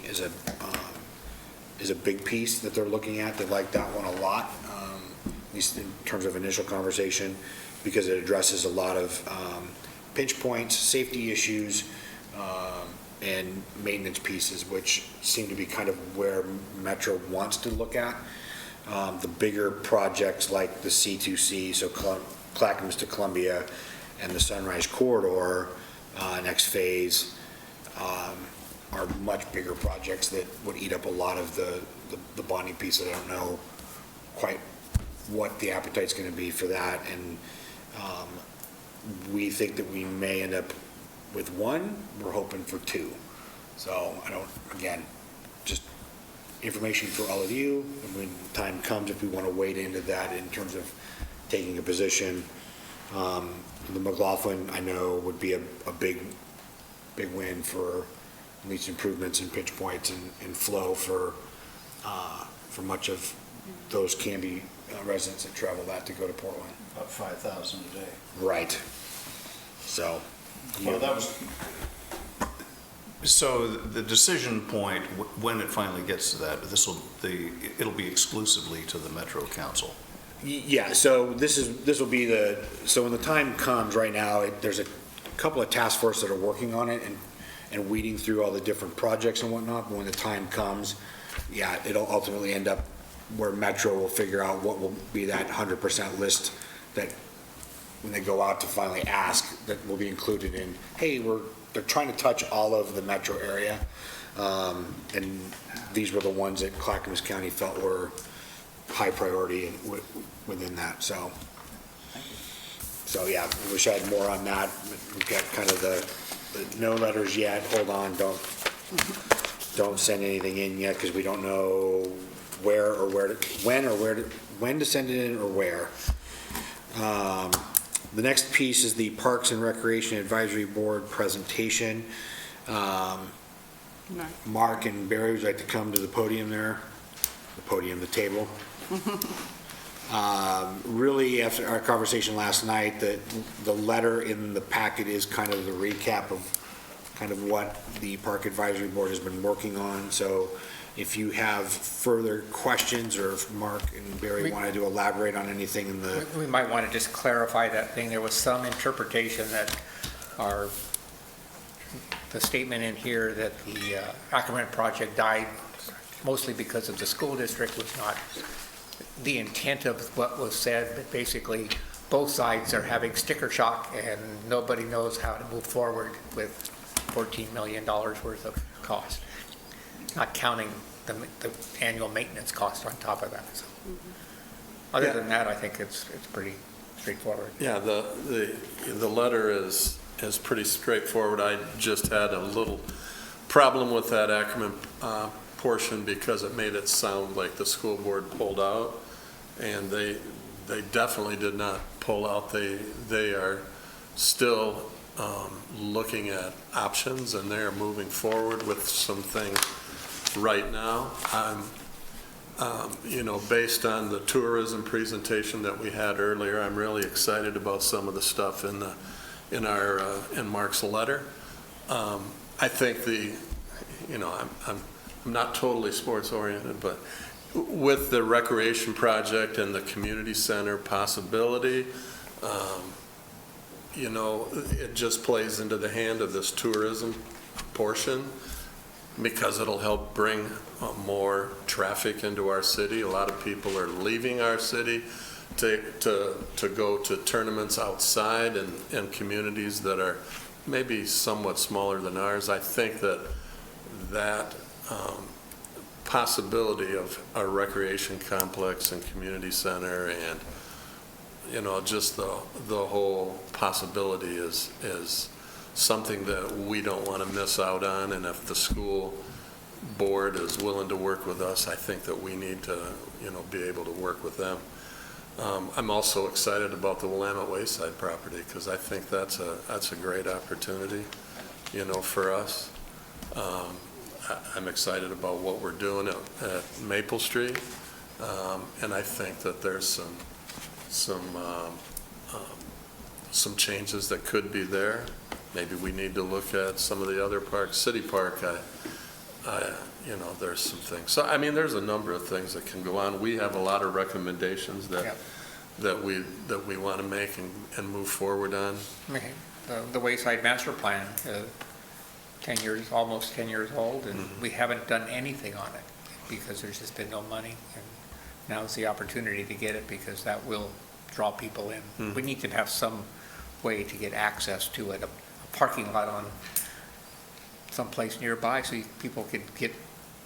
big piece that they're looking at. They like that one a lot, at least in terms of initial conversation, because it addresses a lot of pinch points, safety issues, and maintenance pieces, which seem to be kind of where Metro wants to look at. The bigger projects like the C2C, so Clackamas to Columbia, and the Sunrise Corridor, next phase, are much bigger projects that would eat up a lot of the bonding piece. I don't know quite what the appetite's going to be for that, and we think that we may end up with 1. We're hoping for 2. So I don't, again, just information for all of you, and when time comes, if we want to wade into that in terms of taking a position. The McLaughlin, I know, would be a big win for at least improvements in pinch points and flow for much of those Canby residents that travel that to go to Portland. About 5,000 a day. Right. So. Well, that was, so the decision point, when it finally gets to that, it'll be exclusively to the Metro Council. Yeah, so this will be so when the time comes right now, there's a couple of task forces that are working on it and weeding through all the different projects and whatnot, but when the time comes, yeah, it'll ultimately end up where Metro will figure out what will be that 100% list that when they go out to finally ask, that will be included in, hey, they're trying to touch all of the Metro area, and these were the ones that Clackamas County felt were high priority within that. So yeah, I wish I had more on that. We've got kind of the no letters yet. Hold on, don't send anything in yet, because we don't know when to send it in or where. The next piece is the Parks and Recreation Advisory Board presentation. Mark and Barry, would you like to come to the podium there? The table. Really, after our conversation last night, the letter in the packet is kind of the recap of kind of what the Park Advisory Board has been working on. So if you have further questions, or if Mark and Barry wanted to elaborate on anything in the... We might want to just clarify that thing. There was some interpretation that the statement in here that the Ackerman project died mostly because of the school district was not the intent of what was said, but basically both sides are having sticker shock and nobody knows how to move forward with $14 million worth of cost, not counting the annual maintenance cost on top of that. So, other than that, I think it's pretty straightforward. Yeah, the letter is pretty straightforward. I just had a little problem with that Ackerman portion because it made it sound like the school board pulled out, and they definitely did not pull out. They are still looking at options, and they are moving forward with some things right now. Based on the tourism presentation that we had earlier, I'm really excited about some of the stuff in Mark's letter. I think I'm not totally sports oriented, but with the recreation project and the community center possibility, it just plays into the hand of this tourism portion, because it'll help bring more traffic into our city. A lot of people are leaving our city to go to tournaments outside and communities that are maybe somewhat smaller than ours. I think that possibility of a recreation complex and community center and just the whole possibility is something that we don't want to miss out on, and if the school board is willing to work with us, I think that we need to, be able to work with them. I'm also excited about the Willamette Wayside property, because I think that's a great opportunity, for us. I'm excited about what we're doing at Maple Street, and I think that there's some changes that could be there. Maybe we need to look at some of the other parks. City Park, there's some things. So, there's a number of things that can go on. We have a lot of recommendations that we want to make and move forward on. Okay. The Wayside Master Plan, 10 years, almost 10 years old, and we haven't done anything on it because there's just been no money. And now's the opportunity to get it, because that will draw people in. We need to have some way to get access to it, a parking lot on someplace nearby, so people could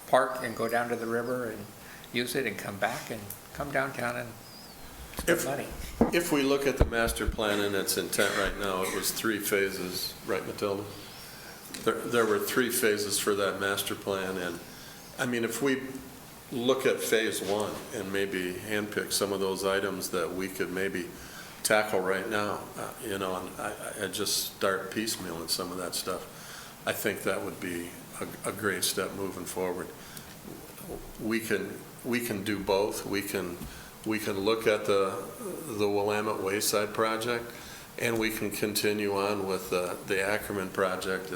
park and go down to the river and use it and come back and come downtown and spend money. If we look at the master plan and its intent right now, it was 3 phases, right, Matilda? There were 3 phases for that master plan, and if we look at phase 1 and maybe handpick some of those items that we could maybe tackle right now, and I just start piecemealing some of that stuff, I think that would be a great step moving forward. We can do both. We can look at the Willamette Wayside project, and we can continue on with the Ackerman project.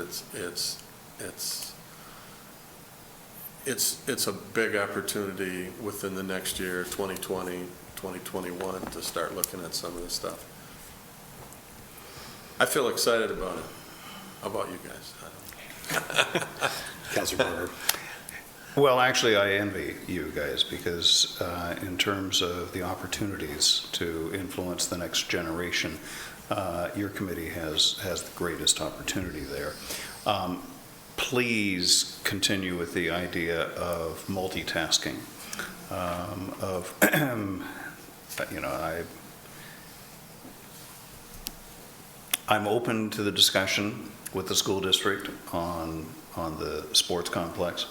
It's a big opportunity within the next year, 2020, 2021, to start looking at some of this stuff. I feel excited about it. How about you guys? Councilor Berger. Well, actually, I envy you guys, because in terms of the opportunities to influence the next generation, your committee has the greatest opportunity there. Please continue with the idea of multitasking, I'm open to the discussion with the school district on the sports complex.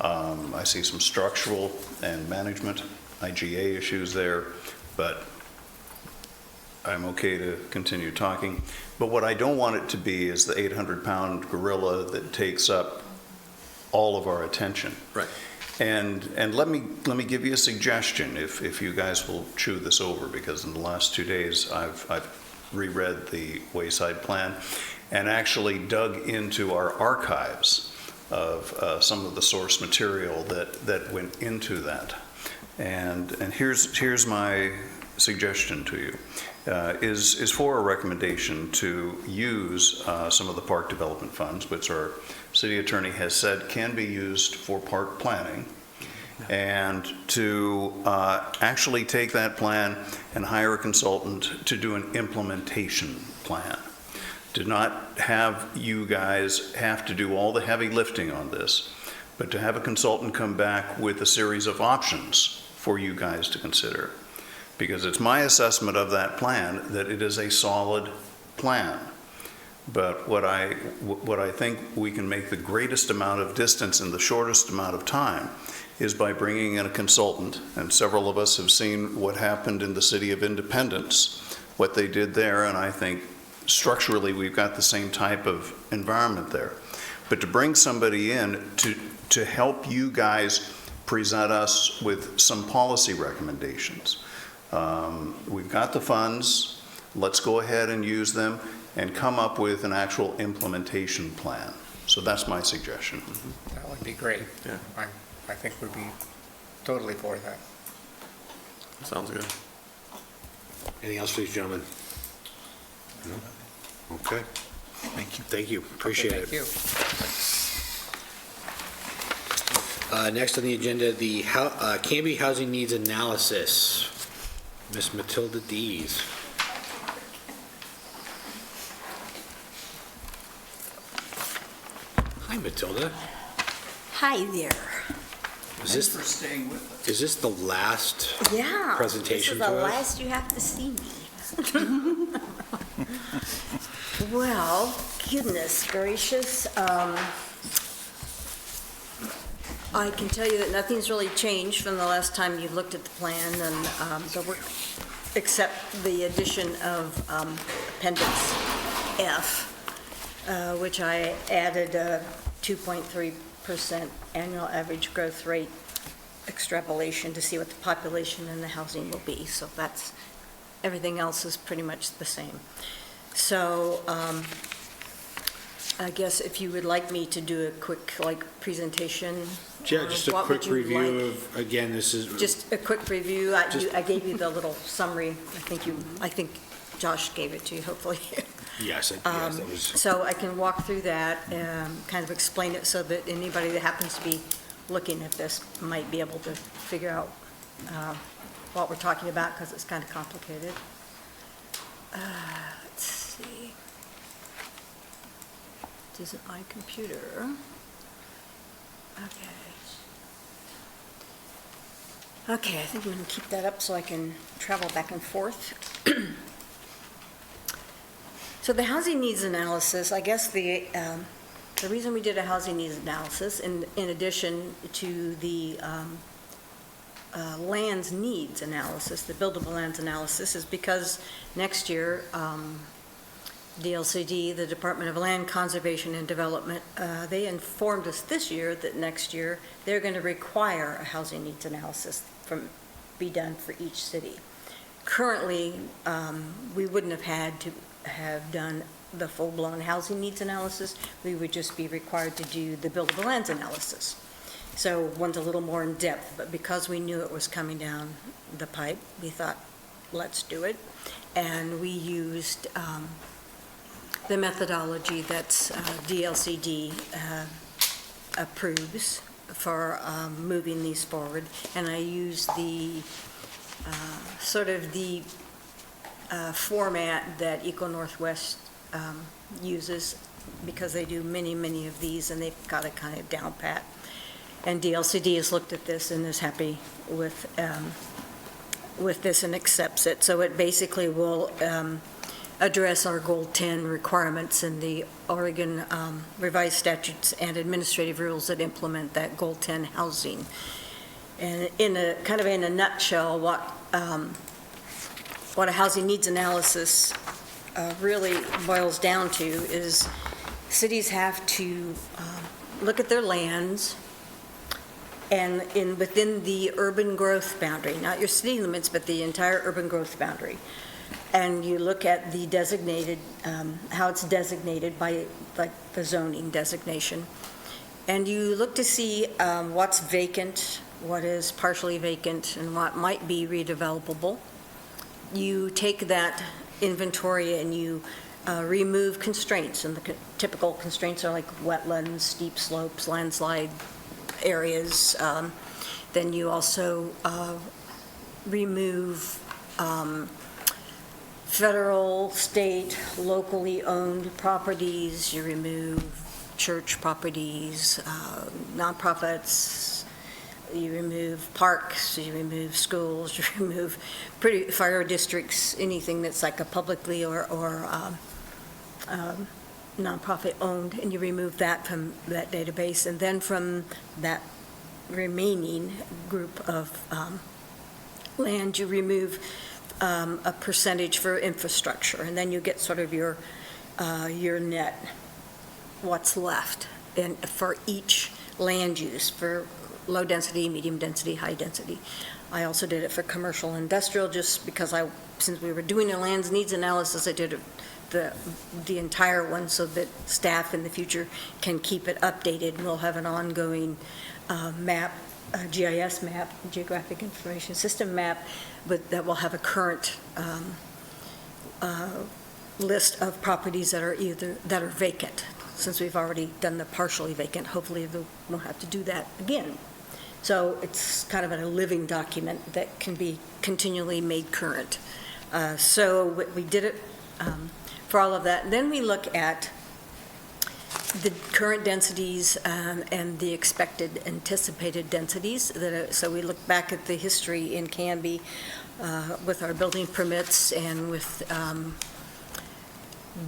I see some structural and management, IGA issues there, but I'm okay to continue talking. But what I don't want it to be is the 800-pound gorilla that takes up all of our attention. Right. And let me give you a suggestion, if you guys will chew this over, because in the last 2 days I've reread the Wayside Plan and actually dug into our archives of some of the source material that went into that. And here's my suggestion to you, is for a recommendation to use some of the park development funds, which our city attorney has said can be used for park planning, and to actually take that plan and hire a consultant to do an implementation plan. To not have you guys have to do all the heavy lifting on this, but to have a consultant come back with a series of options for you guys to consider. Because it's my assessment of that plan that it is a solid plan. But what I think we can make the greatest amount of distance in the shortest amount of time is by bringing in a consultant, and several of us have seen what happened in the city of Independence, what they did there, and I think structurally we've got the same type of environment there. But to bring somebody in to help you guys present us with some policy recommendations. We've got the funds, let's go ahead and use them and come up with an actual implementation plan. So that's my suggestion. That would be great. Yeah. I think we'd be totally for that. Sounds good. Anything else, please, gentlemen? No? Okay. Thank you. Thank you. Appreciate it. Thank you. Next on the agenda, the Canby Housing Needs Analysis. Ms. Matilda Dees. Hi, Matilda. Hi there. Is this, for staying with us. is this the last Yeah. presentation This is to the us? last you have to see me. Well, goodness gracious. I can tell you that nothing's really changed from the last time you looked at the plan, and except the addition of Appendix F, which I added a 2.3% annual average growth rate extrapolation to see what the population and the housing will be. So that's, everything else is pretty much the same. So I guess if you would like me to do a quick, presentation. Yeah, or just a what would quick you review like? of, again, this is. Just a quick review. I gave you the little summary. I think Josh gave it to you, hopefully. Yes, yes, that was. So I can walk through that, kind of explain it so that anybody that happens to be looking at this might be able to figure out what we're talking about, because it's kind of complicated. Let's see. This isn't my computer. Okay. Okay, I think I'm going to keep that up so I can travel back and forth. So the housing needs analysis, I guess the reason we did a housing needs analysis, in addition to the lands needs analysis, the buildable lands analysis, is because next year, DLCD, the Department of Land Conservation and Development, they informed us this year that next year they're going to require a housing needs analysis be done for each city. Currently, we wouldn't have had to have done the full-blown housing needs analysis. We would just be required to do the buildable lands analysis. So one's a little more in depth, but because we knew it was coming down the pipe, we thought, let's do it. And we used the methodology that's DLCD approves for moving these forward. And I used the sort of the format that Eco Northwest uses, because they do many, many of these, and they've got it kind of down pat. And DLCD has looked at this and is happy with this and accepts it. So it basically will address our Goal 10 requirements in the Oregon revised statutes and administrative rules that implement that Goal 10 housing. And in a kind of in a nutshell, what a housing needs analysis really boils down to is cities have to look at their lands and within the urban growth boundary, not your city limits, but the entire urban growth boundary. And you look at the designated, how it's designated by like the zoning designation. And you look to see what's vacant, what is partially vacant, and what might be redevelopable. You take that inventory and you remove constraints, and the typical constraints are like wetlands, steep slopes, landslide areas. Then you also remove federal, state, locally owned properties. You remove church properties, nonprofits. You remove parks, you remove schools, you remove fire districts, anything that's like a publicly or nonprofit owned, and you remove that from that database. And then from that remaining group of land, you remove a percentage for infrastructure, and then you get sort of your net, what's left, and for each land use, for low density, medium density, high density. I also did it for commercial and industrial, just because since we were doing a lands needs analysis, I did the entire one so that staff in the future can keep it updated. We'll have an ongoing map, GIS map, Geographic Information System map, but that will have a current list of properties that are vacant. Since we've already done the partially vacant, hopefully we won't have to do that again. So it's kind of a living document that can be continually made current. So we did it for all of that. And then we look at the current densities and the expected anticipated densities. So we look back at the history in Canby with our building permits and with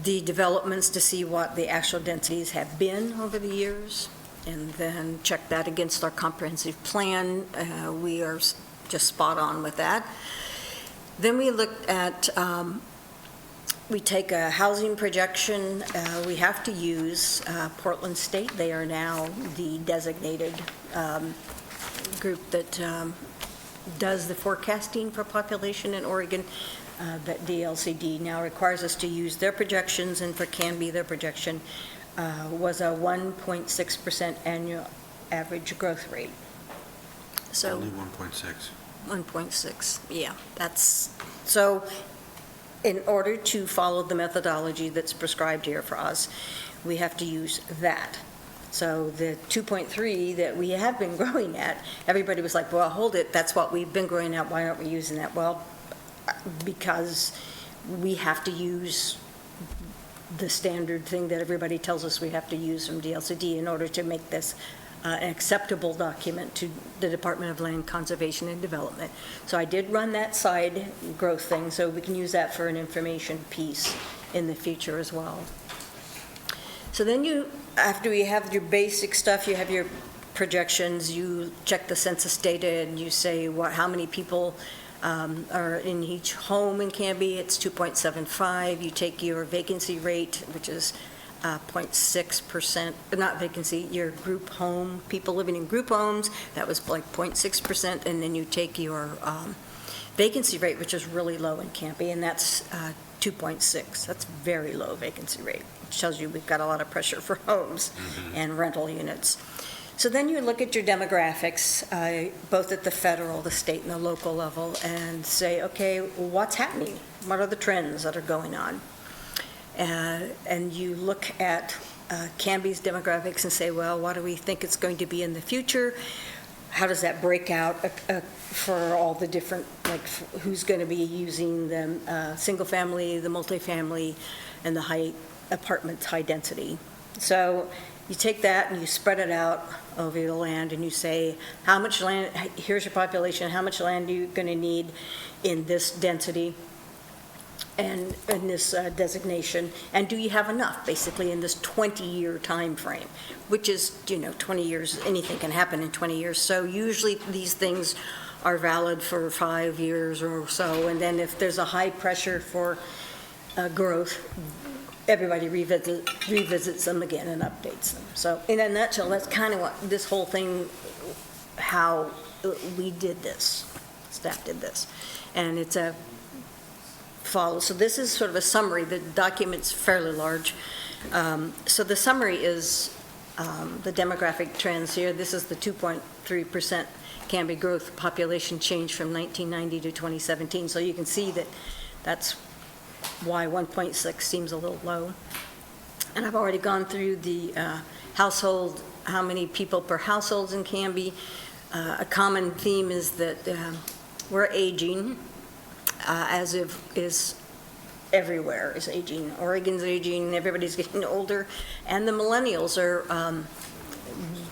the developments to see what the actual densities have been over the years, and then check that against our comprehensive plan. We are just spot on with that. Then we looked at, we take a housing projection. We have to use Portland State. They are now the designated group that does the forecasting for population in Oregon. That DLCD now requires us to use their projections, and for Canby, their projection was a 1.6% annual average growth rate. So Only 1.6. 1.6, yeah, that's, so in order to follow the methodology that's prescribed here for us, we have to use that. So the 2.3 that we have been growing at, everybody was like, well, hold it, that's what we've been growing at, why aren't we using that? Well, because we have to use the standard thing that everybody tells us we have to use from DLCD in order to make this an acceptable document to the Department of Land Conservation and Development. So I did run that side growth thing, so we can use that for an information piece in the future as well. So then you, after you have your basic stuff, you have your projections, you check the census data, and you say how many people are in each home in Canby. It's 2.75. You take your vacancy rate, which is 0.6%, not vacancy, your group home, people living in group homes, that was like 0.6%, and then you take your vacancy rate, which is really low in Canby, and that's 2.6. That's very low vacancy rate, which tells you we've got a lot of pressure for homes and rental units. So then you look at your demographics, both at the federal, the state, and the local level, and say, okay, what's happening? What are the trends that are going on? And you look at Canby's demographics and say, well, what do we think it's going to be in the future? How does that break out for all the different, like who's going to be using the single family, the multifamily, and the high apartments, high density? So you take that and you spread it out over the land, and you say, how much land, here's your population, how much land are you going to need in this density and in this designation, and do you have enough, basically, in this 20-year time frame, which is, 20 years, anything can happen in 20 years. So usually these things are valid for 5 years or so, and then if there's a high pressure for growth, everybody revisits them again and updates them. So in a nutshell, that's kind of what this whole thing, how we did this, staff did this. And it's a follow. So this is sort of a summary. The document's fairly large. So the summary is the demographic trends here. This is the 2.3% Canby growth population change from 1990 to 2017. So you can see that that's why 1.6 seems a little low. And I've already gone through the household, how many people per households in Canby. A common theme is that we're aging, as if is everywhere is aging. Oregon's aging, everybody's getting older, and the millennials are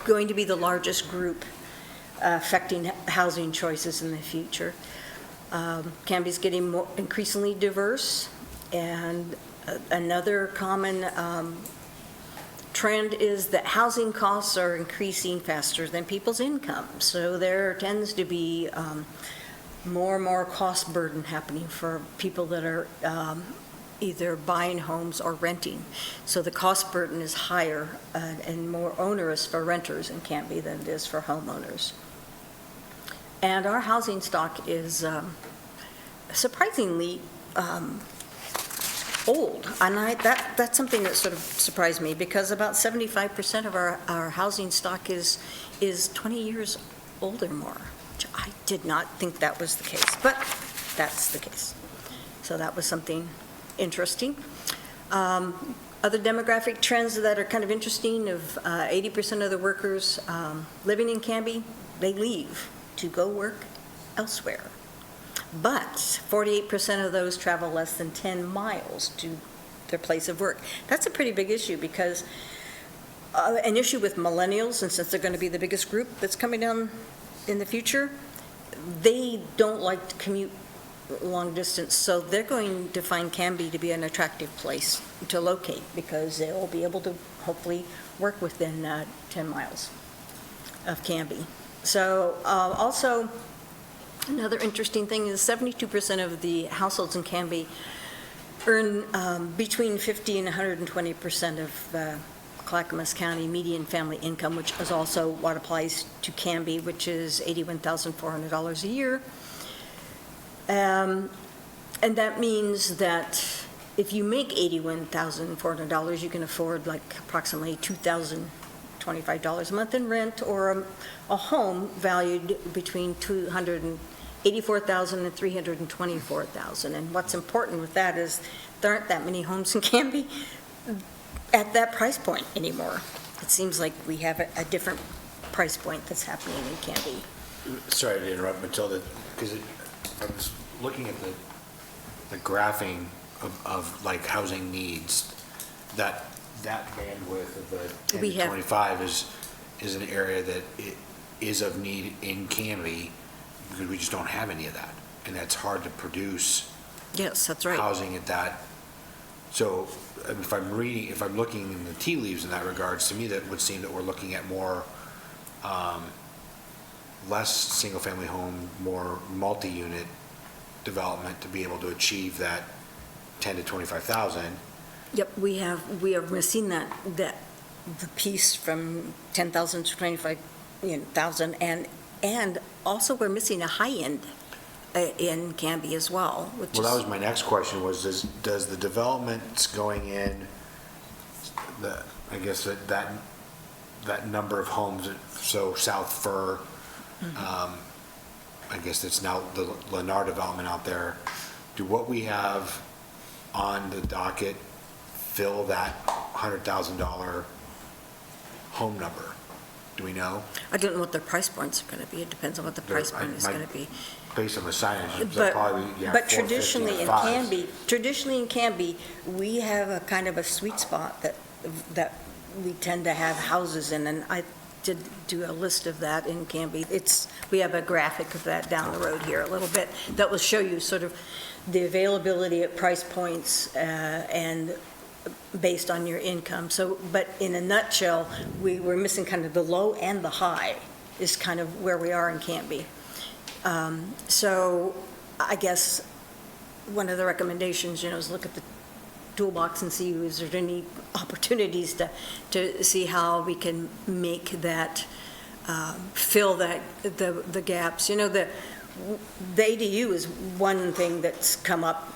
going to be the largest group affecting housing choices in the future. Canby's getting more increasingly diverse, and another common trend is that housing costs are increasing faster than people's income. So there tends to be more and more cost burden happening for people that are either buying homes or renting. So the cost burden is higher and more onerous for renters in Canby than it is for homeowners. And our housing stock is surprisingly old. And that's something that sort of surprised me, because about 75% of our housing stock is 20 years old or more. I did not think that was the case, but that's the case. So that was something interesting. Other demographic trends that are kind of interesting, of 80% of the workers living in Canby, they leave to go work elsewhere. But 48% of those travel less than 10 miles to their place of work. That's a pretty big issue, because an issue with millennials, and since they're going to be the biggest group that's coming down in the future, they don't like to commute long distance, so they're going to find Canby to be an attractive place to locate because they'll be able to hopefully work within 10 miles of Canby. So also, another interesting thing is 72% of the households in Canby earn between 50 and 120% of Clackamas County median family income, which is also what applies to Canby, which is $81,400 a year. And that means that if you make $81,400, you can afford like approximately $2,025 a month in rent, or a home valued between $284,000 and $324,000. And what's important with that is there aren't that many homes in Canby at that price point anymore. It seems like we have a different price point that's happening in Canby. Sorry to interrupt, Matilda, because I was looking at the graphing of like housing needs, that bandwidth of the 10 We to have- 25 is an area that is of need in Canby, because we just don't have any of that. And that's hard to produce Yes, that's right. housing at that. So if I'm looking in the tea leaves in that regards, to me, that would seem that we're looking at more, less single-family home, more multi-unit development to be able to achieve that 10 to 25,000. Yep, we are missing the piece from 10,000 to 25,000, and also we're missing a high end in Canby as well, which is. Well, that was my next question, was does the developments going in, I guess that number of homes, so South Fir, I guess it's now the Lennar development out there, do what we have on the docket fill that $100,000 home number? Do we know? I don't know what their price points are going to be. It depends on what the price point is going to be. Based on the signage, it's But probably, but 450 traditionally in fives. Canby, we have a kind of a sweet spot that we tend to have houses in, and I did do a list of that in Canby. We have a graphic of that down the road here a little bit that will show you sort of the availability at price points and based on your income. So, but in a nutshell, we're missing kind of the low and the high is kind of where we are in Canby. So I guess one of the recommendations, is look at the toolbox and see is there any opportunities to see how we can make that, fill the gaps. The ADU is one thing that's come up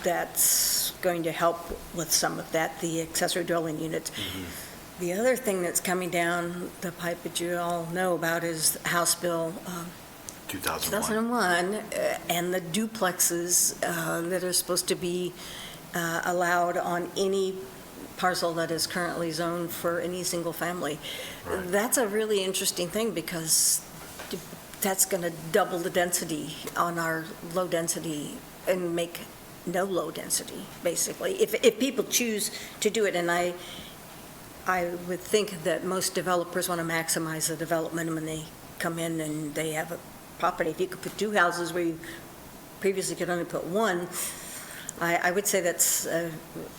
that's going to help with some of that, the accessory dwelling units. The other thing that's coming down the pipe that you all know about is House Bill 2001, and the duplexes that are supposed to be allowed on any parcel that is currently zoned for any single family. Right. That's a really interesting thing because that's going to double the density on our low density and make no low density, basically, if people choose to do it. And I would think that most developers want to maximize the development when they come in and they have a property. If you could put two houses where you previously could only put one, I would say that's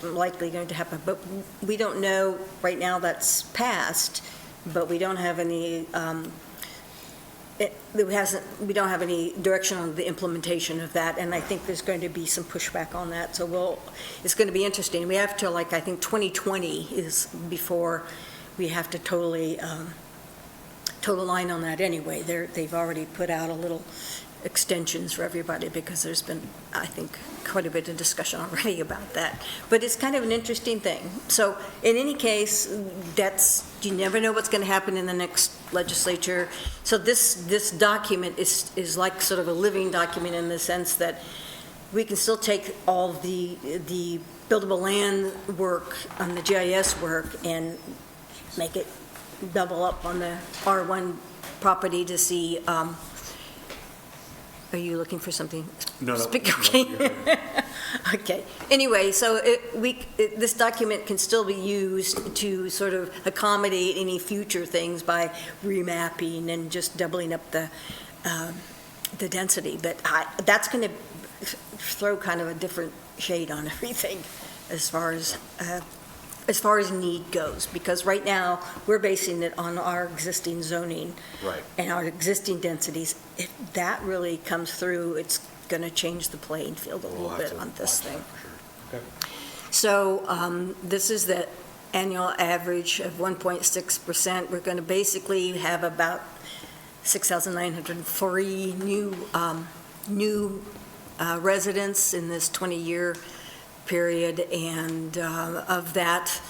likely going to happen. But we don't know right now that's passed, but we don't have any we don't have any direction on the implementation of that, and I think there's going to be some pushback on that. So it's going to be interesting. We have to, I think 2020 is before we have to totally total line on that anyway. They've already put out a little extensions for everybody because there's been, I think, quite a bit of discussion already about that. But it's kind of an interesting thing. So in any case, you never know what's going to happen in the next legislature. So this document is like sort of a living document in the sense that we can still take all the buildable land work on the GIS work and make it double up on the R1 property to see Are you looking for something? No, no. Okay. Okay. Anyway, so this document can still be used to sort of accommodate any future things by remapping and just doubling up the density. But that's going to throw kind of a different shade on everything as far as need goes, because right now, we're basing it on our existing zoning. Right. And our existing densities. If that really comes through, it's going to change the playing field a little bit on this thing. So this is the annual average of 1.6%. We're going to basically have about 6,940 new residents in this 20-year period, and of that,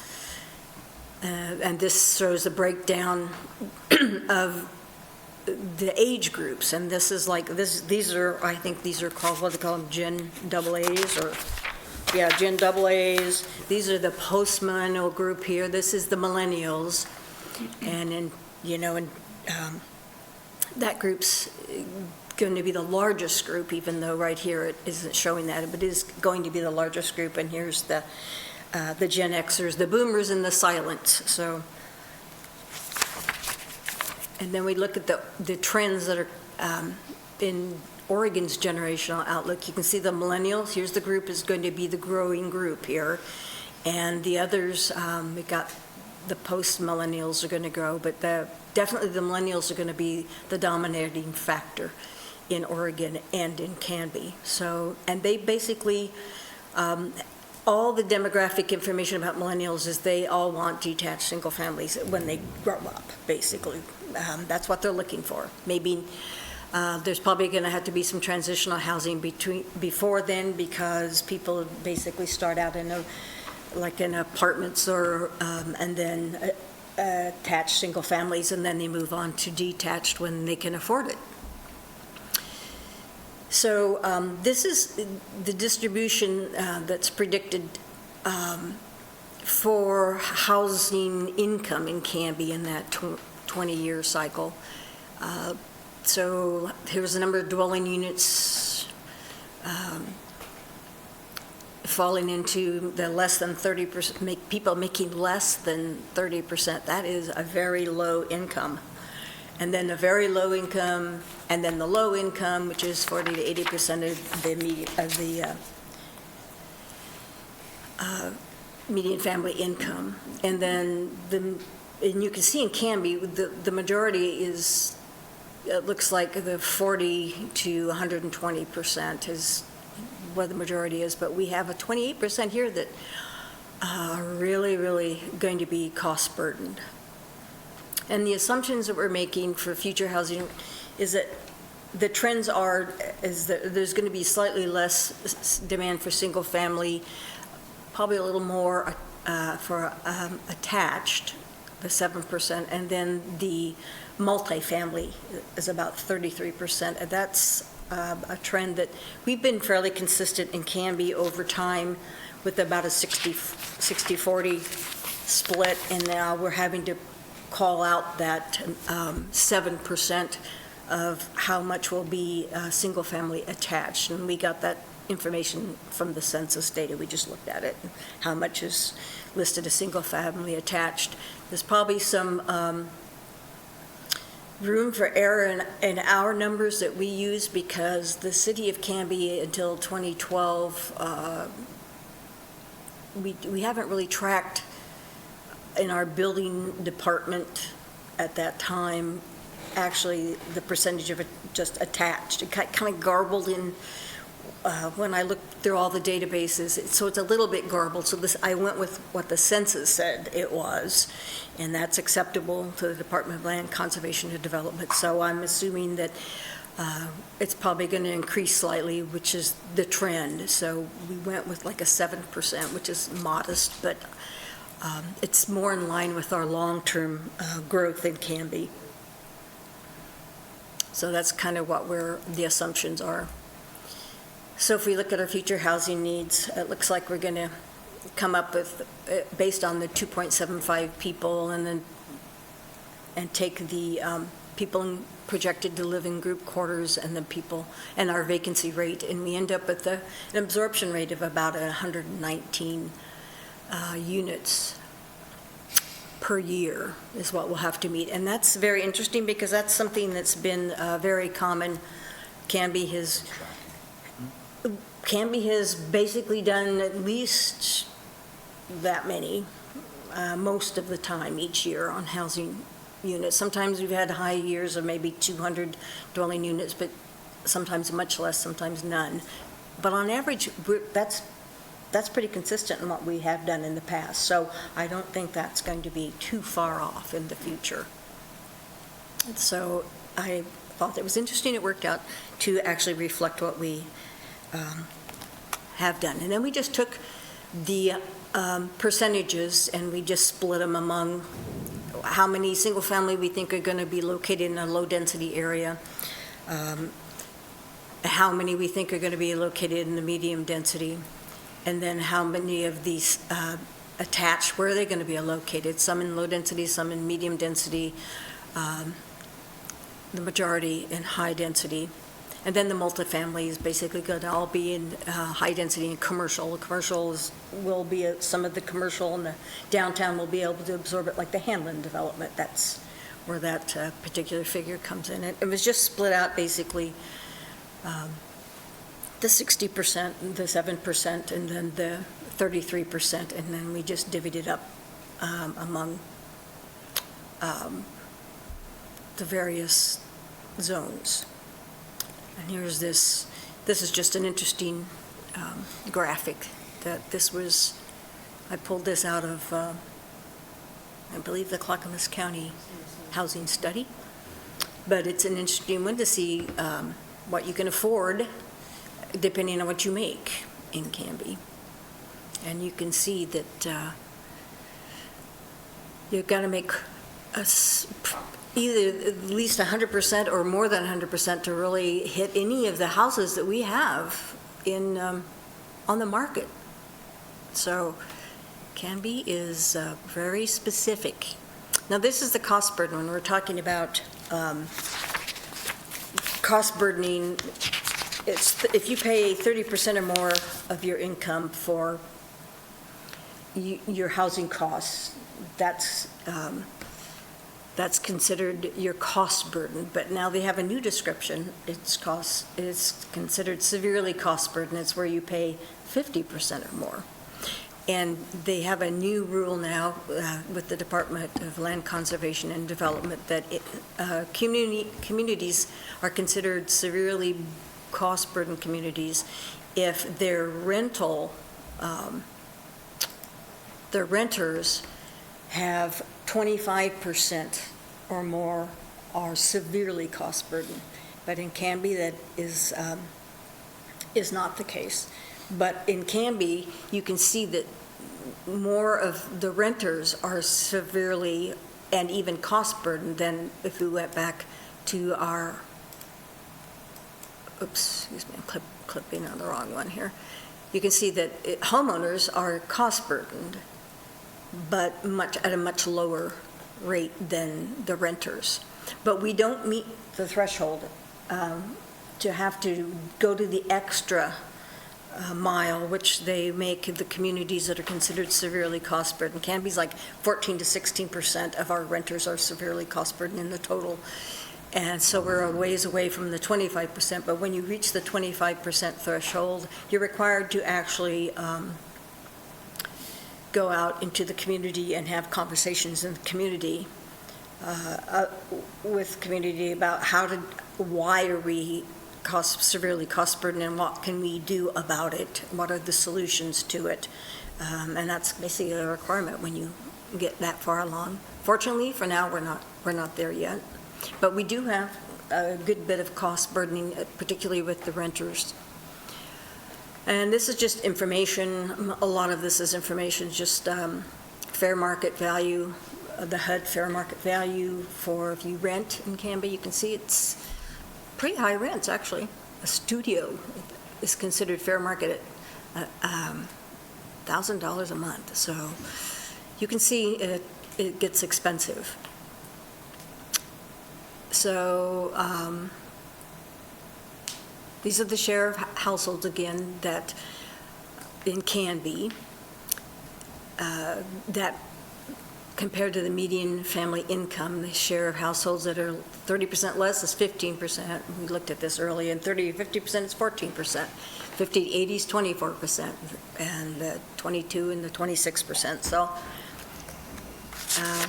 and this shows a breakdown of the age groups, and this is like, these are, I think these are called, what they call them, Gen AA's, or, yeah, Gen AA's. These are the post-millennial group here. This is the millennials, and then, that group's going to be the largest group, even though right here it isn't showing that, but it is going to be the largest group, and here's the Gen Xers, the boomers, and the silents. So, and then we look at the trends that are in Oregon's generational outlook. You can see the millennials. Here's the group is going to be the growing group here, and the others, we got the post-millennials are going to grow, but definitely the millennials are going to be the dominating factor in Oregon and in Canby. So, and they basically, all the demographic information about millennials is they all want detached single families when they grow up, basically. That's what they're looking for. Maybe there's probably going to have to be some transitional housing before then, because people basically start out in apartments or and then attached single families, and then they move on to detached when they can afford it. So this is the distribution that's predicted for housing income in Canby in that 20-year cycle. So here's the number of dwelling units falling into the less than 30%, people making less than 30%. That is a very low income. And then the very low income, and then the low income, which is 40 to 80% of the median family income. And then and you can see in Canby, the majority is, it looks like the 40 to 120% is where the majority is, but we have a 28% here that are really, really going to be cost burdened. And the assumptions that we're making for future housing is that the trends is that there's going to be slightly less demand for single family, probably a little more for attached, the 7%, and then the multifamily is about 33%. And that's a trend that we've been fairly consistent in Canby over time with about a 60-40 split, and now we're having to call out that 7% of how much will be single-family attached. And we got that information from the census data. We just looked at it, how much is listed as single-family attached. There's probably some room for error in our numbers that we use, because the city of Canby until 2012, we haven't really tracked in our building department at that time, actually the percentage of it just attached. It kind of garbled in when I looked through all the databases, so it's a little bit garbled. So I went with what the census said it was, and that's acceptable to the Department of Land Conservation and Development. So I'm assuming that it's probably going to increase slightly, which is the trend. So we went with like a 7%, which is modest, but it's more in line with our long-term growth in Canby. So that's kind of what the assumptions are. So if we look at our future housing needs, it looks like we're going to come up with, based on the 2.75 people, and take the people projected to live in group quarters and the people, and our vacancy rate, and we end up with an absorption rate of about 119 units per year is what we'll have to meet. And that's very interesting because that's something that's been very common. Canby has basically done at least that many most of the time each year on housing units. Sometimes we've had high years of maybe 200 dwelling units, but sometimes much less, sometimes none. But on average, that's pretty consistent in what we have done in the past. So I don't think that's going to be too far off in the future. And so I thought it was interesting. It worked out to actually reflect what we have done. And then we just took the percentages and we just split them among how many single-family we think are going to be located in a low-density area, how many we think are going to be located in the medium density, and then how many of these attached, where are they going to be located? Some in low density, some in medium density, the majority in high density. And then the multifamily is basically going to all be in high density and commercial. The commercials will be, some of the commercial in the downtown will be able to absorb it, like the Hanlon development. That's where that particular figure comes in. It was just split out basically the 60%, the 7%, and then the 33%, and then we just divvied it up among the various zones. And here's this is just an interesting graphic that this was, I pulled this out of, I believe, the Clackamas County Housing Study, but it's an interesting one to see what you can afford depending on what you make in Canby. And you can see that you've got to make either at least 100% or more than 100% to really hit any of the houses that we have in on the market. So Canby is very specific. Now this is the cost burden. When we're talking about cost burdening, it's if you pay 30% or more of your income for your housing costs, that's considered your cost burden. But now they have a new description. It's considered severely cost burden. It's where you pay 50% or more. And they have a new rule now with the Department of Land Conservation and Development that communities are considered severely cost burden communities if their renters have 25% or more are severely cost burden. But in Canby, that is not the case. But in Canby, you can see that more of the renters are severely and even cost burden than if we went back to our, oops, excuse me, I'm clipping on the wrong one here. You can see that homeowners are cost burdened, but at a much lower rate than the renters. But we don't meet the threshold to have to go to the extra mile, which they make the communities that are considered severely cost burdened. Canby's like 14 to 16% of our renters are severely cost burdened in the total. And so we're a ways away from the 25%, but when you reach the 25% threshold, you're required to actually go out into the community and have conversations in the community with community about why are we severely cost burdened and what can we do about it? What are the solutions to it? And that's basically a requirement when you get that far along. Fortunately, for now, we're not there yet, but we do have a good bit of cost burdening, particularly with the renters. And this is just information. A lot of this is information, just fair market value, the HUD fair market value for if you rent in Canby. You can see it's pretty high rents, actually. A studio is considered fair market at $1,000 a month. So you can see it gets expensive. So these are the share of households, again, that in Canby, that compared to the median family income, the share of households that are 30% less is 15%. We looked at this earlier, and 30 to 50% is 14%. 50 to 80 is 24%, and 22 and the 26%. So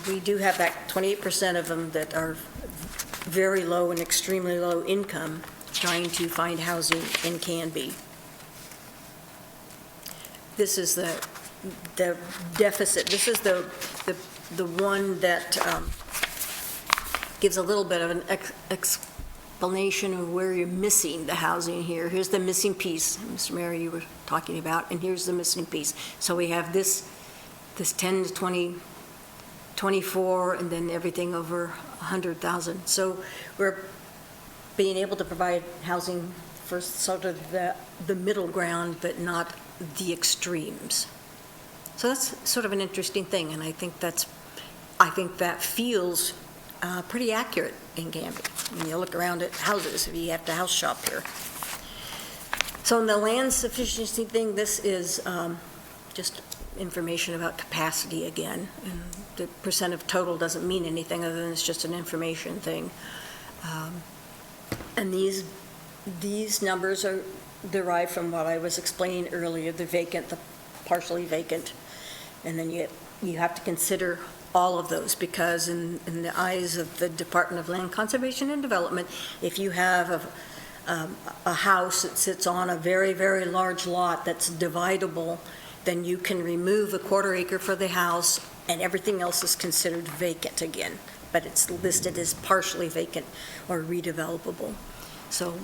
we do have that 28% of them that are very low and extremely low income trying to find housing in Canby. This is the deficit. This is the one that gives a little bit of an explanation of where you're missing the housing here. Here's the missing piece, Mr. Mayor, you were talking about, and here's the missing piece. So we have this 10 to 20, 24, and then everything over 100,000. So we're being able to provide housing for sort of the middle ground, but not the extremes. So that's sort of an interesting thing, and I think that feels pretty accurate in Canby. When you look around at houses, if you have to house shop here. So in the land sufficiency thing, this is just information about capacity again. And the percent of total doesn't mean anything other than it's just an information thing. And these numbers are derived from what I was explaining earlier, the vacant, the partially vacant. And then you have to consider all of those, because in the eyes of the Department of Land Conservation and Development, if you have a house that sits on a very, very large lot that's dividable, then you can remove a quarter acre for the house and everything else is considered vacant again, but it's listed as partially vacant or redevelopable. So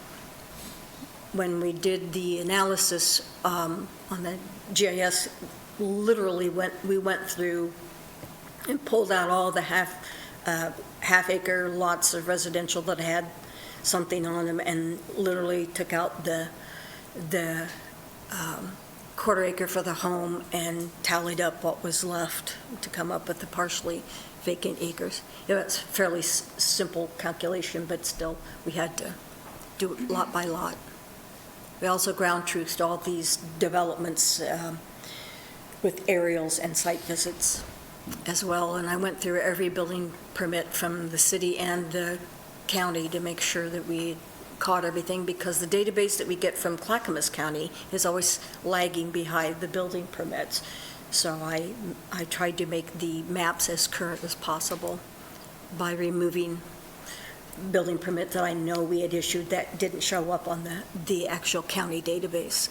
when we did the analysis on the GIS, literally we went through and pulled out all the half-acre lots of residential that had something on them, and literally took out the quarter acre for the home and tallied up what was left to come up with the partially vacant acres. It's a fairly simple calculation, but still, we had to do it lot by lot. We also ground truthed all these developments with aerials and site visits as well, and I went through every building permit from the city and the county to make sure that we caught everything, because the database that we get from Clackamas County is always lagging behind the building permits. So I tried to make the maps as current as possible by removing building permits that I know we had issued that didn't show up on the actual county database.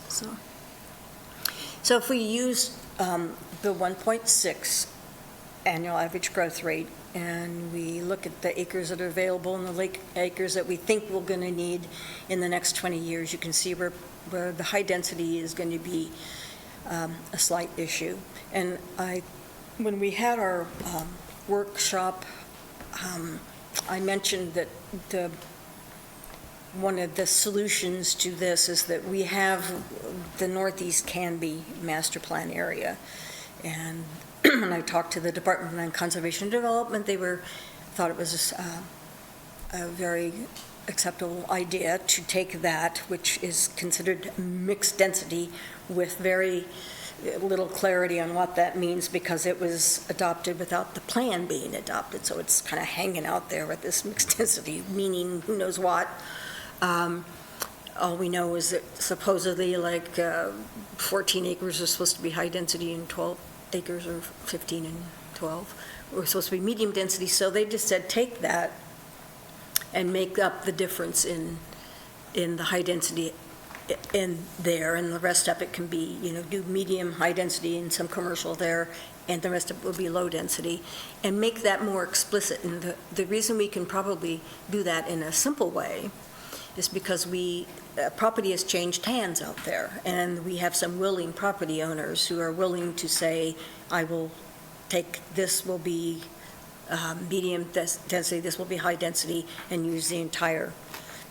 So if we use the 1.6 annual average growth rate, and we look at the acres that are available and the lake acres that we think we're going to need in the next 20 years, you can see where the high density is going to be a slight issue. And when we had our workshop, I mentioned that one of the solutions to this is that we have the Northeast Canby master plan area. And when I talked to the Department of Land Conservation and Development, they thought it was a very acceptable idea to take that, which is considered mixed density, with very little clarity on what that means, because it was adopted without the plan being adopted. So it's kind of hanging out there with this mixed density, meaning who knows what. All we know is that supposedly 14 acres are supposed to be high density and 12 acres or 15 and 12 were supposed to be medium density. So they just said, take that and make up the difference in the high density in there, and the rest of it can be, do medium, high density and some commercial there, and the rest of it will be low density, and make that more explicit. And the reason we can probably do that in a simple way is because property has changed hands out there, and we have some willing property owners who are willing to say, I will take, this will be medium density, this will be high density, and use the entire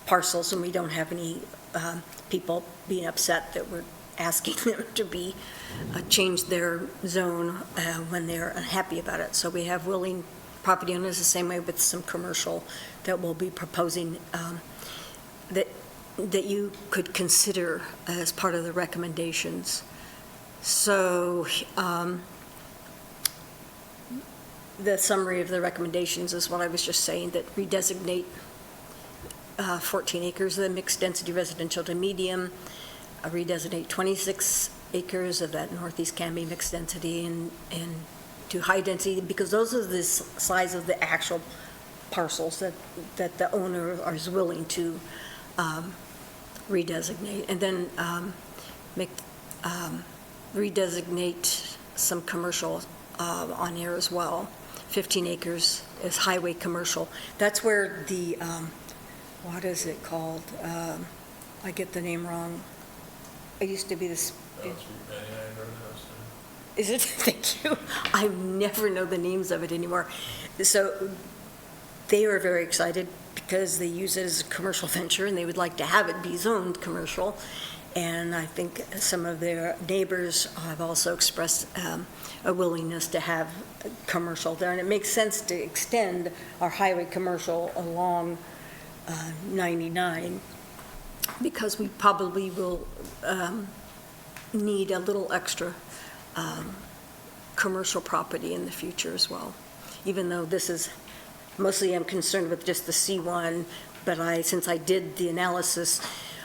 parcels, and we don't have any people being upset that we're asking them to change their zone when they're unhappy about it. So we have willing property owners, the same way with some commercial that we'll be proposing, that you could consider as part of the recommendations. So the summary of the recommendations is what I was just saying, that redesignate 14 acres of the mixed density residential to medium, redesignate 26 acres of that northeast Canby mixed density and to high density, because those are the size of the actual parcels that the owner is willing to redesignate, and then redesignate some commercial on here as well. 15 acres is highway commercial. That's where the, what is it called? I get the name wrong. It used to be this. Is it? Thank you. I never know the names of it anymore. So they were very excited because they use it as a commercial venture and they would like to have it be zoned commercial. And I think some of their neighbors have also expressed a willingness to have commercial there. And it makes sense to extend our highway commercial along 99 because we probably will need a little extra commercial property in the future as well. Even though this is, mostly I'm concerned with just the C1, but since I did the analysis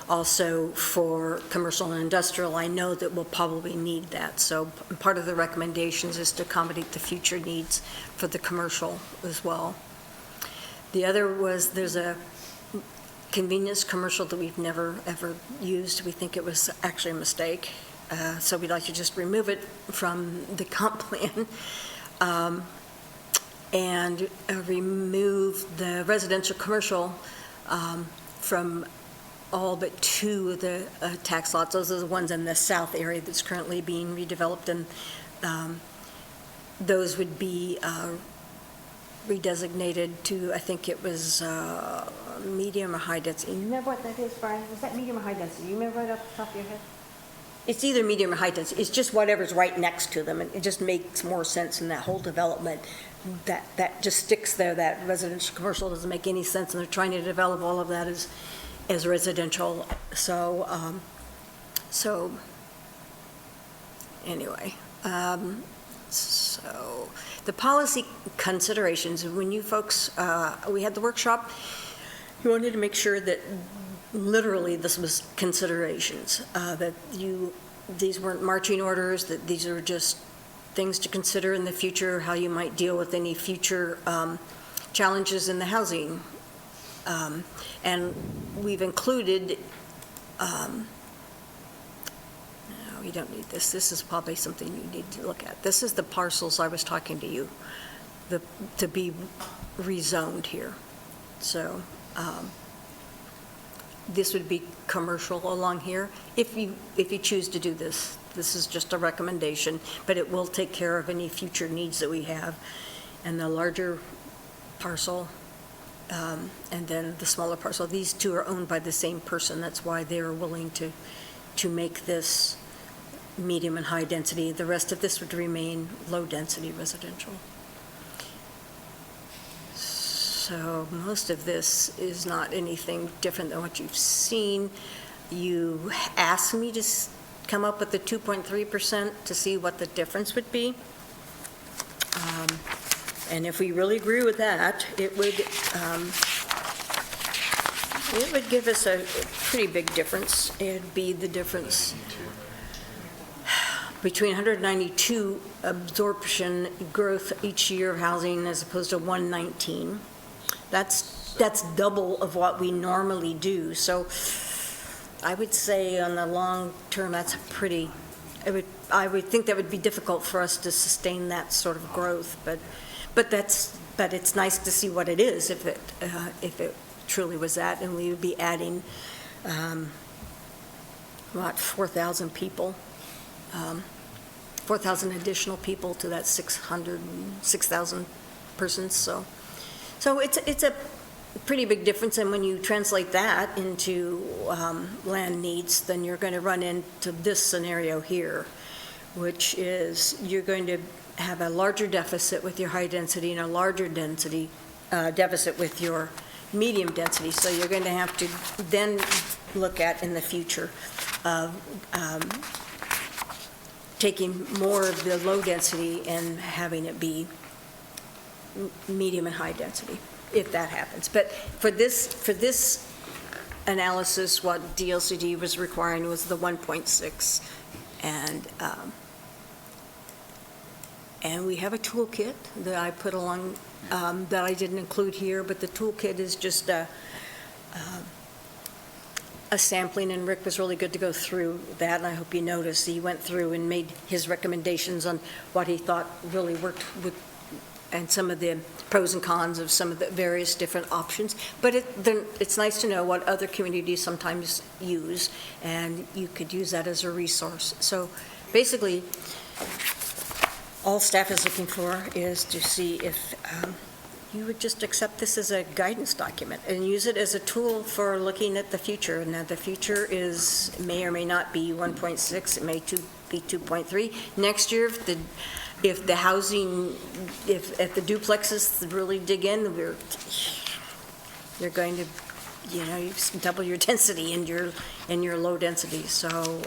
also for commercial and industrial, I know that we'll probably need that. So part of the recommendations is to accommodate the future needs for the commercial as well. The other was, there's a convenience commercial that we've never ever used. We think it was actually a mistake. So we'd like to just remove it from the comp plan and remove the residential commercial from all but two of the tax lots. Those are the ones in the south area that's currently being redeveloped, and those would be redesignated to, I think it was medium or high density. You remember what that is, Brian? Was that medium or high density? You remember right off the top of your head? It's either medium or high density. It's just whatever's right next to them. It just makes more sense in that whole development. That just sticks there. That residential commercial doesn't make any sense, and they're trying to develop all of that as residential. So, anyway, so the policy considerations, when you folks, we had the workshop, you wanted to make sure that literally this was considerations, that these weren't marching orders, that these are just things to consider in the future, how you might deal with any future challenges in the housing. And we've included, no, you don't need this. This is probably something you need to look at. This is the parcels I was talking to you, to be rezoned here. So this would be commercial along here. If you choose to do this, this is just a recommendation, but it will take care of any future needs that we have. And the larger parcel, and then the smaller parcel, these two are owned by the same person. That's why they're willing to make this medium and high density. The rest of this would remain low density residential. So most of this is not anything different than what you've seen. You asked me to come up with the 2.3% to see what the difference would be. And if we really agree with that, it would give us a pretty big difference. It'd be the difference between 192 absorption growth each year of housing as opposed to 119. That's double of what we normally do. So I would say on the long term, that's pretty, I would think that would be difficult for us to sustain that sort of growth, but it's nice to see what it is if it truly was that, and we would be adding 4,000 people, 4,000 additional people to that 6,000 persons. So it's a pretty big difference, and when you translate that into land needs, then you're going to run into this scenario here, which is you're going to have a larger deficit with your high density and a larger density, deficit with your medium density. So you're going to have to then look at in the future of taking more of the low density and having it be medium and high density, if that happens. But for this analysis, what DLCD was requiring was the 1.6, and we have a toolkit that I put along that I didn't include here, but the toolkit is just a sampling, and Rick was really good to go through that, and I hope you noticed he went through and made his recommendations on what he thought really worked with, and some of the pros and cons of some of the various different options. But it's nice to know what other communities sometimes use, and you could use that as a resource. So basically, all staff is looking for is to see if you would just accept this as a guidance document and use it as a tool for looking at the future. Now, the future may or may not be 1.6, it may be 2.3. Next year, if the housing, if the duplexes really dig in, you're going to, you double your density in your low density. So,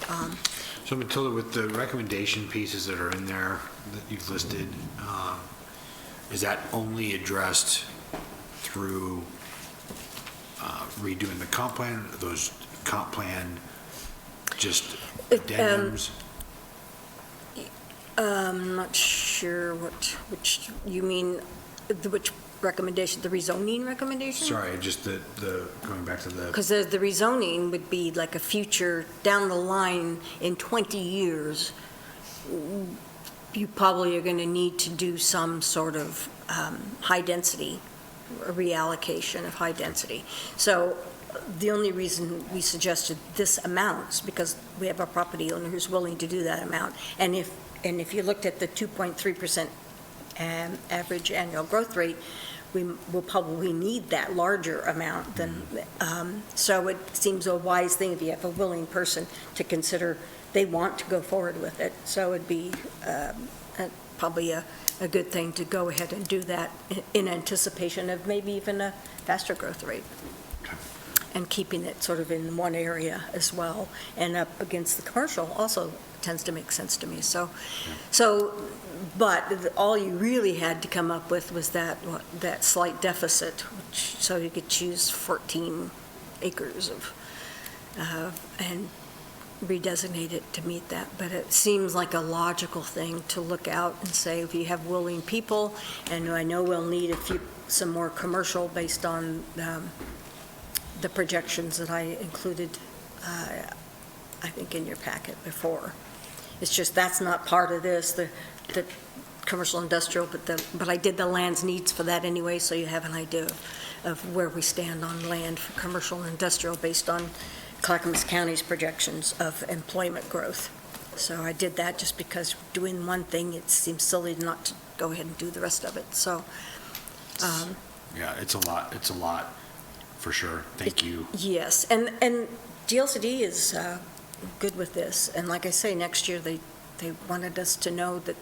So Matilda, with the recommendation pieces that are in there that you've listed, is that only addressed through redoing the comp plan, those comp plan just addendums? I'm not sure which you mean, which recommendation, the rezoning recommendation? Sorry, just the going back to the... Because the rezoning would be like a future down the line in 20 years. You probably are going to need to do some sort of high density, reallocation of high density. So the only reason we suggested this amount is because we have a property owner who's willing to do that amount. And if you looked at the 2.3% average annual growth rate, we will probably need that larger amount than, so it seems a wise thing if you have a willing person to consider they want to go forward with it. So it'd be probably a good thing to go ahead and do that in anticipation of maybe even a faster growth rate. And keeping it sort of in one area as well, and up against the commercial also tends to make sense to me. But all you really had to come up with was that slight deficit, so you could choose 14 acres and redesignate it to meet that. But it seems like a logical thing to look out and say, if you have willing people, and I know we'll need some more commercial based on the projections that I included, I think, in your packet before. It's just that's not part of this, the commercial industrial, but I did the land's needs for that anyway, so you have an idea of where we stand on land for commercial and industrial based on Clackamas County's projections of employment growth. So I did that just because doing one thing, it seems silly not to go ahead and do the rest of it. So, yeah, it's a lot, for sure. Thank you. Yes, and DLCD is good with this, and like I say, next year they wanted us to know that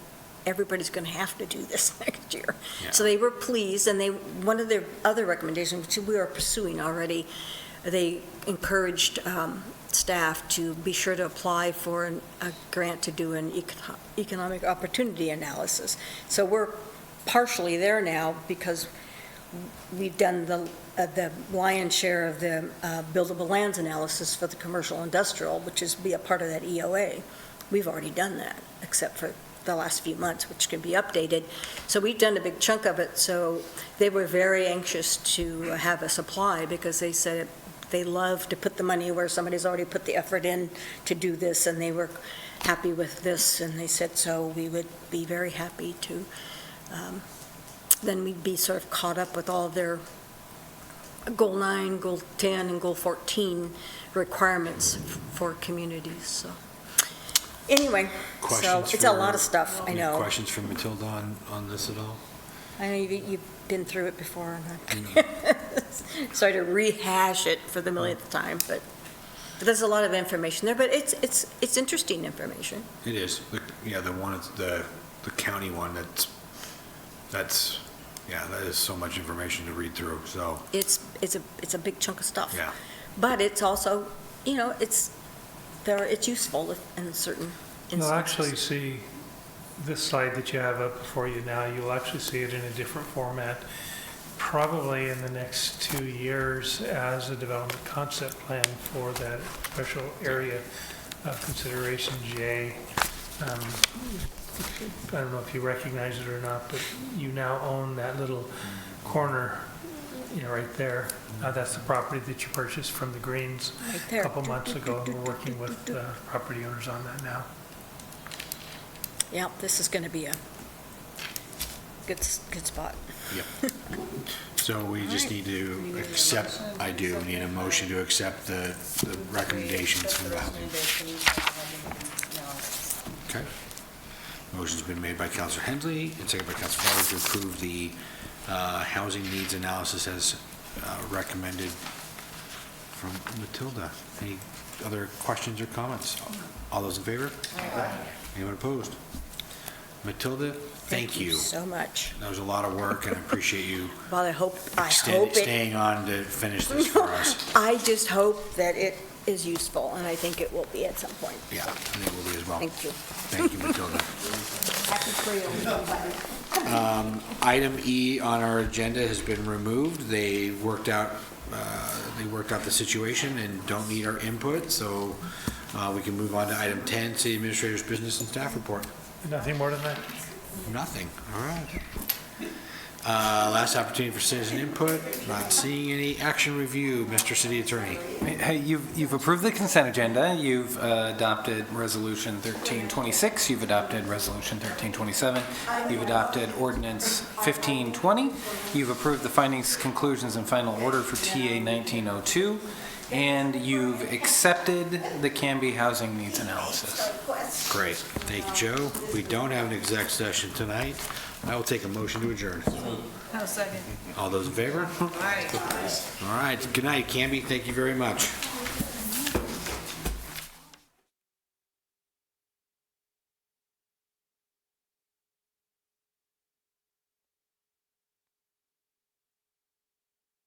everybody's going to have to do this next year. Yeah. So they were pleased, and one of their other recommendations, which we are pursuing already, they encouraged staff to be sure to apply for a grant to do an economic opportunity analysis. So we're partially there now because we've done the lion's share of the buildable lands analysis for the commercial industrial, which is be a part of that EOA. We've already done that, except for the last few months, which can be updated. So we've done a big chunk of it. So they were very anxious to have us apply because they said they love to put the money where somebody's already put the effort in to do this, and they were happy with this. And they said, so we would be very happy to, then we'd be sort of caught up with all their Goal 9, Goal 10, and Goal 14 requirements for communities. So anyway, so it's a lot of stuff, I know. Questions for Matilda on this at all? I know you've been through it before. Sorry to rehash it for the millionth time, but there's a lot of information there. But it's interesting information. It is. Yeah, the the county one, that's, yeah, that is so much information to read through, so, It's a big chunk of stuff. yeah. But it's also, it's useful in certain You'll instances. actually see this slide that you have up before you now, you'll actually see it in a different format, probably in the next 2 years as a development concept plan for that special area of consideration J. I don't know if you recognize it or not, but you now own that little corner, right there. That's the property that you purchased from the Greens Right a there. couple months ago, and we're working with property owners on that now. Yeah, this is going to be a good spot. Yep. So we just need to accept, I do need a motion to accept the recommendations from the housing. Okay. Motion's been made by Counselor Hensley and seconded by Counselor Fowler to approve the housing needs analysis as recommended from Matilda. Any other questions or comments? All those in favor? Anyone opposed? Matilda, thank you. So much. That was a lot of work, and I appreciate you Well, I hope it, staying on to finish this for us. I just hope that it is useful, and I think it will be at some point. Yeah, I think it will be as well. Thank you. Thank you, Matilda. Happy trails, everybody. Item E on our agenda has been removed. They worked out the situation and don't need our input, so we can move on to item 10, City Administrator's Business and Staff Report. Nothing more than that? Nothing, all right. Last opportunity for citizen input, not seeing any. Action review, Mr. City Attorney. Hey, you've approved the consent agenda, you've adopted Resolution 1326, you've adopted Resolution 1327, you've adopted Ordinance 1520, you've approved the findings, conclusions, and final order for TA 1902, and you've accepted the Canby Housing Needs Analysis. Great, thank you, Joe. We don't have an exec session tonight. I will take a motion to adjourn. No, second. All those in favor? Aye. All right, good night, Canby, thank you very much.